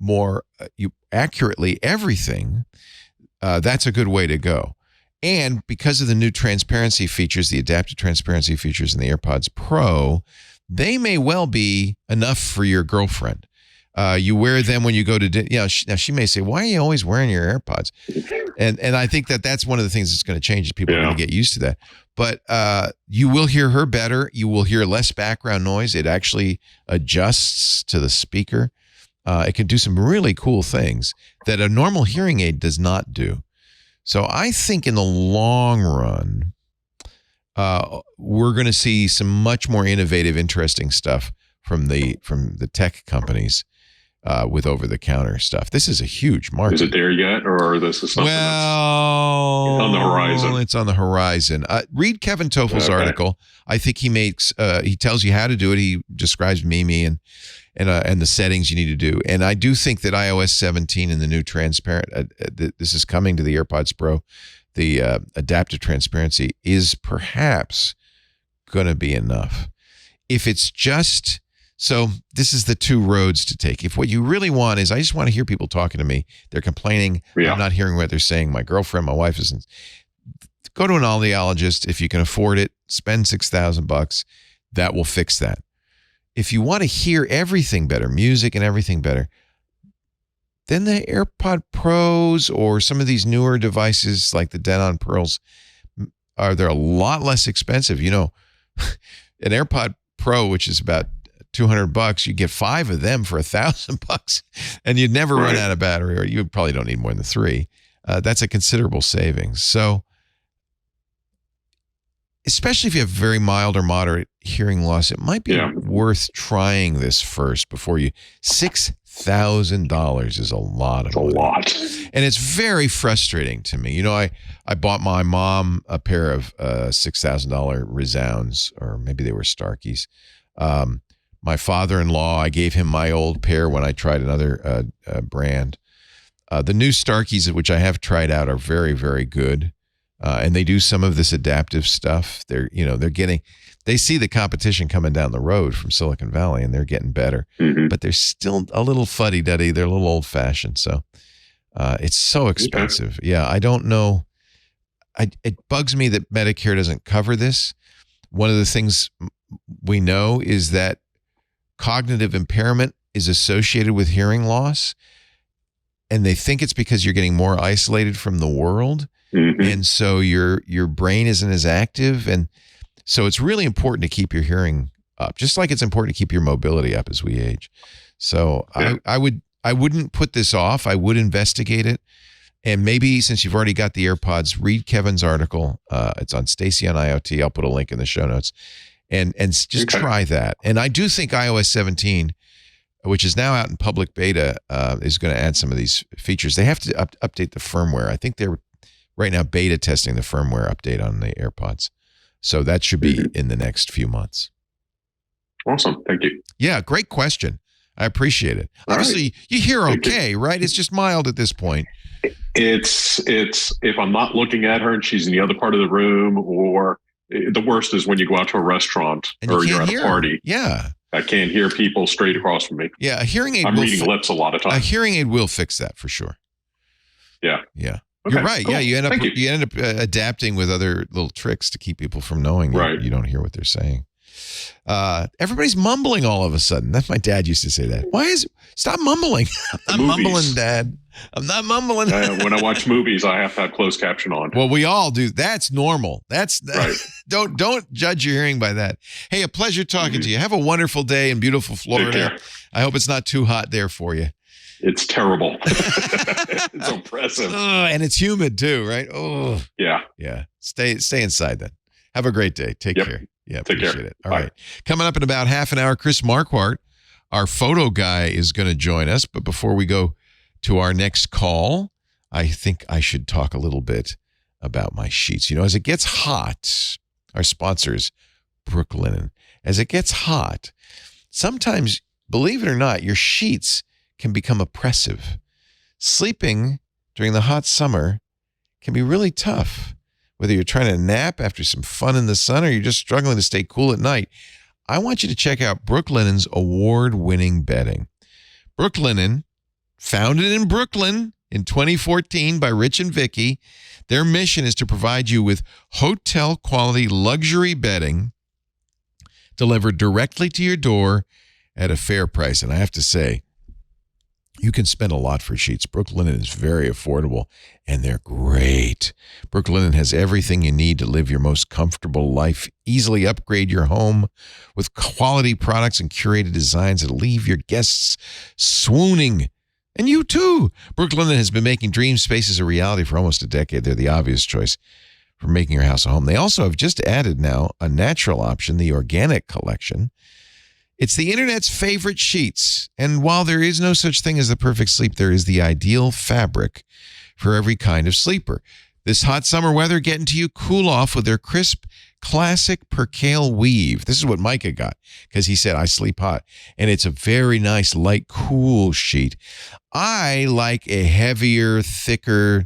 more accurately everything, that's a good way to go. And because of the new transparency features, the adaptive transparency features in the AirPods Pro, they may well be enough for your girlfriend. You wear them when you go to, now she may say, why are you always wearing your AirPods? And I think that's one of the things that's going to change. People are going to get used to that. But you will hear her better. You will hear less background noise. It actually adjusts to the speaker. It can do some really cool things that a normal hearing aid does not do. So I think in the long run, we're going to see some much more innovative, interesting stuff from the tech companies with over-the-counter stuff. This is a huge market. Is it there yet, or this is something that's on the horizon? It's on the horizon. Read Kevin Tofel's article. I think he tells you how to do it. He describes Mimi and the settings you need to do. And I do think that iOS 17 and the new transparent, this is coming to the AirPods Pro, the adaptive transparency is perhaps going to be enough. If it's just, so this is the two roads to take. If what you really want is, I just want to hear people talking to me, they're complaining, I'm not hearing what they're saying, my girlfriend, my wife isn't, go to an audiologist. If you can afford it, spend $6,000. That will fix that. If you want to hear everything better, music and everything better, then the AirPod Pros or some of these newer devices like the Denon Pearls they're a lot less expensive. You know, an AirPod Pro, which is about $200, you get 5 of them for $1,000, and you'd never run out of battery, or you probably don't need more than 3. That's a considerable savings. So, especially if you have very mild or moderate hearing loss, it might be worth trying this first before you. $6,000 is a lot of money. A lot. And it's very frustrating to me. You know, I bought my mom a pair of $6,000 Resounds, or maybe they were Starkeys. My father-in-law, I gave him my old pair when I tried another brand. The new Starkeys, which I have tried out, are very, very good. And they do some of this adaptive stuff. They see the competition coming down the road from Silicon Valley, and they're getting better. Mm-hmm. But they're still a little fuddy-duddy. They're a little old-fashioned. So it's so expensive. Okay. Yeah, I don't know. It bugs me that Medicare doesn't cover this. One of the things we know is that cognitive impairment is associated with hearing loss, and they think it's because you're getting more isolated from the world. Mm-hmm. And so your brain isn't as active. And so it's really important to keep your hearing up, just like it's important to keep your mobility up as we age. So I wouldn't put this off. I would investigate it. And maybe since you've already got the AirPods, read Kevin's article. It's on Stacy on IoT. I'll put a link in the show notes. And just try that. And I do think iOS 17, which is now out in public beta, is going to add some of these features. They have to update the firmware. I think they're right now beta testing the firmware update on the AirPods. So that should be in the next few months. Awesome. Thank you. Yeah, great question. I appreciate it. Obviously, you hear okay, right? It's just mild at this point. It's if I'm not looking at her and she's in the other part of the room, or the worst is when you go out to a restaurant or you're at a party. Yeah. I can't hear people straight across from me. Yeah, a hearing aid. I'm reading lips a lot of times. A hearing aid will fix that for sure. Yeah. Yeah. Okay, you're right. Cool. Yeah, you end up adapting with other little tricks to keep people from knowing you don't hear what they're saying. Everybody's mumbling all of a sudden. That's my dad used to say that. Stop mumbling. I'm not mumbling, Dad. I'm not mumbling. When I watch movies, I have to have closed caption on. Well, we all do. That's normal. That's right. Don't judge your hearing by that. Hey, a pleasure talking to you. Have a wonderful day in beautiful Florida. I hope it's not too hot there for you. It's terrible. It's oppressive. And it's humid too, right? Oh, yeah. Yeah. Stay inside then. Have a great day. Take Yep. care. Yeah, Take appreciate care. it. All Bye. right. Coming up in about half an hour, Chris Marquardt, our photo guy, is going to join us. But before we go to our next call, I think I should talk a little bit about my sheets. As it gets hot, our sponsors, Brooklinen, as it gets hot, sometimes, believe it or not, your sheets can become oppressive. Sleeping during the hot summer can be really tough. Whether you're trying to nap after some fun in the sun or you're just struggling to stay cool at night, I want you to check out Brooklinen's award-winning bedding. Brooklinen, founded in Brooklyn in 2014 by Rich and Vicky, their mission is to provide you with hotel-quality luxury bedding delivered directly to your door at a fair price. And I have to say, you can spend a lot for sheets. Brooklinen is very affordable, and they're great. Brooklinen has everything you need to live your most comfortable life. Easily upgrade your home with quality products and curated designs that leave your guests swooning. And you too. Brooklinen has been making dream spaces a reality for almost a decade. They're the obvious choice for making your house a home. They also have just added now a natural option, the Organic Collection. It's the internet's favorite sheets. And while there is no such thing as the perfect sleep, there is the ideal fabric for every kind of sleeper. This hot summer weather getting to you cool off with their crisp, classic percale weave. This is what Micah got because he said, I sleep hot. And it's a very nice, light, cool sheet. I like a heavier, thicker,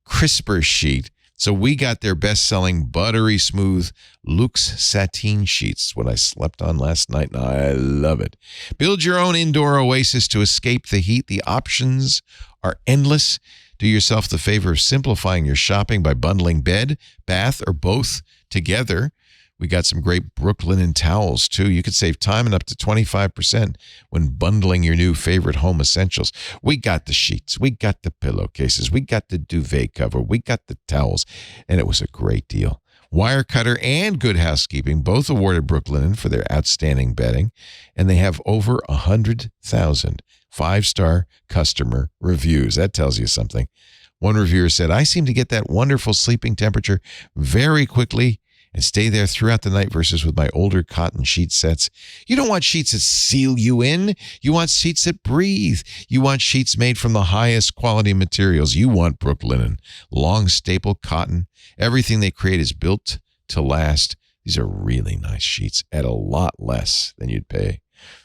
crisper sheet. So we got their best-selling buttery smooth Luxe sateen sheets, what I slept on last night, and I love it. Build your own indoor oasis to escape the heat. The options are endless. Do yourself the favor of simplifying your shopping by bundling bed, bath, or both together. We got some great Brooklinen towels, too. You could save time and up to 25% when bundling your new favorite home essentials. We got the sheets. We got the pillowcases. We got the duvet cover. We got the towels. And it was a great deal. Wirecutter and Good Housekeeping both awarded Brooklinen for their outstanding bedding. And they have over 100,000 five-star customer reviews. That tells you something. One reviewer said, I seem to get that wonderful sleeping temperature very quickly and stay there throughout the night versus with my older cotton sheet sets. You don't want sheets that seal you in. You want sheets that breathe. You want sheets made from the highest quality materials. You want Brooklinen. Long staple cotton. Everything they create is built to last. These are really nice sheets at a lot less than you'd pay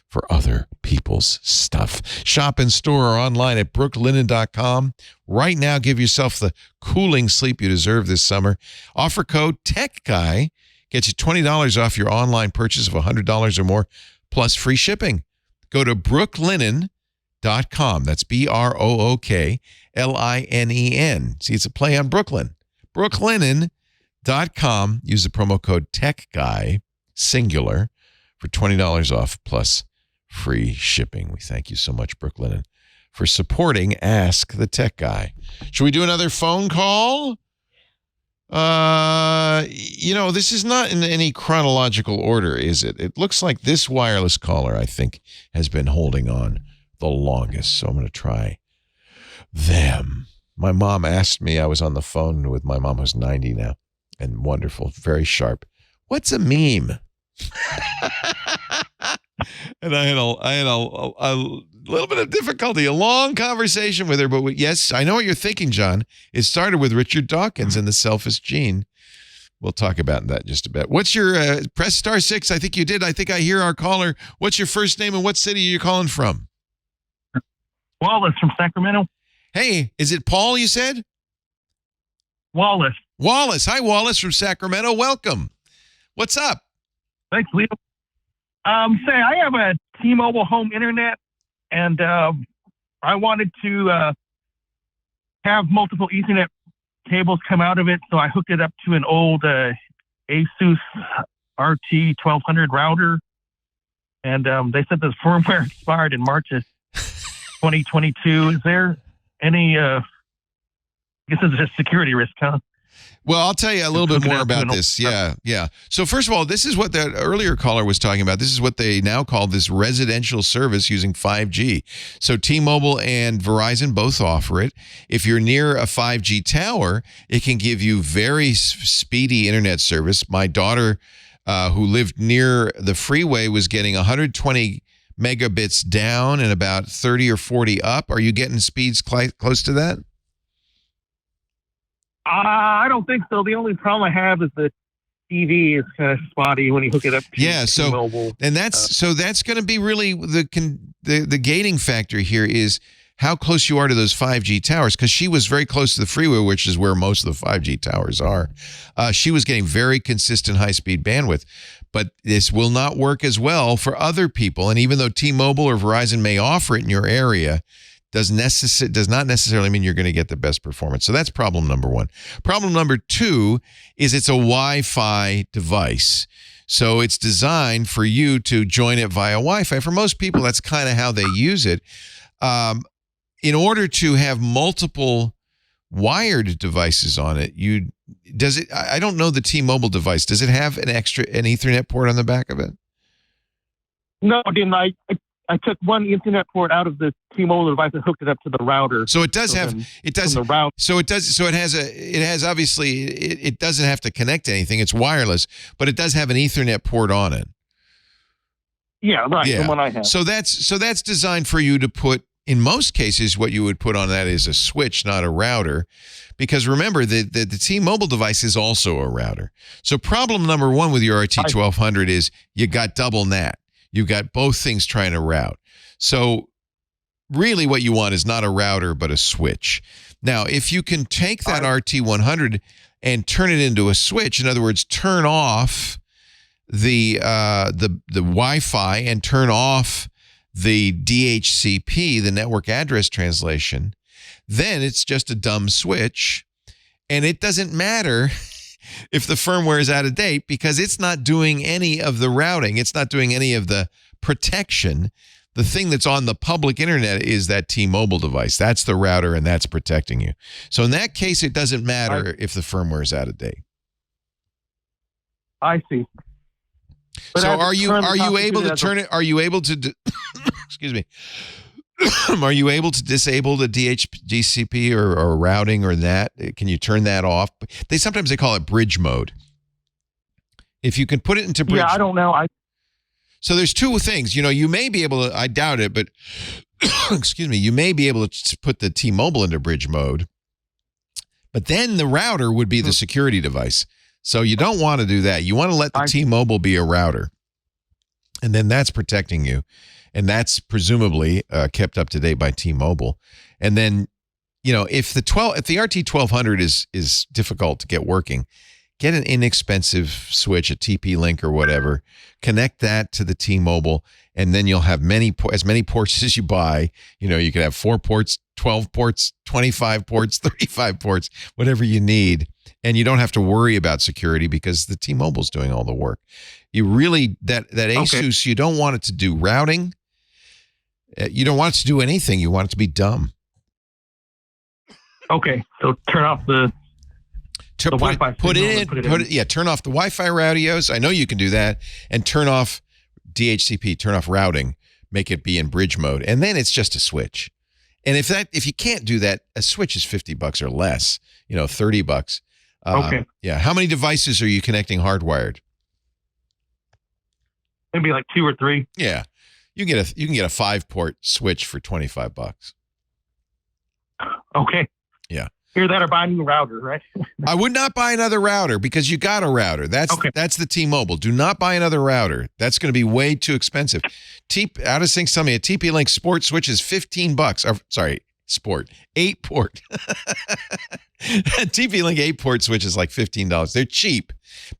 for other people's stuff. Shop in store or online at brooklinen.com. Right now, give yourself the cooling sleep you deserve this summer. Offer code TECHGUY gets you $20 off your online purchase of $100 or more, plus free shipping. Go to brooklinen.com. That's BROOKLINEN. See, it's a play on Brooklyn. Brooklinen.com. Use the promo code TECHGUY, singular, for $20 off plus free shipping. We thank you so much, Brooklinen, for supporting Ask the Tech Guy. Should we do another phone call? This is not in any chronological order, is it? It looks like this wireless caller, I think, has been holding on the longest. So I'm going to try them. My mom asked me, I was on the phone with my mom who's 90 now and wonderful, very sharp. What's a meme? And I had a little bit of difficulty, a long conversation with her. But yes, I know what you're thinking, John. It started with Richard Dawkins and the selfish gene. We'll talk about that in just a bit. What's your press star 6? I think you did. I think I hear our caller. What's your first name and what city are you calling from? Wallace from Sacramento. Hey, is it Paul you said? Wallace. Wallace. Hi, Wallace from Sacramento. Welcome. What's up? Thanks, Leo. I have a T-Mobile home internet, and I wanted to have multiple Ethernet cables come out of it, so I hooked it up to an old Asus RT1200 router, and they said the firmware expired in March of 2022. Is there any, I guess it's a security risk, huh? Well, I'll tell you a little bit more about this. Yeah. So first of all, this is what that earlier caller was talking about. This is what they now call this residential service using 5G. So T-Mobile and Verizon both offer it. If you're near a 5G tower, it can give you very speedy internet service. My daughter, who lived near the freeway, was getting 120 megabits down and about 30 or 40 up. Are you getting speeds close to that? I don't think so. The only problem I have is the TV is kind of spotty when you hook it up to T-Mobile. And that's going to be really the gating factor here is how close you are to those 5G towers, because she was very close to the freeway, which is where most of the 5G towers are. She was getting very consistent high-speed bandwidth, but this will not work as well for other people. And even though T-Mobile or Verizon may offer it in your area, does not necessarily mean you're going to get the best performance. So that's problem number one. Problem number two is it's a Wi-Fi device. So it's designed for you to join it via Wi-Fi. For most people, that's kind of how they use it. In order to have multiple wired devices on it, I don't know the T-Mobile device. Does it have an Ethernet port on the back of it? No, it didn't. I took one Ethernet port out of the T-Mobile device and hooked it up to the router. So it does obviously, it doesn't have to connect to anything. It's wireless, but it does have an Ethernet port on it. Yeah, right. Yeah. The one I have. So that's designed for you to put, in most cases, what you would put on that is a switch, not a router. Because remember, the T-Mobile device is also a router. So problem number one with your RT1200 is you got double NAT. You've got both things trying to route. So really what you want is not a router, but a switch. Now, if you can take that RT100 and turn it into a switch, in other words, turn off the Wi-Fi and turn off the DHCP, the network address translation, then it's just a dumb switch. And it doesn't matter if the firmware is out of date, because it's not doing any of the routing. It's not doing any of the protection. The thing that's on the public internet is that T-Mobile device. That's the router, and that's protecting you. So in that case, it doesn't matter if the firmware is out of date. I see. But so are you able to turn it? Are you able to? Excuse me. Are you able to disable the DHCP or routing or that? Can you turn that off? Sometimes they call it bridge mode. If you can put it into bridge. Yeah, I don't know. So there's two things. You may be able to. I doubt it, but excuse me. You may be able to put the T-Mobile into bridge mode, but then the router would be the security device. So you don't want to do that. You want to let the T-Mobile be a router, and then that's protecting you. And that's presumably kept up to date by T-Mobile. And then, if the RT1200 is difficult to get working, get an inexpensive switch, a TP-Link or whatever, connect that to the T-Mobile, and then you'll have as many ports as you buy. You can have 4 ports, 12 ports, 25 ports, 35 ports, whatever you need. And you don't you about security because the T-Mobile's doing all the work. You really, that Asus, you don't want it to do routing. You don't want it to do anything. You want it to be dumb. Okay, so turn off the Wi-Fi. Turn off the Wi-Fi radios. I know you can do that, and turn off DHCP. Turn off routing. Make it be in bridge mode, and then it's just a switch. And if you can't do that, a switch is $50 or less. $30. Okay. Yeah. How many devices are you connecting hardwired? Maybe like 2 or 3. Yeah. You can get a 5-port switch for $25. Okay. Yeah. Either that or buy a new router, right? I would not buy another router because you got a router. That's the T-Mobile. Do not buy another router. That's going to be way too expensive. Out of Sync, tell me a TP-Link Sport switch is $15. Sorry, Sport 8-port. TP-Link 8-port switch is like $15. They're cheap.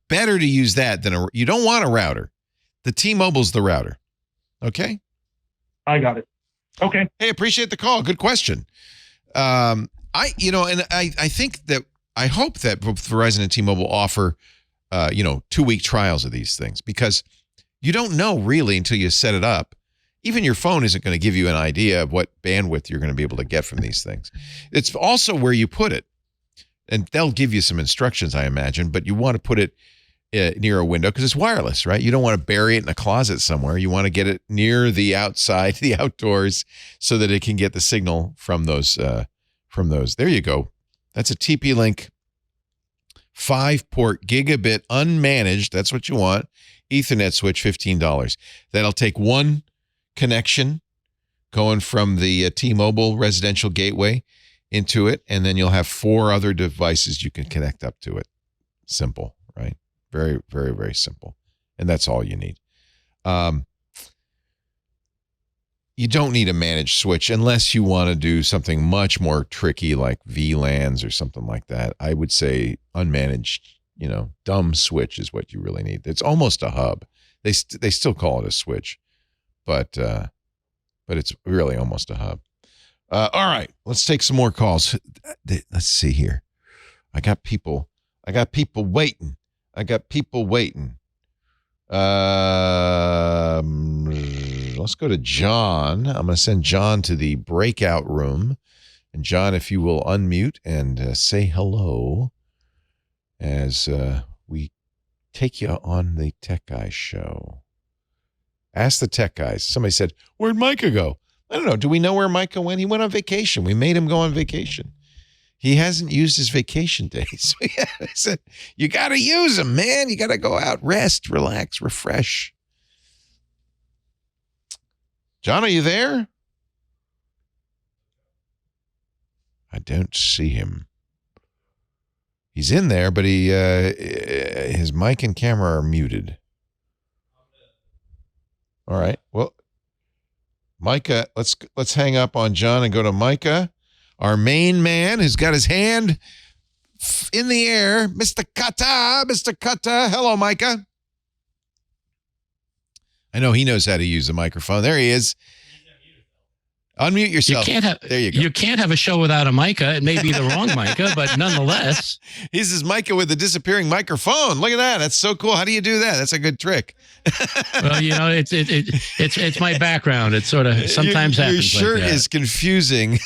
Better to use that than you don't want a router. The T-Mobile's the router. Okay. I got it. Okay. Hey, appreciate the call. Good question. I think that I hope that both Verizon and T-Mobile offer, 2-week trials of these things, because you don't know really until you set it up. Even your phone isn't going to give you an idea of what bandwidth you're going to be able to get from these things. It's also where you put it. and they'll give you some instructions, I imagine, but you want to put it near a window because it's wireless, right? You don't want to bury it in a closet somewhere. You want to get it near the outside, the outdoors, so that it can get the signal from those. There you go. That's a TP-Link 5-port gigabit unmanaged. That's what you want. Ethernet switch, $15. That'll take one connection going from the T-Mobile residential gateway into it, and then you'll have 4 other devices you can connect up to it. Simple, right? Very, very, very simple. And that's all you need. You don't need a managed switch unless you want to do something much more tricky like VLANs or something like that. I would say unmanaged, dumb switch is what you really need. It's almost a hub. They still call it a switch, but it's really almost a hub. All right, let's take some more calls. Let's see here. I got people waiting. Let's go to John. I'm going to send John to the breakout room. And John, if you will unmute and say hello as we take you on the Tech Guys show. Ask the Tech Guys. Somebody said, where'd Micah go? I don't know. Do we know where Micah went? He went on vacation. We made him go on vacation. He hasn't used his vacation days. I said, you got to use them, man. You got to go out, rest, relax, refresh. John, are you there? I don't see him. He's in there, but his mic and camera are muted. All right. Well, Micah, let's hang up on John and go to Micah, our main man who's got his hand in the air. Mr. Kata. Hello, Micah. I know he knows how to use the microphone. There he is. Unmute yourself. There you go. You can't have a show without a Micah. It may be the wrong Micah, but nonetheless. He's his Micah with the disappearing microphone. Look at that. That's so cool. How do you do that? That's a good trick. Well, it's my background. It sort of sometimes happens. Your shirt like that. is confusing.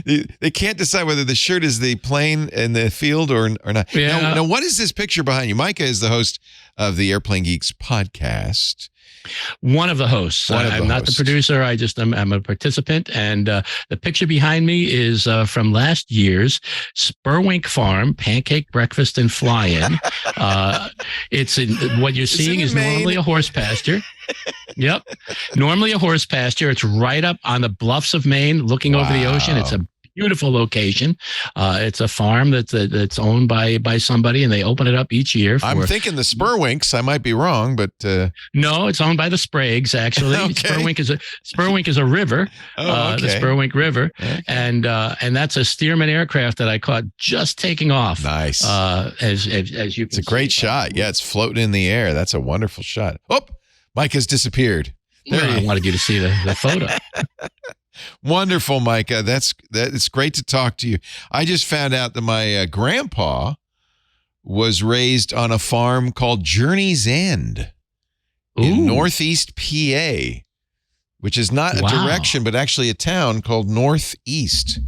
They can't decide whether the shirt is the plane in the field or not. Yeah. Now, what is this picture behind you? Micah is the host of the Airplane Geeks podcast. One of the hosts. I'm not the producer. I'm a participant. And the picture behind me is from last year's Spurwink Farm Pancake Breakfast and Fly-In. What you're seeing is normally a horse pasture. Yep. Normally a horse pasture. It's right up on the bluffs of Maine, looking over the ocean. It's a beautiful location. It's a farm that's owned by somebody, and they open it up each year. I'm thinking the Spurwinks. I might be wrong, but no, it's owned by the Spragues. Actually, okay. Spurwink is a river, the Spurwink River, okay. and that's a Stearman aircraft that I caught just taking off. Nice, as you can see. It's a great shot. Yeah, it's floating in the air. That's a wonderful shot. Oh, Mike has disappeared. I wanted you to see the photo. Wonderful, Micah. It's great to talk to you. I just found out that my grandpa was raised on a farm called Journey's End in Northeast PA, which is not a direction, but actually a town called Northeast.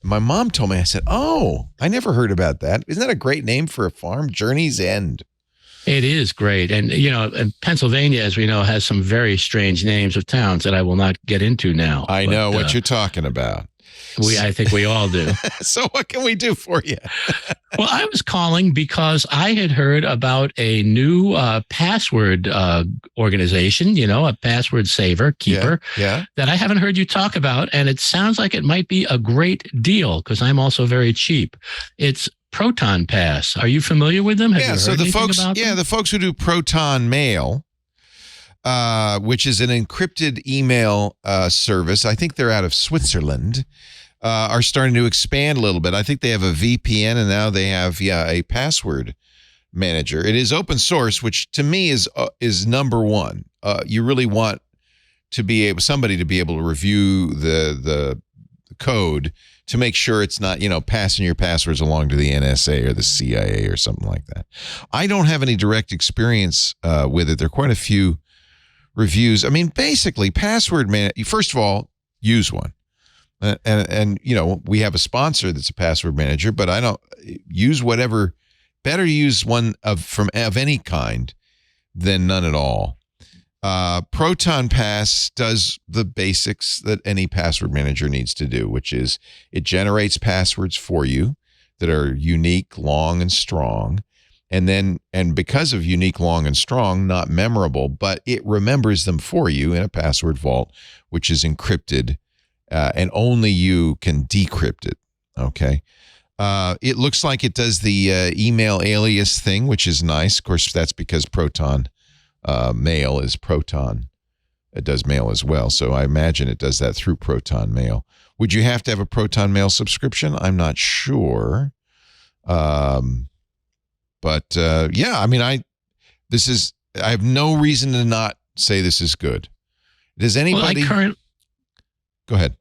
My mom told me, I said, oh, I never heard about that. Isn't that a great name for a farm? Journey's End. It is great. And, and Pennsylvania, as we know, has some very strange names of towns that I will not get into now. I know what you're talking about. I think we all do. So what can we do for you? Well, I was calling because I had heard about a new password organization, a password saver, keeper, that I haven't heard you talk about. And it sounds like it might be a great deal because I'm also very cheap. It's Proton Pass. Are you familiar with them? Have you heard anything about them? The folks who do Proton Mail, which is an encrypted email service, I think they're out of Switzerland, are starting to expand a little bit. I think they have a VPN, and now they have a password manager. It is open source, which to me is number one. You really want somebody to be able to review the code to make sure it's not, passing your passwords along to the NSA or the CIA or something like that. I don't have any direct experience with it. There are quite a few reviews. I mean, basically, password man. First of all, use one. And we have a sponsor that's a password manager, but I don't use whatever. Better to use one of any kind than none at all. Proton Pass does the basics that any password manager needs to do, which is it generates passwords for you that are unique, long, and strong. And because of unique, long, and strong, not memorable, but it remembers them for you in a password vault, which is encrypted, and only you can decrypt it. Okay. It looks like it does the email alias thing, which is nice. Of course, that's because Proton Mail is Proton. It does mail as well. So I imagine it does that through Proton Mail. Would you have to have a Proton Mail subscription? I'm not sure. But yeah, I mean, I have no reason to not say this is good. Does anybody? Go ahead.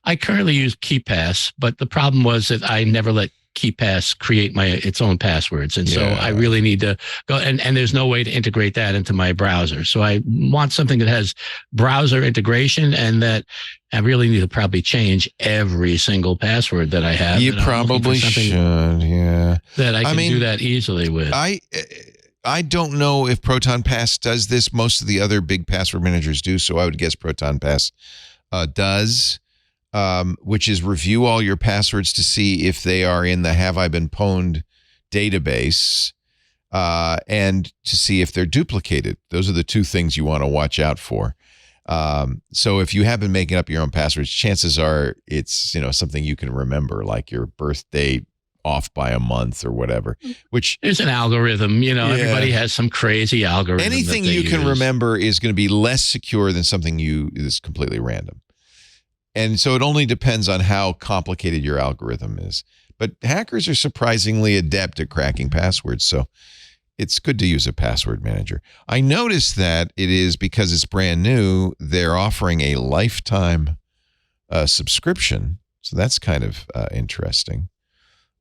I currently use KeePass, but the problem was that I never let KeePass create its own passwords. And so I really need to go, and there's no way to integrate that into my browser. So I want something that has browser integration, and that I really need to probably change every single password that I have. You probably should, yeah. That I can do that easily with. I don't know if Proton Pass does this. Most of the other big password managers do, so I would guess Proton Pass does. Which is review all your passwords to see if they are in the Have I Been Pwned database, and to see if they're duplicated. Those are the two things you want to watch out for. So if you have been making up your own passwords, chances are it's something you can remember, like your birth date off by a month or whatever. Which there's an algorithm. Everybody has some crazy algorithm. Anything you can remember is going to be less secure than something is completely random. And so it only depends on how complicated your algorithm is. But hackers are surprisingly adept at cracking passwords, so it's good to use a password manager. I noticed that it is because it's brand new, they're offering a lifetime subscription. So that's kind of interesting.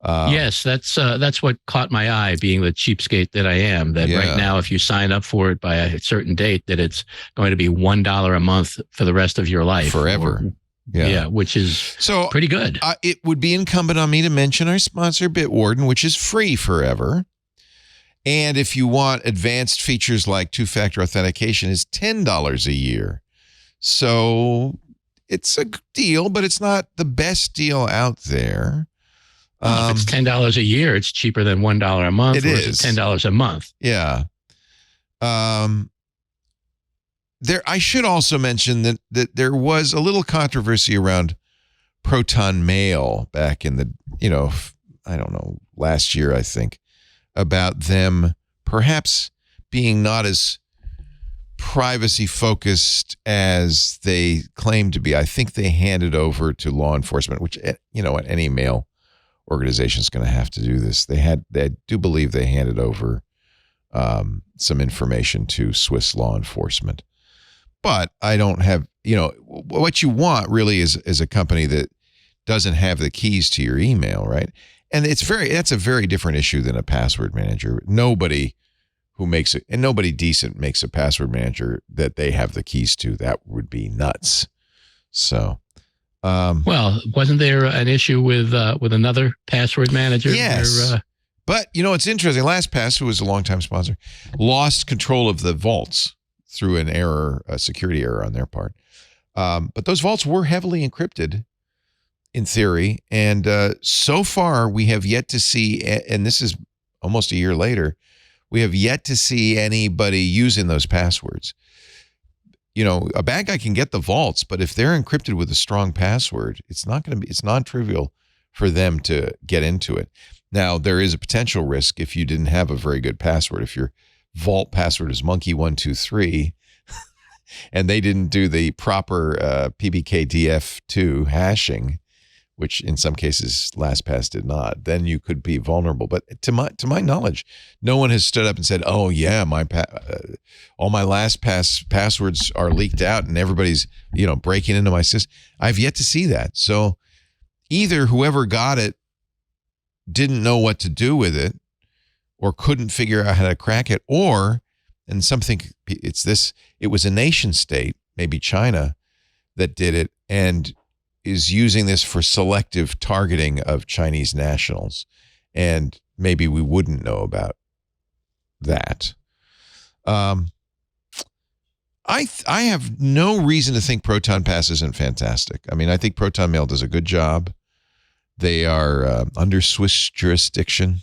Yes, that's what caught my eye, being the cheapskate that I am, that right now, if you sign up for it by a certain date, that it's going to be $1 a month for the rest of your life. Forever. Yeah, which is pretty good. It would be incumbent on me to mention our sponsor, Bitwarden, which is free forever. And if you want advanced features like two-factor authentication, is $10 a year. So it's a deal, but it's not the best deal out there. If it's $10 a year, it's cheaper than $1 a month. It is $10 a month. Yeah. I should also mention that there was a little controversy around Proton Mail back in the, I don't know, last year, I think, about them perhaps being not as privacy focused as they claimed to be. I think they handed over to law enforcement, which, any mail organization is going to have to do this. I do believe they handed over some information to Swiss law enforcement. But I don't have, what you want really is a company that doesn't have the keys to your email, right? And that's a very different issue than a password manager. Nobody decent makes a password manager that they have the keys to. That would be nuts. So, well, wasn't there an issue with another password manager? Yes. But it's interesting. LastPass, who was a longtime sponsor, lost control of the vaults through an error, a security error on their part. But those vaults were heavily encrypted in theory. And so far, we have yet to see, and this is almost a year later, we have yet to see anybody using those passwords. A bad guy can get the vaults, but if they're encrypted with a strong password, it's non-trivial for them to get into it. Now, there is a potential risk if you didn't have a very good password. If your vault password is monkey123 and they didn't do the proper PBKDF2 hashing, which in some cases LastPass did not, then you could be vulnerable. But to my knowledge, no one has stood up and said, "Oh yeah, all my LastPass passwords are leaked out and everybody's breaking into my system." I've yet to see that. So either whoever got it didn't know what to do with it, or couldn't figure out how to crack it, it was a nation state, maybe China, that did it, and is using this for selective targeting of Chinese nationals, and maybe we wouldn't know about that. I have no reason to think Proton Pass isn't fantastic. I mean, I think Proton Mail does a good job. They are under Swiss jurisdiction.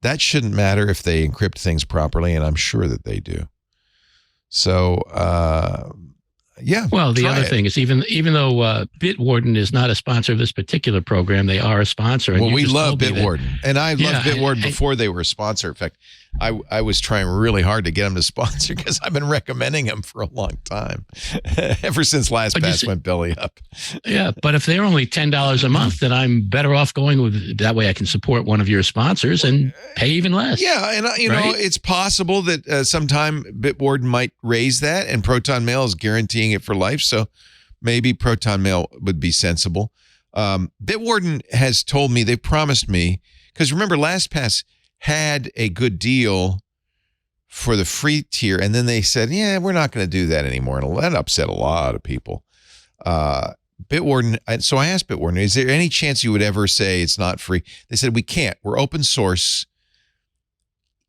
That shouldn't matter if they encrypt things properly, and I'm sure that they do. So, yeah. Well, the other thing is even though Bitwarden is not a sponsor of this particular program, they are a sponsor. And well, we love Bitwarden, and I loved Bitwarden before they were a sponsor. In fact, I was trying really hard to get them to sponsor because I've been recommending them for a long time, ever since LastPass went belly up. Yeah, but if they're only $10 a month, then I'm better off going with that way. I can support one of your sponsors and pay even less. Yeah, and you know, it's possible that sometime Bitwarden might raise that, and Proton Mail is guaranteeing it for life. So maybe Proton Mail would be sensible. Bitwarden has told me, they promised me, because remember, LastPass had a good deal for the free tier, and then they said, yeah, we're not going to do that anymore. And that upset a lot of people. Bitwarden, so I asked Bitwarden, is there any chance you would ever say it's not free? They said, we can't. We're open source.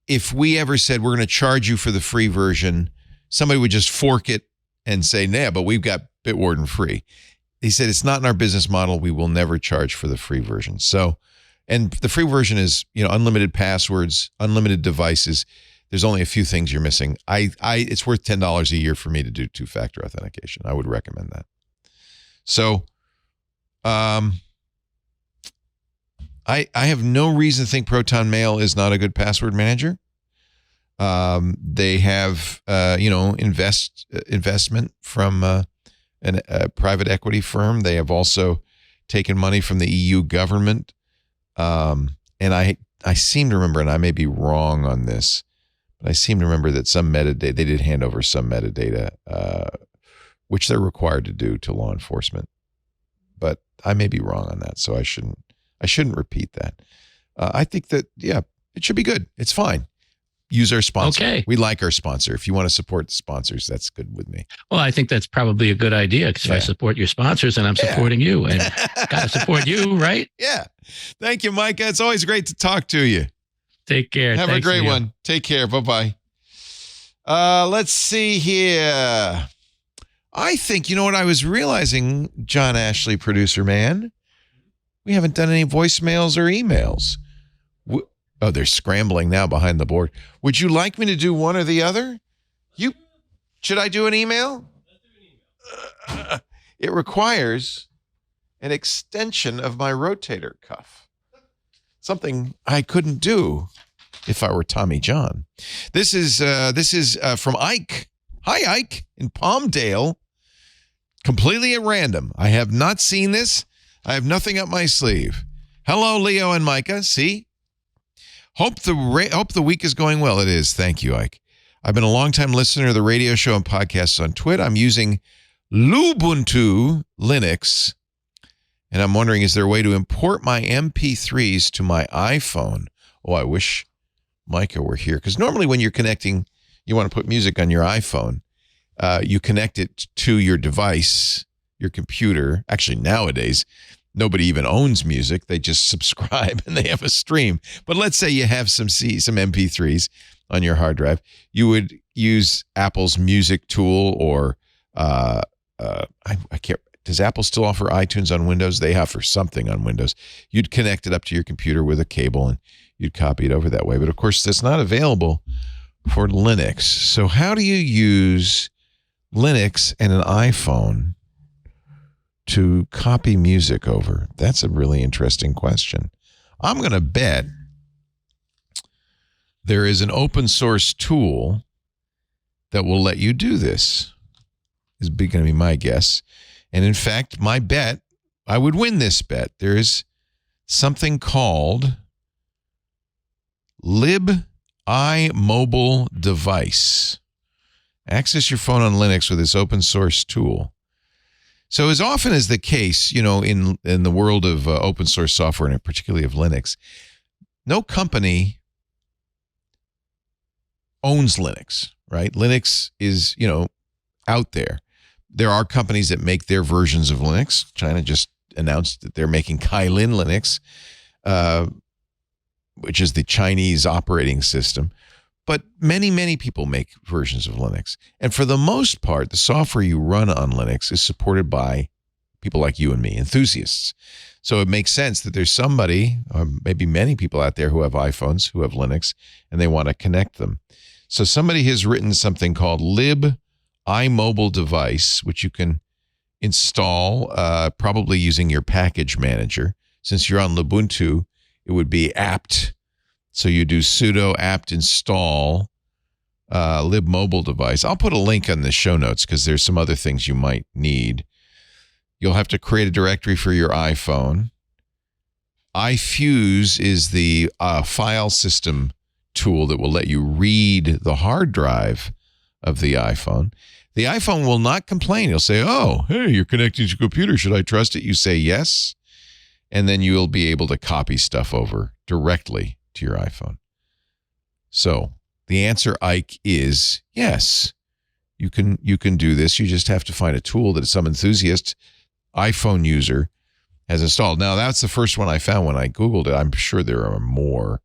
If we ever said we're going to charge you for the free version, somebody would just fork it and say, nah, but we've got Bitwarden free. He said, it's not in our business model. We will never charge for the free version. So, and the free version is, you know, unlimited passwords, unlimited devices. There's only a few things you're missing. It's worth $10 a year for me to do two-factor authentication. I would recommend that. So, I have no reason to think Proton Mail is not a good password manager. They have, investment from a private equity firm. They have also taken money from the EU government. And I seem to remember, and I may be wrong on this, but I seem to remember that some metadata, they did hand over some metadata, which they're required to do to law enforcement. But I may be wrong on that, so I shouldn't repeat that. I think that, yeah, it should be good. It's fine. Use our sponsor. Okay. We like our sponsor. If you want to support the sponsors, that's good with me. Well, I think that's probably a good idea because if I support your sponsors, and I'm supporting you, and got to support you, right? Yeah. Thank you, Micah. It's always great to talk to you. Take care. Have a great one. Take care. Bye-bye. Let's see here. I think, you know what I was realizing, John Ashley, producer man? We haven't done any voicemails or emails. Oh, they're scrambling now behind the board. Would you like me to do one or the other? Should I do an email? It requires an extension of my rotator cuff. Something I couldn't do if I were Tommy John. This is from Ike. Hi, Ike, in Palmdale. Completely at random. I have not seen this. I have nothing up my sleeve. Hello, Leo and Micah. See? Hope the week is going well. It is. Thank you, Ike. I've been a longtime listener to the radio show and podcasts on Twit. I'm using Lubuntu Linux, and I'm wondering, is there a way to import my MP3s to my iPhone? Oh, I wish Micah were here, because normally when you're connecting, you want to put music on your iPhone, you connect it to your device, your computer. Actually, nowadays, nobody even owns music. They just subscribe and they have a stream. But let's say you have some MP3s on your hard drive. You would use Apple's music tool, or I can't. Does Apple still offer iTunes on Windows? They offer something on Windows. You'd connect it up to your computer with a cable and you'd copy it over that way. But of course, that's not available for Linux. So how do you use Linux and an iPhone to copy music over? That's a really interesting question. I'm going to bet there is an open source tool that will let you do this, is going to be my guess. And in fact, my bet, I would win this bet. There is something called libimobile device. Access your phone on Linux with this open source tool. So as often as the case, you know, in the world of open source software, and particularly of Linux, no company owns Linux, right? Linux is, you know, out there. There are companies that make their versions of Linux. China just announced that they're making Kylin Linux, which is the Chinese operating system. But many, many people make versions of Linux. And for the most part, the software you run on Linux is supported by people like you and me, enthusiasts. So it makes sense that there's somebody, or maybe many people out there who have iPhones, who have Linux, and they want to connect them. So somebody has written something called lib iMobile device, which you can install probably using your package manager. Since you're on Lubuntu, it would be apt. So you do sudo apt install libmobile device. I'll put a link on the show notes because there's some other things you might need. You'll have to create a directory for your iPhone. iFuse is the file system tool that will let you read the hard drive of the iPhone. The iPhone will not complain. It'll say, oh, hey, you're connecting to your computer. Should I trust it? You say yes. And then you'll be able to copy stuff over directly to your iPhone. So the answer, Ike, is yes. You can do this. You just have to find a tool that some enthusiast iPhone user has installed. Now, that's the first one I found when I Googled it. I'm sure there are more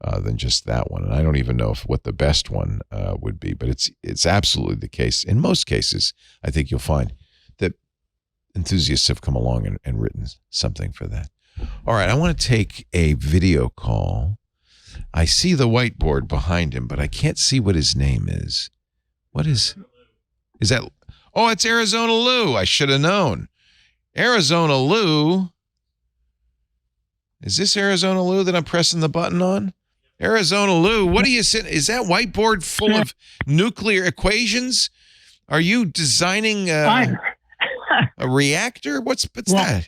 than just that one. And I don't even know what the best one would be, but it's absolutely the case. In most cases, I think you'll find that enthusiasts have come along and written something for that. All right, I want to take a video call. I see the whiteboard behind him, but I can't see what his name is. What is that? Oh, it's Arizona Lou. I should have known. Arizona Lou. Is this Arizona Lou that I'm pressing the button on? Arizona Lou, what are you saying? Is that whiteboard full of nuclear equations? Are you designing a reactor? What's that?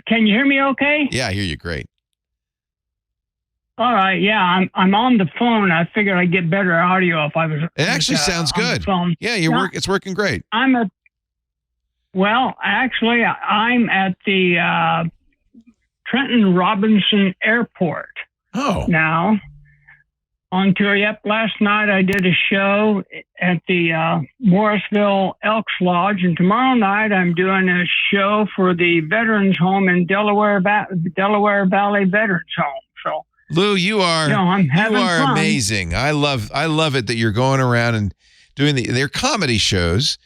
Can you hear me okay? Yeah, I hear you great. All right, yeah, I'm on the phone. I figured I'd get better audio if I was. It actually sounds good. Yeah, it's working great. I'm at the Trenton Robinson Airport. Oh. Now, on tour. Yep, last night I did a show at the Morrisville Elks Lodge, and tomorrow night I'm doing a show for the Veterans Home in Delaware Valley Veterans Home. So, Lou, you are I'm having fun. Amazing. I love it that you're going around and doing their comedy shows.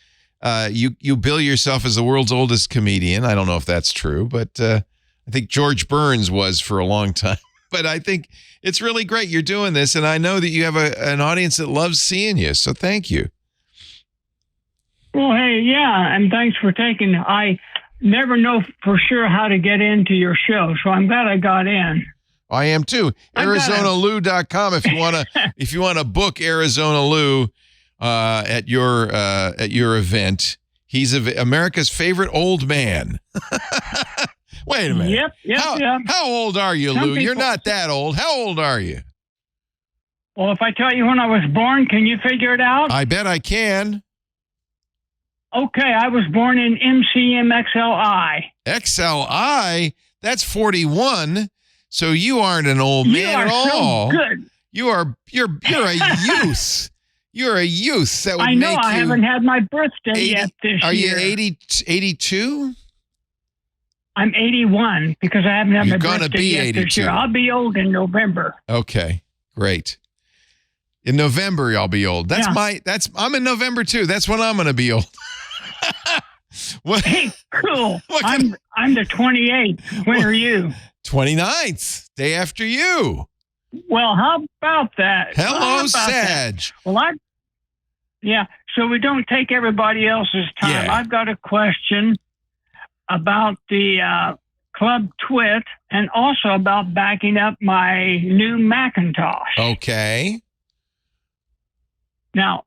You bill yourself as the world's oldest comedian. I don't know if that's true, but I think George Burns was for a long time. But I think it's really great you're doing this, and I know that you have an audience that loves seeing you, so thank you. Well, hey, yeah, and thanks for taking. I never know for sure how to get into your show, so I'm glad I got in. I am too. ArizonaLou.com if you want to book Arizona Lou at your event. He's America's favorite old man. Wait a minute. Yep. How old are you, Lou? You're not that old. How old are you? Well, if I tell you when I was born, can you figure it out? I bet I can. Okay, I was born in MCMXLI. XLI? That's 41. So you aren't an old man at all. So good. You're a youth. You're a youth. That would I know. make I haven't had my birthday yet this year. Are you 82? I'm 81 because I haven't had my birthday yet 82. this year. I'll be old in November. Okay, great. In November, I'll be old. I'm in November too. That's when I'm going to be old. Hey, cool. I'm the 28th. When are you? 29th, day after you. Well, how about that? Hello, Sag. Well, so we don't take everybody else's time. Yeah. I've got a question about the Club Twit and also about backing up my new Macintosh. Okay. Now,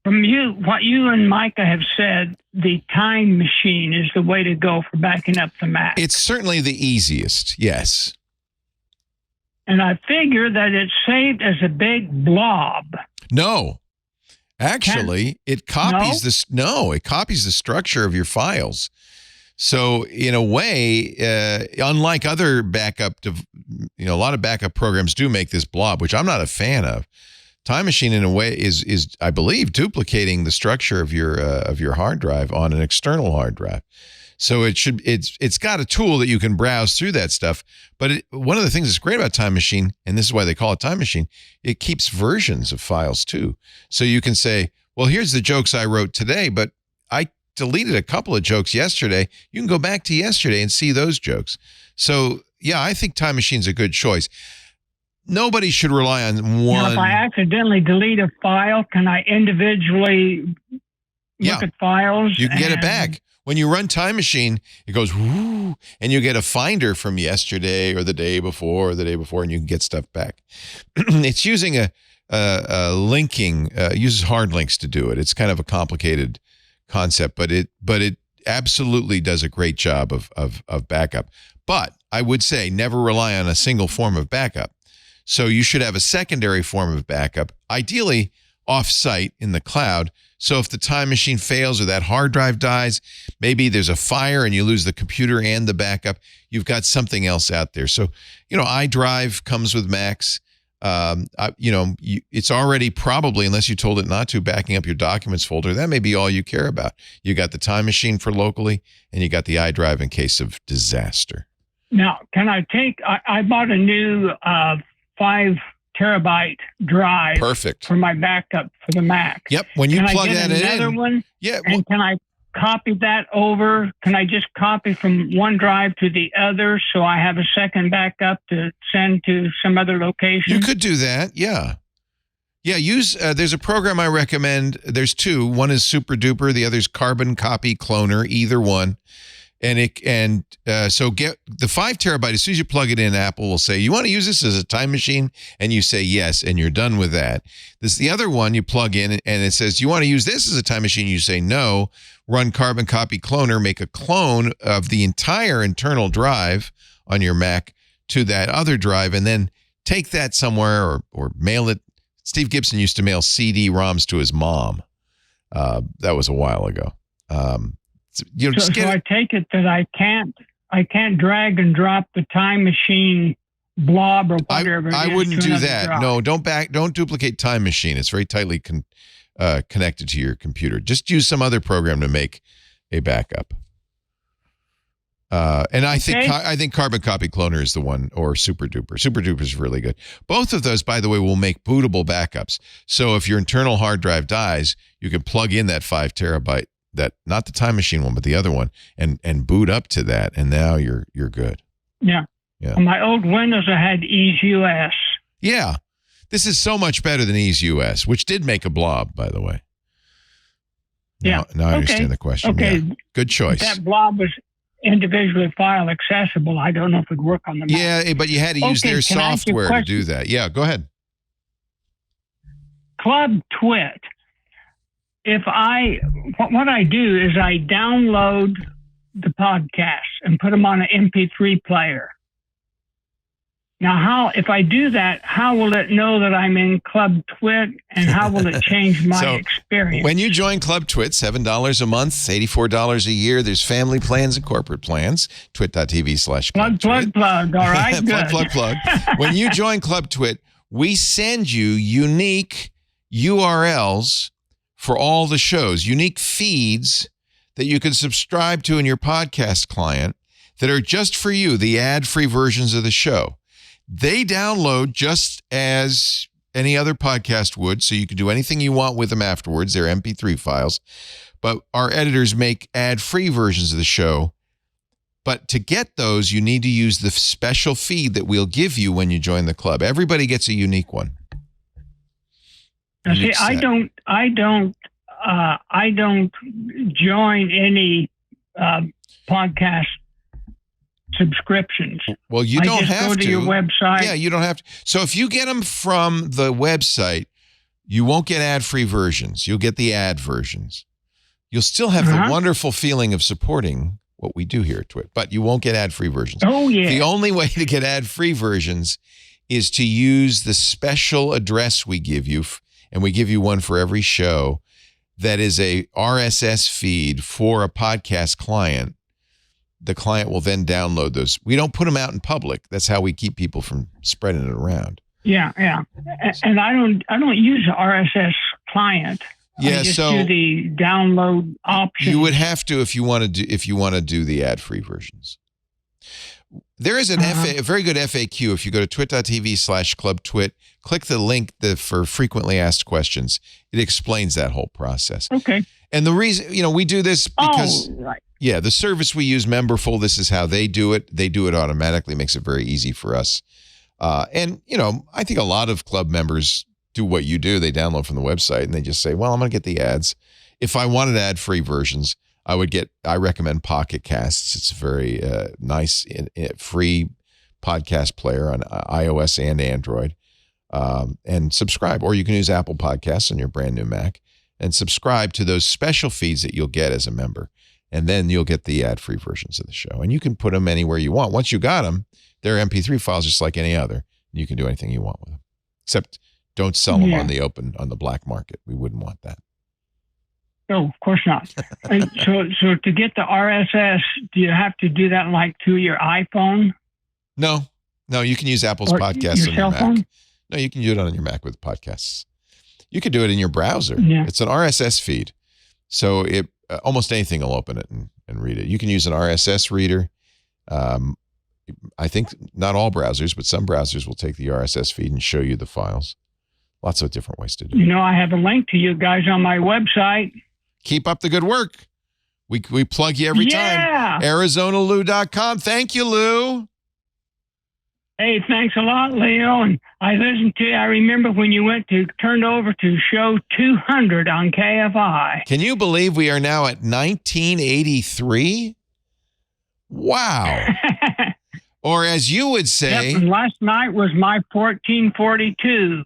from what you and Micah have said, the Time Machine is the way to go for backing up the Mac. It's certainly the easiest, yes. And I figure that it's saved as a big blob. No. Actually, it copies it copies the structure of your files. So in a way, unlike other backup, a lot of backup programs do make this blob, which I'm not a fan of. Time Machine, in a way, is I believe duplicating the structure of your hard drive on an external hard drive. So it's got a tool that you can browse through that stuff. But one of the things that's great about Time Machine, and this is why they call it Time Machine, it keeps versions of files too. So you can say, well, here's the jokes I wrote today, but I deleted a couple of jokes yesterday. You can go back to yesterday and see those jokes. So yeah, I think Time Machine's a good choice. Nobody should rely on one. Now, if I accidentally delete a file, can I individually look at files? You can get it back. When you run Time Machine, it goes, whoo, and you get a finder from yesterday or the day before, and you can get stuff back. It's using a linking, uses hard links to do it. It's kind of a complicated concept, but it absolutely does a great job of backup. But I would say never rely on a single form of backup. So you should have a secondary form of backup, ideally off-site in the cloud. So if the Time Machine fails or that hard drive dies, maybe there's a fire and you lose the computer and the backup, you've got something else out there. So, iDrive comes with Macs. It's already probably, unless you told it not to, backing up your documents folder. That may be all you care about. You got the Time Machine for locally, and you got the iDrive in case of disaster. Now, can I bought a new 5 terabyte drive. Perfect. For my backup for the Mac. Yep. When you plug that in. Another one? Yeah. And can I copy that over? Can I just copy from one drive to the other so I have a second backup to send to some other location? You could do that. Yeah. Yeah. There's a program I recommend. There's two. One is Super Duper. The other is Carbon Copy Cloner. Either one. So get the 5 terabyte. As soon as you plug it in, Apple will say, you want to use this as a time machine? And you say yes, and you're done with that. The other one you plug in, and it says, you want to use this as a time machine? You say no. Run Carbon Copy Cloner, make a clone of the entire internal drive on your Mac to that other drive, and then take that somewhere or mail it. Steve Gibson used to mail CD-ROMs to his mom. That was a while ago. So I take it that I can't drag and drop the Time Machine blob or whatever. I wouldn't do that. Drive. No, don't duplicate Time Machine. It's very tightly connected to your computer. Just use some other program to make a backup. And I think Carbon Copy Cloner is the one, or Super Duper. Super Duper is really good. Both of those, by the way, will make bootable backups. So if your internal hard drive dies, you can plug in that 5 terabyte. That, not the Time Machine one, but the other one, and boot up to that, and now you're good. Yeah. On my old Windows, I had EaseUS. Yeah, this is so much better than EaseUS, which did make a blob, by the way. Now I understand the question. Okay, yeah. Good choice. That blob was individually file accessible. I don't know if it would work on the Mac. Yeah, but you had to use their software to do that. Yeah, go ahead. Club Twit. What I do is I download the podcasts and put them on an MP3 player. Now, if I do that, how will it know that I'm in Club Twit, and how will it change my experience? When you join Club Twit, $7 a month, $84 a year. There's family plans and corporate plans. Twit.tv/Club Twit. Plug. All right, good. Plug. When you join Club Twit, we send you unique URLs for all the shows, unique feeds that you can subscribe to in your podcast client that are just for you, the ad-free versions of the show. They download just as any other podcast would, so you can do anything you want with them afterwards. They're MP3 files. But our editors make ad-free versions of the show. But to get those, you need to use the special feed that we'll give you when you join the club. Everybody gets a unique one. Now, see, I don't join any podcast subscriptions. Well, you don't have to. Go to your website. Yeah, you don't have to. So if you get them from the website, you won't get ad-free versions. You'll get the ad versions. You'll still have the wonderful feeling of supporting what we do here at Twit, but you won't get ad-free versions. Oh, yeah. The only way to get ad-free versions is to use the special address we give you, and we give you one for every show, that is a RSS feed for a podcast client. The client will then download those. We don't put them out in public. That's how we keep people from spreading it around. Yeah. And I don't use the RSS client. Yeah, I just so do the download option. you would have to if you want to do the ad-free versions. There is a very good FAQ. If you go to twit.tv/clubtwit, click the link for frequently asked questions. It explains that whole process. Okay. And the reason, we do this because, right. yeah, the service we use, Memberful, this is how they do it. They do it automatically, makes it very easy for us. And, I think a lot of club members do what you do. They download from the website and they just say, well, I'm going to get the ads. If I wanted ad-free versions, I recommend Pocket Casts. It's a very nice, free podcast player on iOS and Android. And subscribe, or you can use Apple Podcasts on your brand new Mac and subscribe to those special feeds that you'll get as a member. And then you'll get the ad-free versions of the show. And you can put them anywhere you want. Once you got them, they're MP3 files just like any other. You can do anything you want with them. Except don't sell them on the black market. We wouldn't want that. No, of course not. So to get the RSS, do you have to do that through your iPhone? No, you can use Apple's podcasts on your Mac. No, you can do it on your Mac with podcasts. You could do it in your browser. Yeah. It's an RSS feed. So it almost anything will open it and read it. You can use an RSS reader. I think not all browsers, but some browsers will take the RSS feed and show you the files. Lots of different ways to do it. I have a link to you guys on my website. Keep up the good work. We plug you every time. ArizonaLou.com. Thank you, Lou. Hey, thanks a lot, Leo. And I listened to you. I remember when you turned over to show 200 on KFI. Can you believe we are now at 1983? Wow. Or as you would say. Yep, last night was my 1442.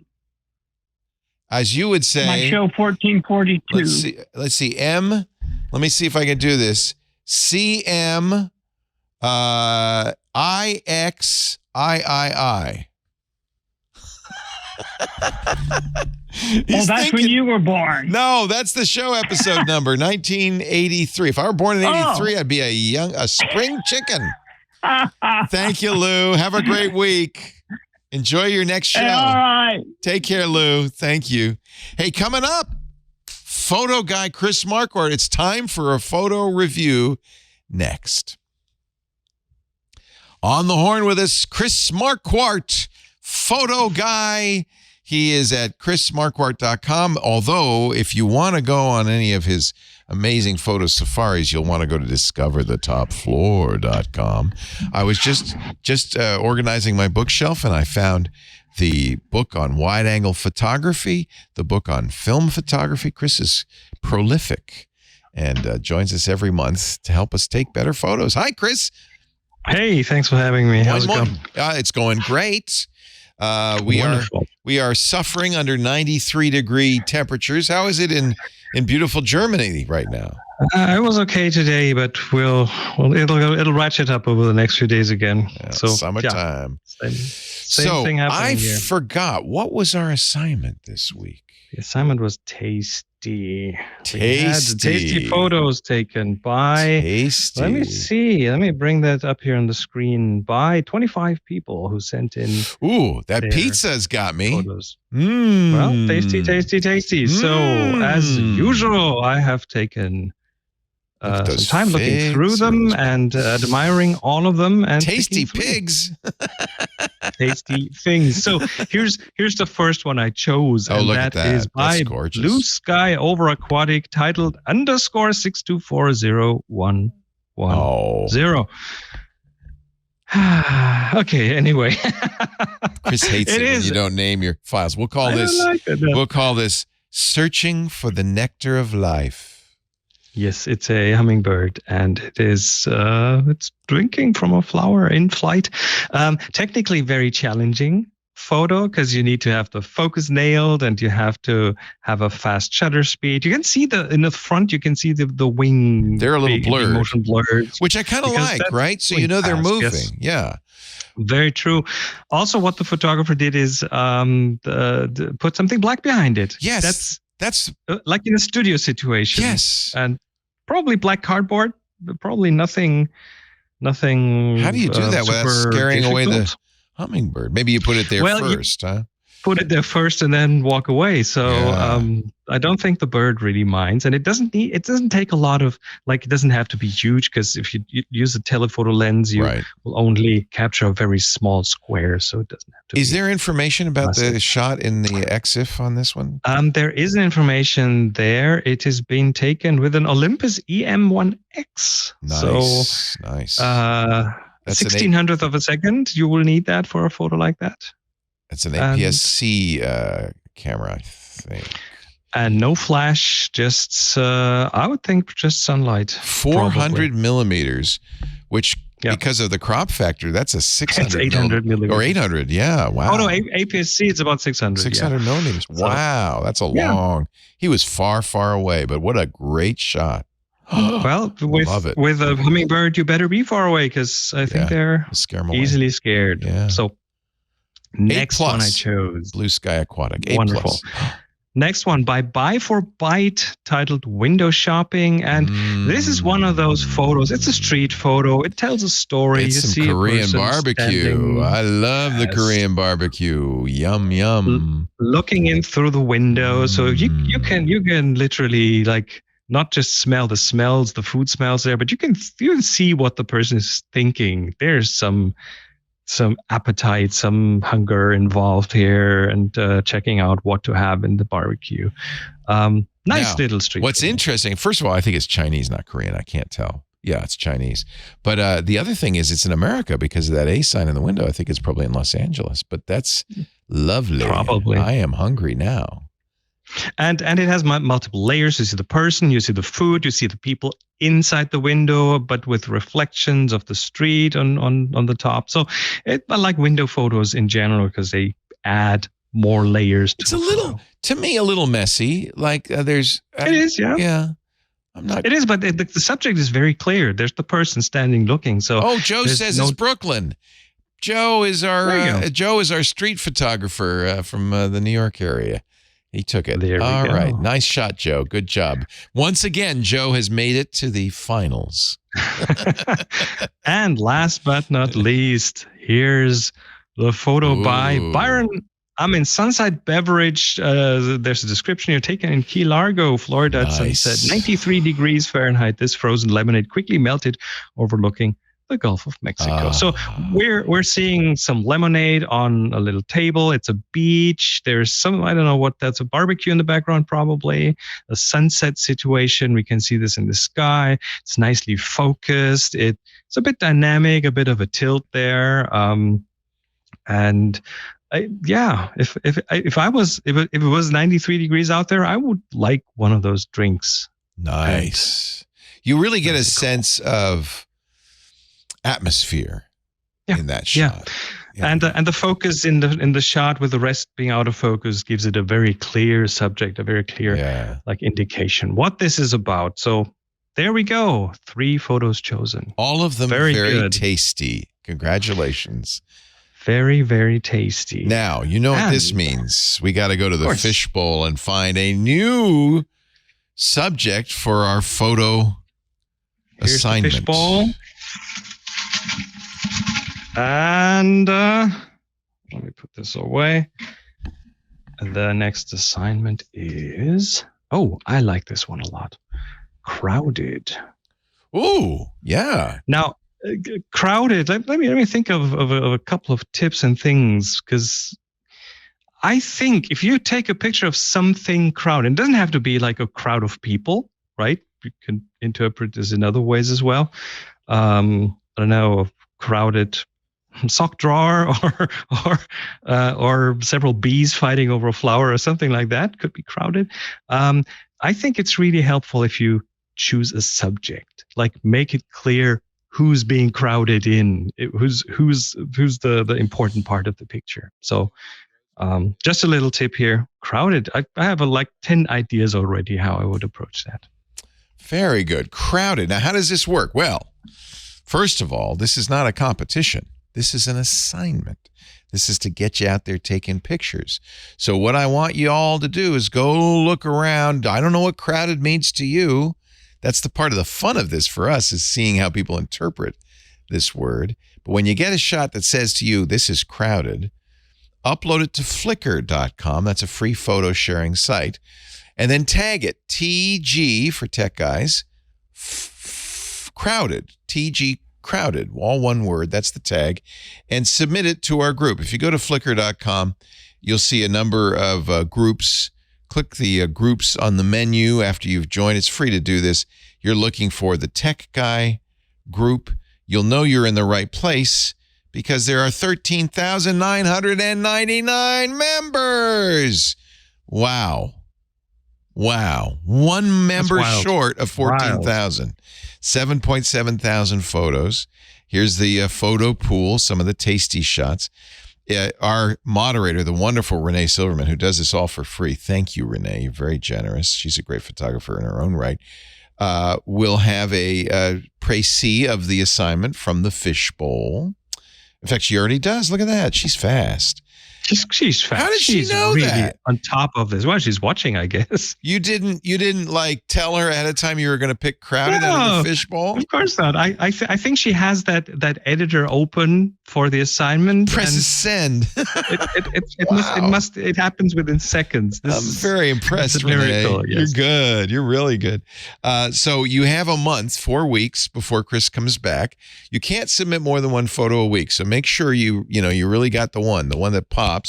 As you would say. My show 1442. Let's see. M. Let me see if I can do this. CM IXIII. That's when you were born. No, that's the show episode number, 1983. If I were born in 83, I'd be a spring chicken. Thank you, Lou. Have a great week. Enjoy your next show. Hey, all right. Take care, Lou. Thank you. Hey, coming up, photo guy Chris Marquardt. It's time for a photo review next. On the horn with us, Chris Marquardt, photo guy. He is at chrismarquardt.com. Although, if you want to go on any of his amazing photo safaris, you'll want to go to discoverthetopfloor.com. I was just organizing my bookshelf, and I found the book on wide-angle photography, the book on film photography. Chris is prolific and joins us every month to help us take better photos. Hi, Chris. Hey, thanks for having me. How's it going? It's going great. We are suffering under 93-degree temperatures. How is it in beautiful Germany right now? It was okay today, but it'll ratchet up over the next few days again. Yeah, so summertime. Yeah, same thing happening here. I forgot, what was our assignment this week? The assignment was tasty. We had tasty photos taken by. Tasty. Let me see. Let me bring that up here on the screen. By 25 people who sent in. Ooh, that pizza's got me. Photos. Well, tasty. So, as usual, I have taken some time looking through them and admiring all of them. And tasty pigs. Tasty things. So here's the first one I chose. Oh, look at that. Is by Blue Sky Over Aquatic, titled _6240110. Okay, anyway. Chris hates it when you don't name your files. We'll call this Searching for the Nectar of Life. Yes, it's a hummingbird, and it is it's drinking from a flower in flight. Technically very challenging photo because you need to have the focus nailed and you have to have a fast shutter speed. You can see in the front, you can see the wing. They're a little blurred. Motion blurred. Which I kind of like, right? So they're fast, moving. Yes. Yeah. Very true. Also, what the photographer did is put something black behind it. Yes. That's like in a studio situation. Yes. And probably black cardboard, but probably nothing. How do you do that without scaring away the hummingbird? Maybe you put it there first, huh? put it there first and then walk away. So I don't think the bird really minds, and it doesn't take a lot of, like, it doesn't have to be huge, because if you use a telephoto lens, you will only capture a very small square, so it doesn't have to. Is there information about the shot in the EXIF on this one? There is information there. It is being taken with an Olympus EM1X. Nice, nice. That's 1600th of a second. You will need that for a photo like that. It's an APS-C camera, I think. And no flash, just I would think just sunlight. 400 millimeters, which because of the crop factor, that's a 600. It's 800 millimeters. Or 800, yeah. Wow. Oh no, APS-C it's about 600. 600 millimeters. Wow, that's a long. He was far, far away, but what a great shot. Well, with a hummingbird, you better be far away, because I think they're easily scared. Yeah. So next one I chose. Blue Sky Aquatic. Wonderful. Next one by Buy for Bite, titled Window Shopping. And this is one of those photos. It's a street photo. It tells a story. It's some Korean barbecue. I love the Korean barbecue. Yum, yum. Looking in through the window. So you can literally, like, not just smell the smells, the food smells there, but you can see what the person is thinking. There's some appetite, some hunger involved here, and checking out what to have in the barbecue. Little street. What's interesting, first of all, I think it's Chinese, not Korean. I can't tell. Yeah, it's Chinese. But the other thing is it's in America because of that A sign in the window. I think it's probably in Los Angeles, but that's lovely. Probably. I am hungry now. And it has multiple layers. You see the person, you see the food, you see the people inside the window, but with reflections of the street on the top. So I like window photos in general because they add more layers to to me, a little messy. Like there's... it is, yeah. Yeah. I'm not... It is, but the subject is very clear. There's the person standing looking. So Joe says it's Brooklyn. Joe is our street photographer from the New York area. He took it. All right. Nice shot, Joe. Good job. Once again, Joe has made it to the finals. And last but not least, here's the photo by Byron. I'm in Sunside Beverage. There's a description here, taken in Key Largo, Florida at sunset. 93 degrees Fahrenheit. This frozen lemonade quickly melted, overlooking the Gulf of Mexico. So we're seeing some lemonade on a little table. It's a beach. There's some, I don't know what that's, a barbecue in the background, probably a sunset situation. We can see this in the sky. It's nicely focused. It's a bit dynamic, a bit of a tilt there. If it was 93 degrees out there, I would like one of those drinks. Nice. You really get a sense of atmosphere in that shot. Yeah. And the focus in the shot with the rest being out of focus gives it a very clear subject, a very clear indication what this is about. So there we go. 3 photos chosen. All of them very tasty. Congratulations. Very, very tasty. Now, you know what this means. We got to go to the fishbowl and find a new subject for our photo assignment. The fishbowl. And let me put this away. The next assignment is, I like this one a lot. Crowded. Ooh, yeah. Now, crowded. Let me think of a couple of tips and things, because I think if you take a picture of something crowded, it doesn't have to be like a crowd of people, right? You can interpret this in other ways as well. I don't know, a crowded sock drawer or several bees fighting over a flower or something like that could be crowded. I think it's really helpful if you choose a subject, like make it clear who's being crowded in, who's the important part of the picture. So just a little tip here. Crowded. I have 10 ideas already how I would approach that. Very good. Crowded. Now, how does this work? Well, first of all, this is not a competition. This is an assignment. This is to get you out there taking pictures. So what I want you all to do is go look around. I don't know what crowded means to you. That's the part of the fun of this for us, is seeing how people interpret this word. But when you get a shot that says to you, this is crowded, upload it to flickr.com. That's a free photo sharing site. And then tag it, TG for Tech Guys, Crowded, TG Crowded, all one word. That's the tag. And submit it to our group. If you go to flickr.com, you'll see a number of groups. Click the groups on the menu after you've joined. It's free to do this. You're looking for the Tech Guy group. You'll know you're in the right place because there are 13,999 members. Wow. One member short of 14,000. 7.7 thousand photos. Here's the photo pool, some of the tasty shots. Our moderator, the wonderful Renee Silverman, who does this all for free. Thank you, Renee. You're very generous. She's a great photographer in her own right. We'll have a précis of the assignment from the fishbowl. In fact, she already does. Look at that. She's fast. She's fast. How did she know really that? On top of this, well, she's watching, I guess. You didn't like tell her ahead of time you were going to pick Crowded out of the fishbowl? Of course not. I think she has that editor open for the assignment. Presses send. It happens within seconds. I'm very impressed, Renee. Yes. You're good. You're really good. So you have a month, 4 weeks before Chris comes back. You can't submit more than one photo a week. So make sure you really got the one that pops.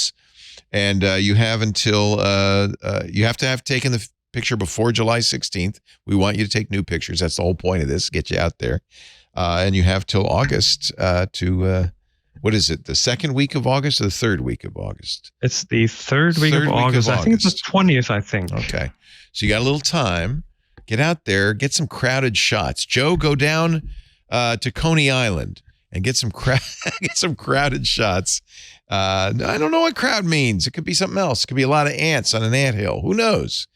And you have until you have to have taken the picture before July 16th. We want you to take new pictures. That's the whole point of this, get you out there. And you have till August to, what is it, the second week of August or the third week of August? It's the third week of August. I think it's the 20th, I think. Okay. So you got a little time. Get out there, get some crowded shots. Joe, go down to Coney Island and get some crowded shots. I don't know what crowd means. It could be something else. It could be a lot of ants on an anthill. Who knows?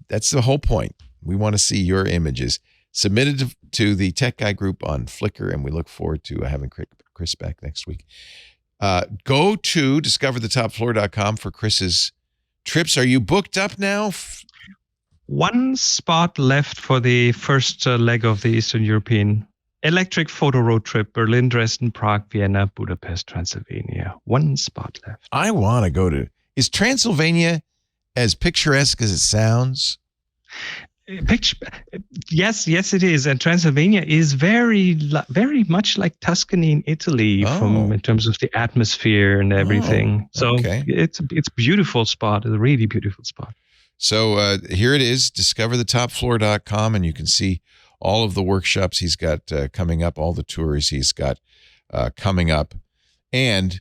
That's the whole point. We want to see your images submitted to the Tech Guy group on Flickr, and we look forward to having Chris back next week. Go to discoverthetopfloor.com for Chris's trips. Are you booked up now? One spot left for the first leg of the Eastern European electric photo road trip: Berlin, Dresden, Prague, Vienna, Budapest, Transylvania. One spot left. I want to go to. Is Transylvania as picturesque as it sounds? Yes, it is. And Transylvania is very much like Tuscany in Italy in terms of the atmosphere and everything. It's a beautiful spot. It's a really beautiful spot. So here it is, discoverthetopfloor.com, and you can see all of the workshops he's got coming up, all the tours he's got coming up. And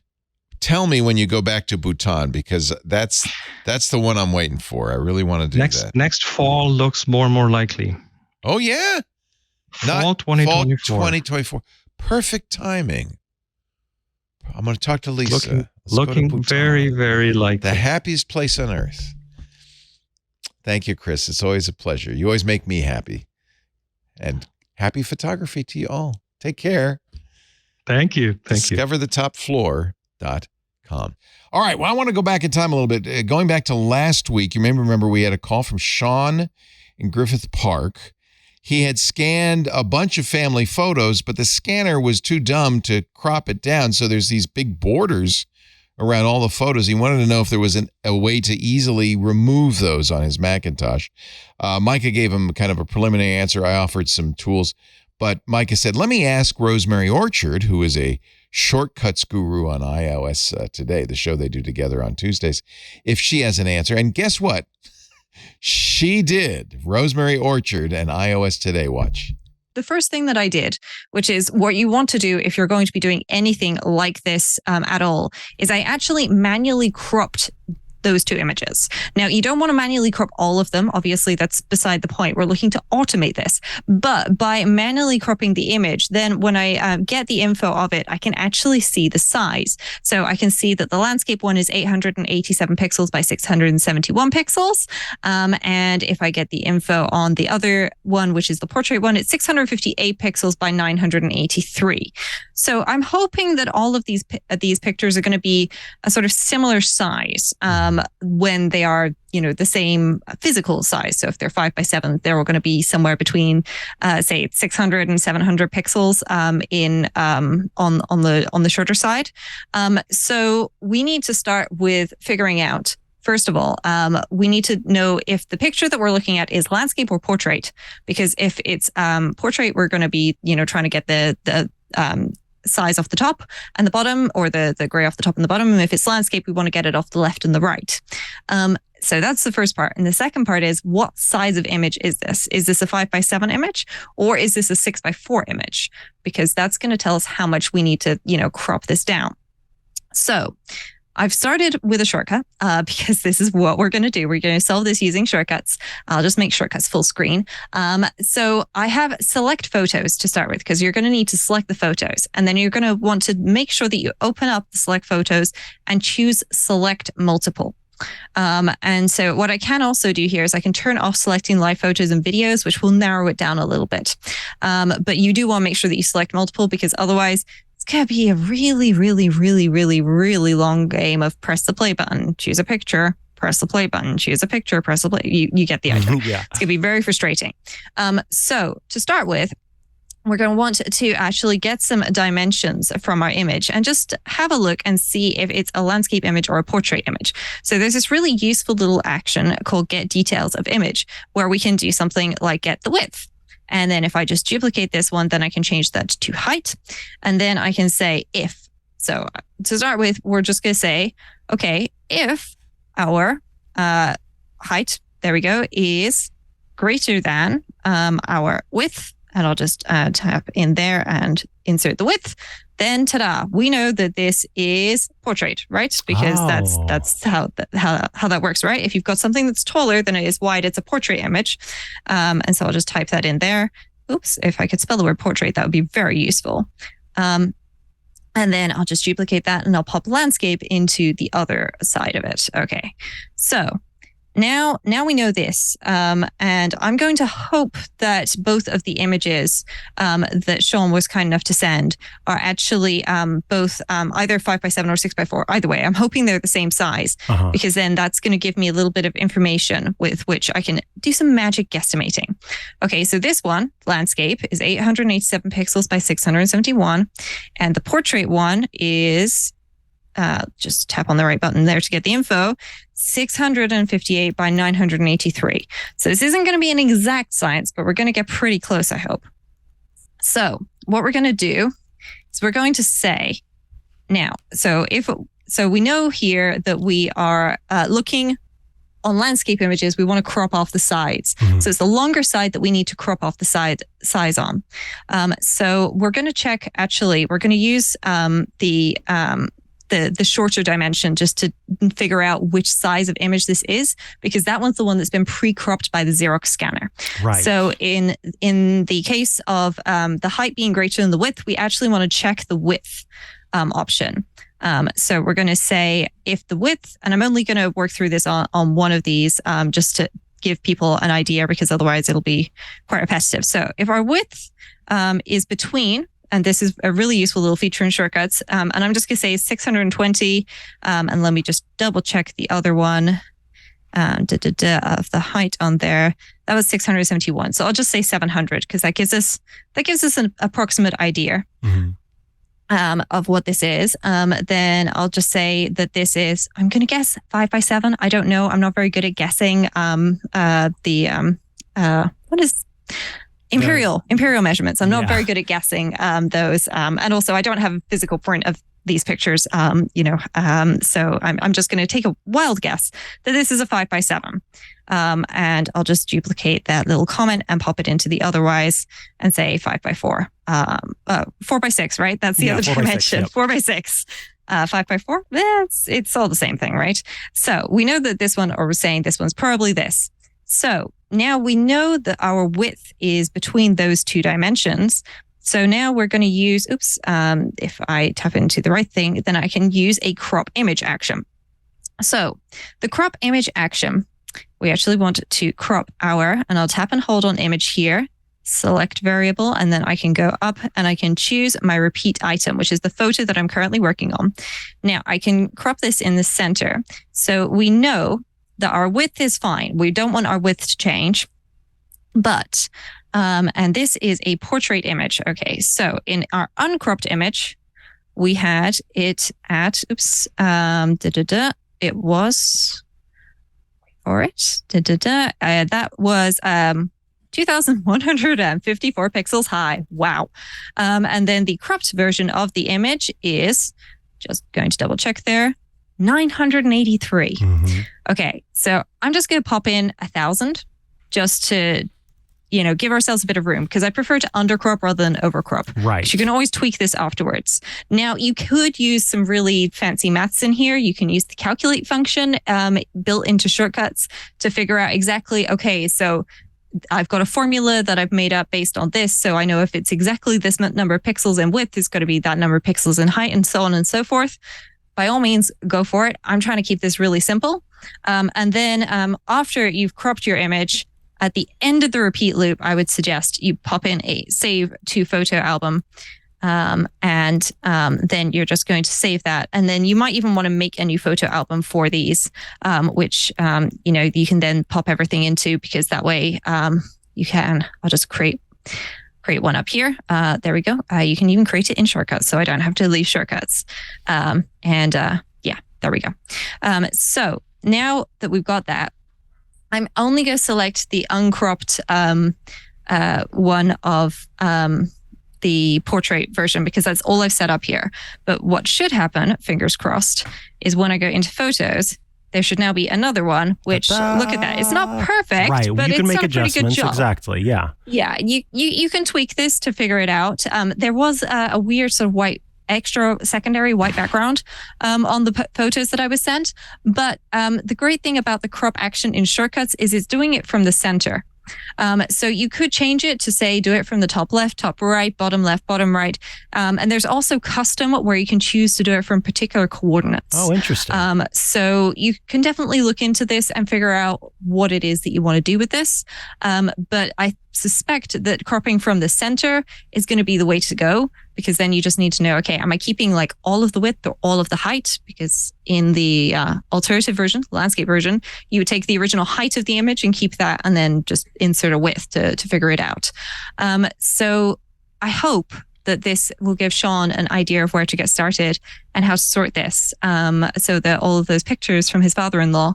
tell me when you go back to Bhutan, because that's the one I'm waiting for. I really want to do that. Next fall looks more and more likely. Oh, yeah? Fall 2024. Fall 2024. Perfect timing. I'm going to talk to Lisa. Looking very, very likely. The happiest place on earth. Thank you, Chris. It's always a pleasure. You always make me happy. And happy photography to you all. Take care. Thank you. DiscoverTheTopFloor.com. All right. Well, I want to go back in time a little bit. Going back to last week, you remember we had a call from Sean in Griffith Park. He had scanned a bunch of family photos, but the scanner was too dumb to crop it down. So there's these big borders around all the photos. He wanted to know if there was a way to easily remove those on his Macintosh. Micah gave him kind of a preliminary answer. I offered some tools, but Micah said, let me ask Rosemary Orchard, who is a shortcuts guru on iOS Today, the show they do together on Tuesdays, if she has an answer. And guess what? She did. Rosemary Orchard and iOS Today. Watch. The first thing that I did, which is what you want to do if you're going to be doing anything like this at all, is I actually manually cropped those two images. Now, you don't want to manually crop all of them. Obviously, that's beside the point. We're looking to automate this. But by manually cropping the image, then when I get the info of it, I can actually see the size. So I can see that the landscape one is 887 pixels by 671 pixels. And if I get the info on the other one, which is the portrait one, it's 658 pixels by 983. So I'm hoping that all of these pictures are going to be a sort of similar size. when they are, the same physical size. So if they're 5x7, they're going to be somewhere between, say, 600 and 700 pixels on the shorter side. So we need to start with figuring out, first of all, we need to know if the picture that we're looking at is landscape or portrait, because if it's portrait, we're going to be, trying to get the size off the top and the bottom, or the gray off the top and the bottom. And if it's landscape, we want to get it off the left and the right. So that's the first part. And the second part is, what size of image is this? Is this a 5x7 image, or is this a 6x4 image? Because that's going to tell us how much we need to, crop this down. So I've started with a shortcut because this is what we're going to do. We're going to solve this using shortcuts. I'll just make shortcuts full screen. So I have select photos to start with, because you're going to need to select the photos. And then you're going to want to make sure that you open up the select photos and choose select multiple. And so what I can also do here is I can turn off selecting live photos and videos, which will narrow it down a little bit. But you do want to make sure that you select multiple, because otherwise it's going to be a really, really, really, really, really long game of press the play button, choose a picture, press the play button, choose a picture, press the play. You get the idea. Yeah. It's going to be very frustrating. So to start with, we're going to want to actually get some dimensions from our image and just have a look and see if it's a landscape image or a portrait image. So there's this really useful little action called get details of image, where we can do something like get the width. And then if I just duplicate this one, then I can change that to height. And then I can say if. So to start with, we're just going to say, okay, if our height, there we go, is greater than our width, and I'll just tap in there and insert the width, then ta-da, we know that this is portrait, right? Because that's how that works, right? If you've got something that's taller than it is wide, it's a portrait image. And so I'll just type that in there. Oops, if I could spell the word portrait, that would be very useful. And then I'll just duplicate that and I'll pop landscape into the other side of it. Okay, so now we know this, and I'm going to hope that both of the images that Sean was kind enough to send are actually both either 5x7 or 6x4. Either way, I'm hoping they're the same size, because then that's going to give me a little bit of information with which I can do some magic guesstimating. Okay, so this one, landscape, is 887 pixels by 671, and the portrait one is just tap on the right button there to get the info, 658 by 983. So this isn't going to be an exact science, but we're going to get pretty close, I hope. So what we're going to do is we're going to say now, so we know here that we are looking on landscape images, we want to crop off the sides. So it's the longer side that we need to crop off the size on. So we're going to check, actually, we're going to use the shorter dimension just to figure out which size of image this is, because that one's the one that's been pre-cropped by the Xerox scanner. Right. So in the case of the height being greater than the width, we actually want to check the width option. So we're going to say if the width, and I'm only going to work through this on one of these just to give people an idea, because otherwise it'll be quite repetitive. So if our width is between, and this is a really useful little feature in shortcuts. And I'm just going to say 620. And let me just double check the other one of the height on there. That was 671. So I'll just say 700, because that gives us an approximate idea of what this is. Then I'll just say that this is, I'm going to guess 5x7. I don't know. I'm not very good at guessing what is imperial measurements. I'm not very good at guessing those. And also I don't have a physical print of these pictures, so I'm just going to take a wild guess that this is a 5x7. And I'll just duplicate that little comment and pop it into the otherwise and say 5x4, 4x6, right? That's the other dimension. 4x6. 5x4. It's all the same thing, right? So we know that this one, or we're saying this one's probably this. So now we know that our width is between those two dimensions. So now we're going to use, if I tap into the right thing, then I can use a crop image action. So the crop image action, we actually want to crop and I'll tap and hold on image here. select variable, and then I can go up and I can choose my repeat item, which is the photo that I'm currently working on. Now I can crop this in the center. So we know that our width is fine. We don't want our width to change, but, and this is a portrait image. Okay. So in our uncropped image, we had it at, it was, that was, 2,154 pixels high. Wow. And then the cropped version of the image is, just going to double check there, 983. Okay. So I'm just going to pop in 1,000 just to, give ourselves a bit of room, because I prefer to undercrop rather than overcrop. Right. But you can always tweak this afterwards. Now, you could use some really fancy maths in here. You can use the calculate function built into shortcuts to figure out exactly, okay, so I've got a formula that I've made up based on this. So I know if it's exactly this number of pixels in width, it's going to be that number of pixels in height, and so on and so forth. By all means, go for it. I'm trying to keep this really simple. And then after you've cropped your image, at the end of the repeat loop, I would suggest you pop in a save to photo album. And then you're just going to save that. And then you might even want to make a new photo album for these, which, you can then pop everything into, because that way you can, I'll just create one up here. There we go. You can even create it in shortcuts, so I don't have to leave shortcuts. There we go. So now that we've got that, I'm only going to select the uncropped one of the portrait version, because that's all I've set up here. But what should happen, fingers crossed, is when I go into photos, there should now be another one, which, look at that. It's not perfect, right. But You can it's make done a pretty good adjustments. job. Exactly. Yeah. Yeah. You can tweak this to figure it out. There was a weird sort of extra secondary white background on the photos that I was sent. But the great thing about the crop action in shortcuts is it's doing it from the center. So you could change it to say, do it from the top left, top right, bottom left, bottom right. And there's also custom where you can choose to do it from particular coordinates. Oh, interesting. So you can definitely look into this and figure out what it is that you want to do with this. But I suspect that cropping from the center is going to be the way to go, because then you just need to know, okay, am I keeping all of the width or all of the height? Because in the alternative version, landscape version, you would take the original height of the image and keep that, and then just insert a width to figure it out. So I hope that this will give Sean an idea of where to get started and how to sort this, so that all of those pictures from his father-in-law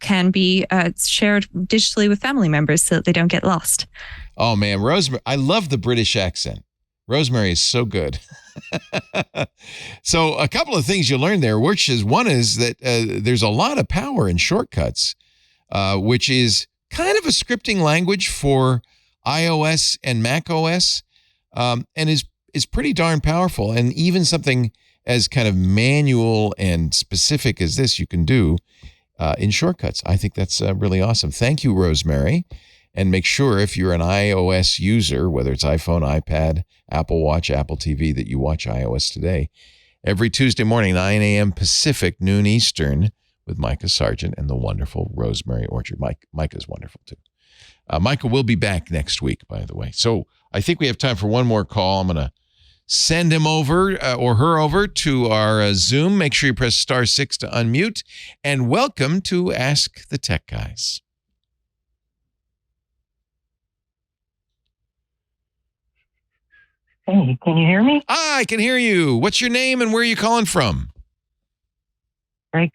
can be shared digitally with family members so that they don't get lost. Oh man, Rosemary, I love the British accent. Rosemary is so good. So a couple of things you learned there, which is, one is that there's a lot of power in shortcuts, which is kind of a scripting language for iOS and Mac OS, and is pretty darn powerful. And even something as kind of manual and specific as this you can do in shortcuts. I think that's really awesome. Thank you, Rosemary. And make sure, if you're an iOS user, whether it's iPhone, iPad, Apple Watch, Apple TV, that you watch iOS Today every Tuesday morning, 9 a.m. Pacific, noon Eastern, with Micah Sargent and the wonderful Rosemary Orchard. Micah's wonderful, too. Micah will be back next week, by the way. So I think we have time for one more call. I'm going to send him over or her over to our Zoom. Make sure you press *6 to unmute. And welcome to Ask the Tech Guys. Hey, can you hear me? I can hear you. What's your name and where are you calling from? Greg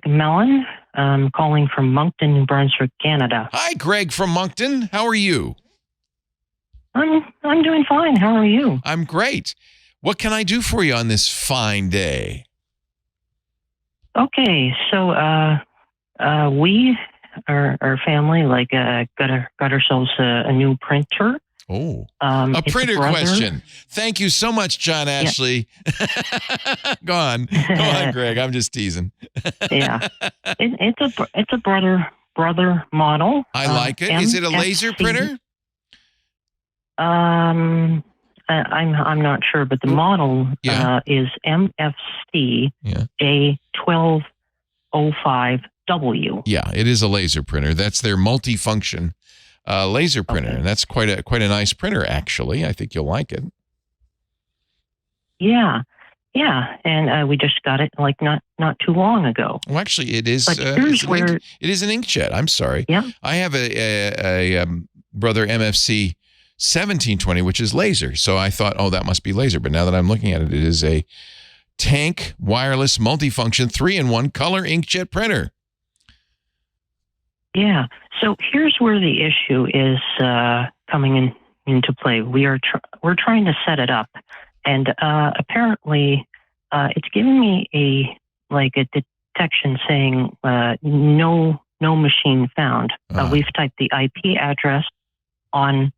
Mellon. I'm calling from Moncton, New Brunswick, Canada. Hi, Greg from Moncton. How are you? I'm doing fine. How are you? I'm great. What can I do for you on this fine day? Okay, so we, our family, got ourselves a new printer. Oh, a printer question. Thank you so much, John Ashley. Yeah. Go on, Greg. I'm just teasing. Yeah, it's a brother model. I like it. Is it a laser printer? I'm not sure, but the model is MFC A1205W. Yeah, it is a laser printer. That's their multifunction laser printer, and that's quite a nice printer, actually. I think you'll like it. Yeah, and we just got it like not too long ago. Well, actually, it is. But here's it is an inkjet. I'm sorry. Yeah. I have a Brother MFC 1720, which is laser. So I thought, oh, that must be laser. But now that I'm looking at it, it is a tank wireless multifunction 3-in-1 color inkjet printer. Yeah. So here's where the issue is coming into play. We're trying to set it up, and apparently it's giving me a detection saying no machine found. We've typed the IP address on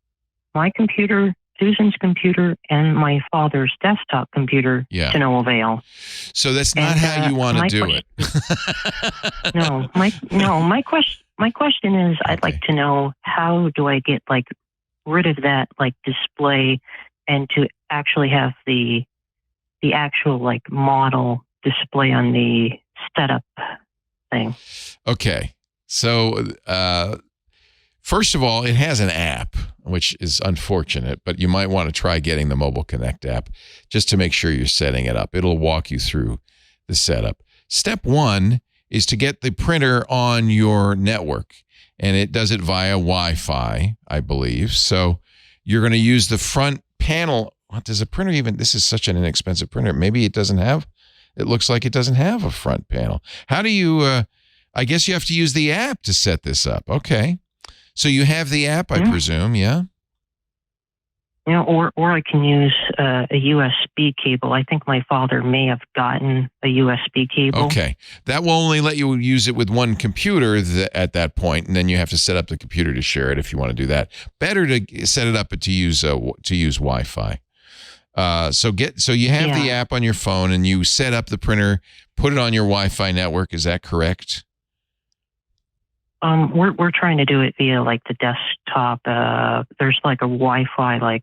my computer, Susan's computer, and my father's desktop computer to no avail. So that's not how you want to do it. My question is, I'd like to know, how do I get rid of that display and to actually have the actual model display on the setup thing? Okay. So first of all, it has an app, which is unfortunate, but you might want to try getting the Mobile Connect app just to make sure you're setting it up. It'll walk you through the setup. Step 1 is to get the printer on your network, and it does it via Wi-Fi, I believe. So you're going to use the front panel. What does a printer even? This is such an inexpensive printer. Maybe it doesn't have. It looks like it doesn't have a front panel. How do you? I guess you have to use the app to set this up. Okay. So you have the app, I presume, yeah? Or I can use a USB cable. I think my father may have gotten a USB cable. Okay. That will only let you use it with one computer at that point, and then you have to set up the computer to share it if you want to do that. Better to set it up to use Wi-Fi. So you have the app on your phone, and you set up the printer, put it on your Wi-Fi network. Is that correct? We're trying to do it via the desktop. There's a Wi-Fi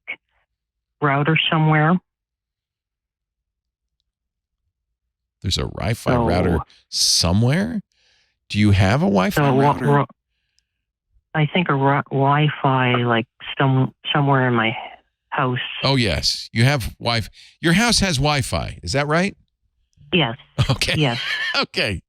router somewhere. There's a Wi-Fi router somewhere? Do you have a Wi-Fi router? I think a Wi-Fi somewhere in my house. Oh yes, you have Wi-Fi. Your house has Wi-Fi. Is that right? Yes. Okay. Yes. Okay.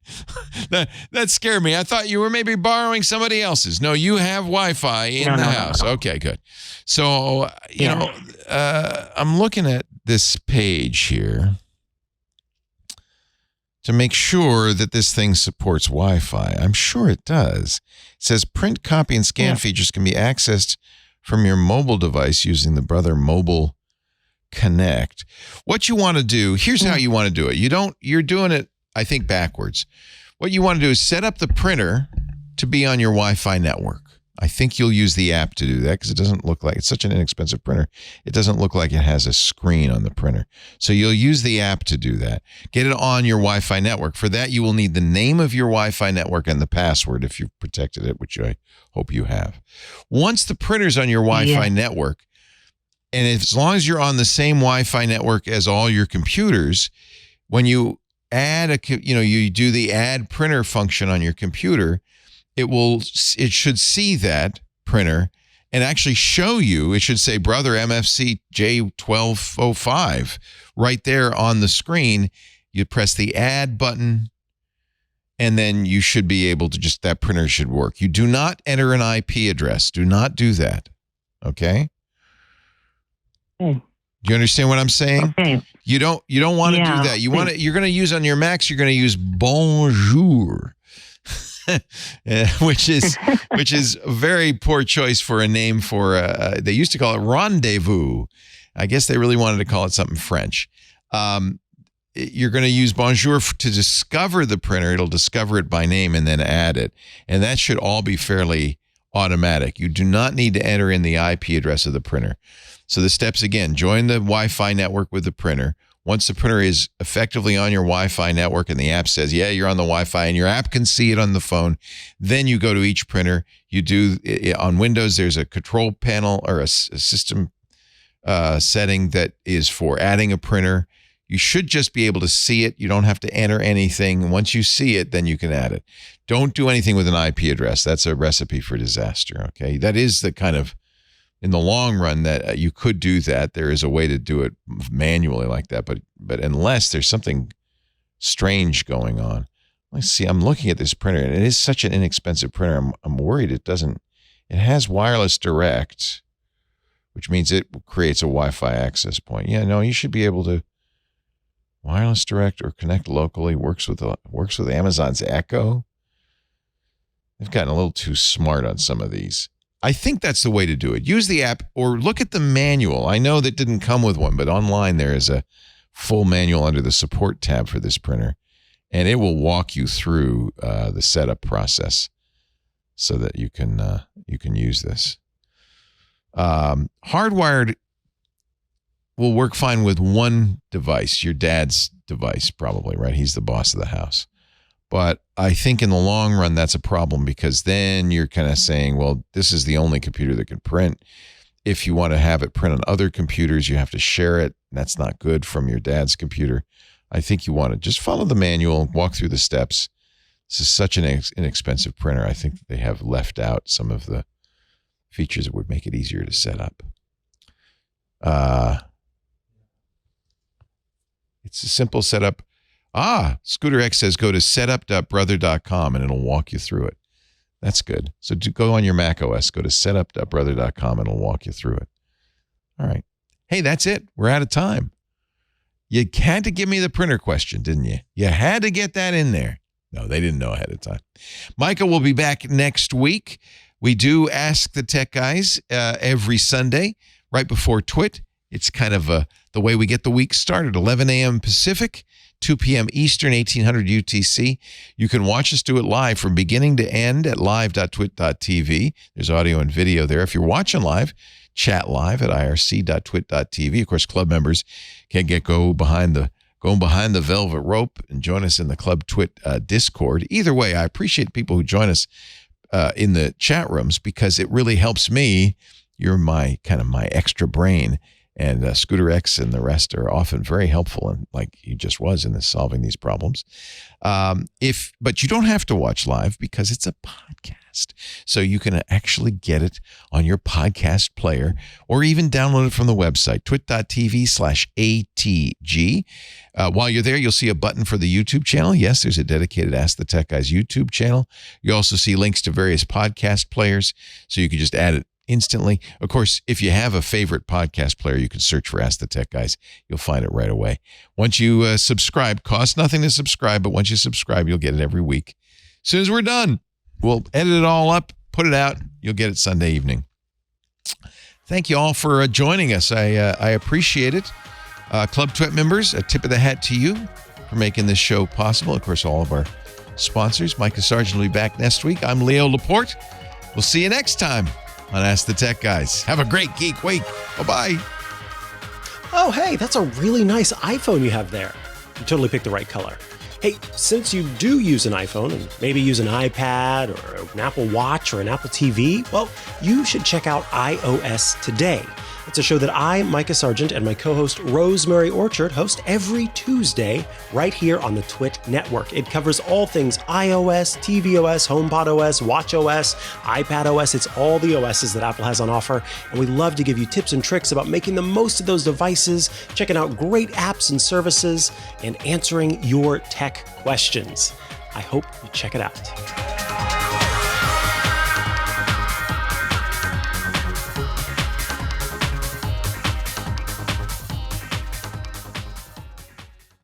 That scared me. I thought you were maybe borrowing somebody else's. No, you have Wi-Fi in the house. No. Okay, good. So, you know, I'm looking at this page here to make sure that this thing supports Wi-Fi. I'm sure it does. It says print, copy, and scan features can be accessed from your mobile device using the Brother Mobile Connect. What you want to do, here's how you want to do it. You're doing it, I think, backwards. What you want to do is set up the printer to be on your Wi-Fi network. I think you'll use the app to do that because it doesn't look like, it's such an inexpensive printer. It doesn't look like it has a screen on the printer. So you'll use the app to do that. Get it on your Wi-Fi network. For that, you will need the name of your Wi-Fi network and the password if you've protected it, which I hope you have. Once the printer's on your Wi-Fi network, and as long as you're on the same Wi-Fi network as all your computers, when you add you do the add printer function on your computer, it should see that printer and actually show you. It should say Brother MFC J1205 right there on the screen. You press the add button, and then you should be able to that printer should work. You do not enter an IP address. Do not do that. Okay? Do you understand what I'm saying? Okay. You don't want to do that. You're going to use on your Macs. You're going to use Bonjour, which is a very poor choice for a name for. They used to call it Rendezvous. I guess they really wanted to call it something French. You're going to use Bonjour to discover the printer. It'll discover it by name and then add it, and that should all be fairly automatic. You do not need to enter in the IP address of the printer. So the steps again, join the Wi-Fi network with the printer. Once the printer is effectively on your Wi-Fi network and the app says, yeah, you're on the Wi-Fi and your app can see it on the phone, then you go to each printer. You do, on Windows, there's a control panel or a system setting that is for adding a printer. You should just be able to see it. You don't have to enter anything. Once you see it, then you can add it. Don't do anything with an IP address. That's a recipe for disaster, okay? That is the kind of, in the long run, that you could do that. There is a way to do it manually like that, but unless there's something strange going on. Let's see, I'm looking at this printer, and it is such an inexpensive printer. I'm worried it has wireless direct, which means it creates a Wi-Fi access point. Yeah, no, you should be able to wireless direct or connect locally. Works with Amazon's Echo. They've gotten a little too smart on some of these. I think that's the way to do it. Use the app or look at the manual. I know that didn't come with one, but online there is a full manual under the support tab for this printer, and it will walk you through the setup process so that you can use this. Hardwired will work fine with one device, your dad's device, probably, right? He's the boss of the house. But I think in the long run, that's a problem, because then you're kind of saying, well, this is the only computer that can print. If you want to have it print on other computers, you have to share it. That's not good from your dad's computer. I think you want to just follow the manual, walk through the steps. This is such an inexpensive printer. I think they have left out some of the features that would make it easier to set up. It's a simple setup. Scooter X says go to setup.brother.com and it'll walk you through it. That's good. So go on your Mac OS, go to setup.brother.com and it'll walk you through it. All right. Hey, that's it. We're out of time. You had to give me the printer question, didn't you? You had to get that in there. No, they didn't know ahead of time. Micah will be back next week. We do Ask the Tech Guys every Sunday right before Twit. It's kind of the way we get the week started, 11 a.m. Pacific, 2 p.m. Eastern, 1800 UTC. You can watch us do it live from beginning to end at live.twit.tv. There's audio and video there. If you're watching live, chat live at irc.twit.tv. Of course, club members can go behind the velvet rope and join us in the Club Twit Discord. Either way, I appreciate people who join us in the chat rooms, because it really helps me. You're my extra brain. And Scooter X and the rest are often very helpful, and like he just was in solving these problems. But you don't have to watch live, because it's a podcast. So you can actually get it on your podcast player, or even download it from the website, twit.tv/ATG. While you're there, you'll see a button for the YouTube channel. Yes, there's a dedicated Ask the Tech Guys YouTube channel. You also see links to various podcast players, so you can just add it instantly. Of course, if you have a favorite podcast player, you can search for Ask the Tech Guys. You'll find it right away. Once you subscribe, costs nothing to subscribe, but once you subscribe, you'll get it every week. As soon as we're done, we'll edit it all up, put it out. You'll get it Sunday evening. Thank you all for joining us. I appreciate it. Club Twit members, a tip of the hat to you for making this show possible. Of course, all of our sponsors. Micah Sargent will be back next week. I'm Leo Laporte. We'll see you next time on Ask the Tech Guys. Have a great geek week. Bye-bye. Oh, hey, that's a really nice iPhone you have there. You totally picked the right color. Hey, since you do use an iPhone and maybe use an iPad or an Apple Watch or an Apple TV, well, you should check out iOS Today. It's a show that I, Micah Sargent, and my co-host Rosemary Orchard host every Tuesday right here on the Twit Network. It covers all things iOS, tvOS, HomePod OS, watchOS, iPad OS. It's all the OSs that Apple has on offer, and we love to give you tips and tricks about making the most of those devices, checking out great apps and services, and answering your tech questions. I hope you check it out.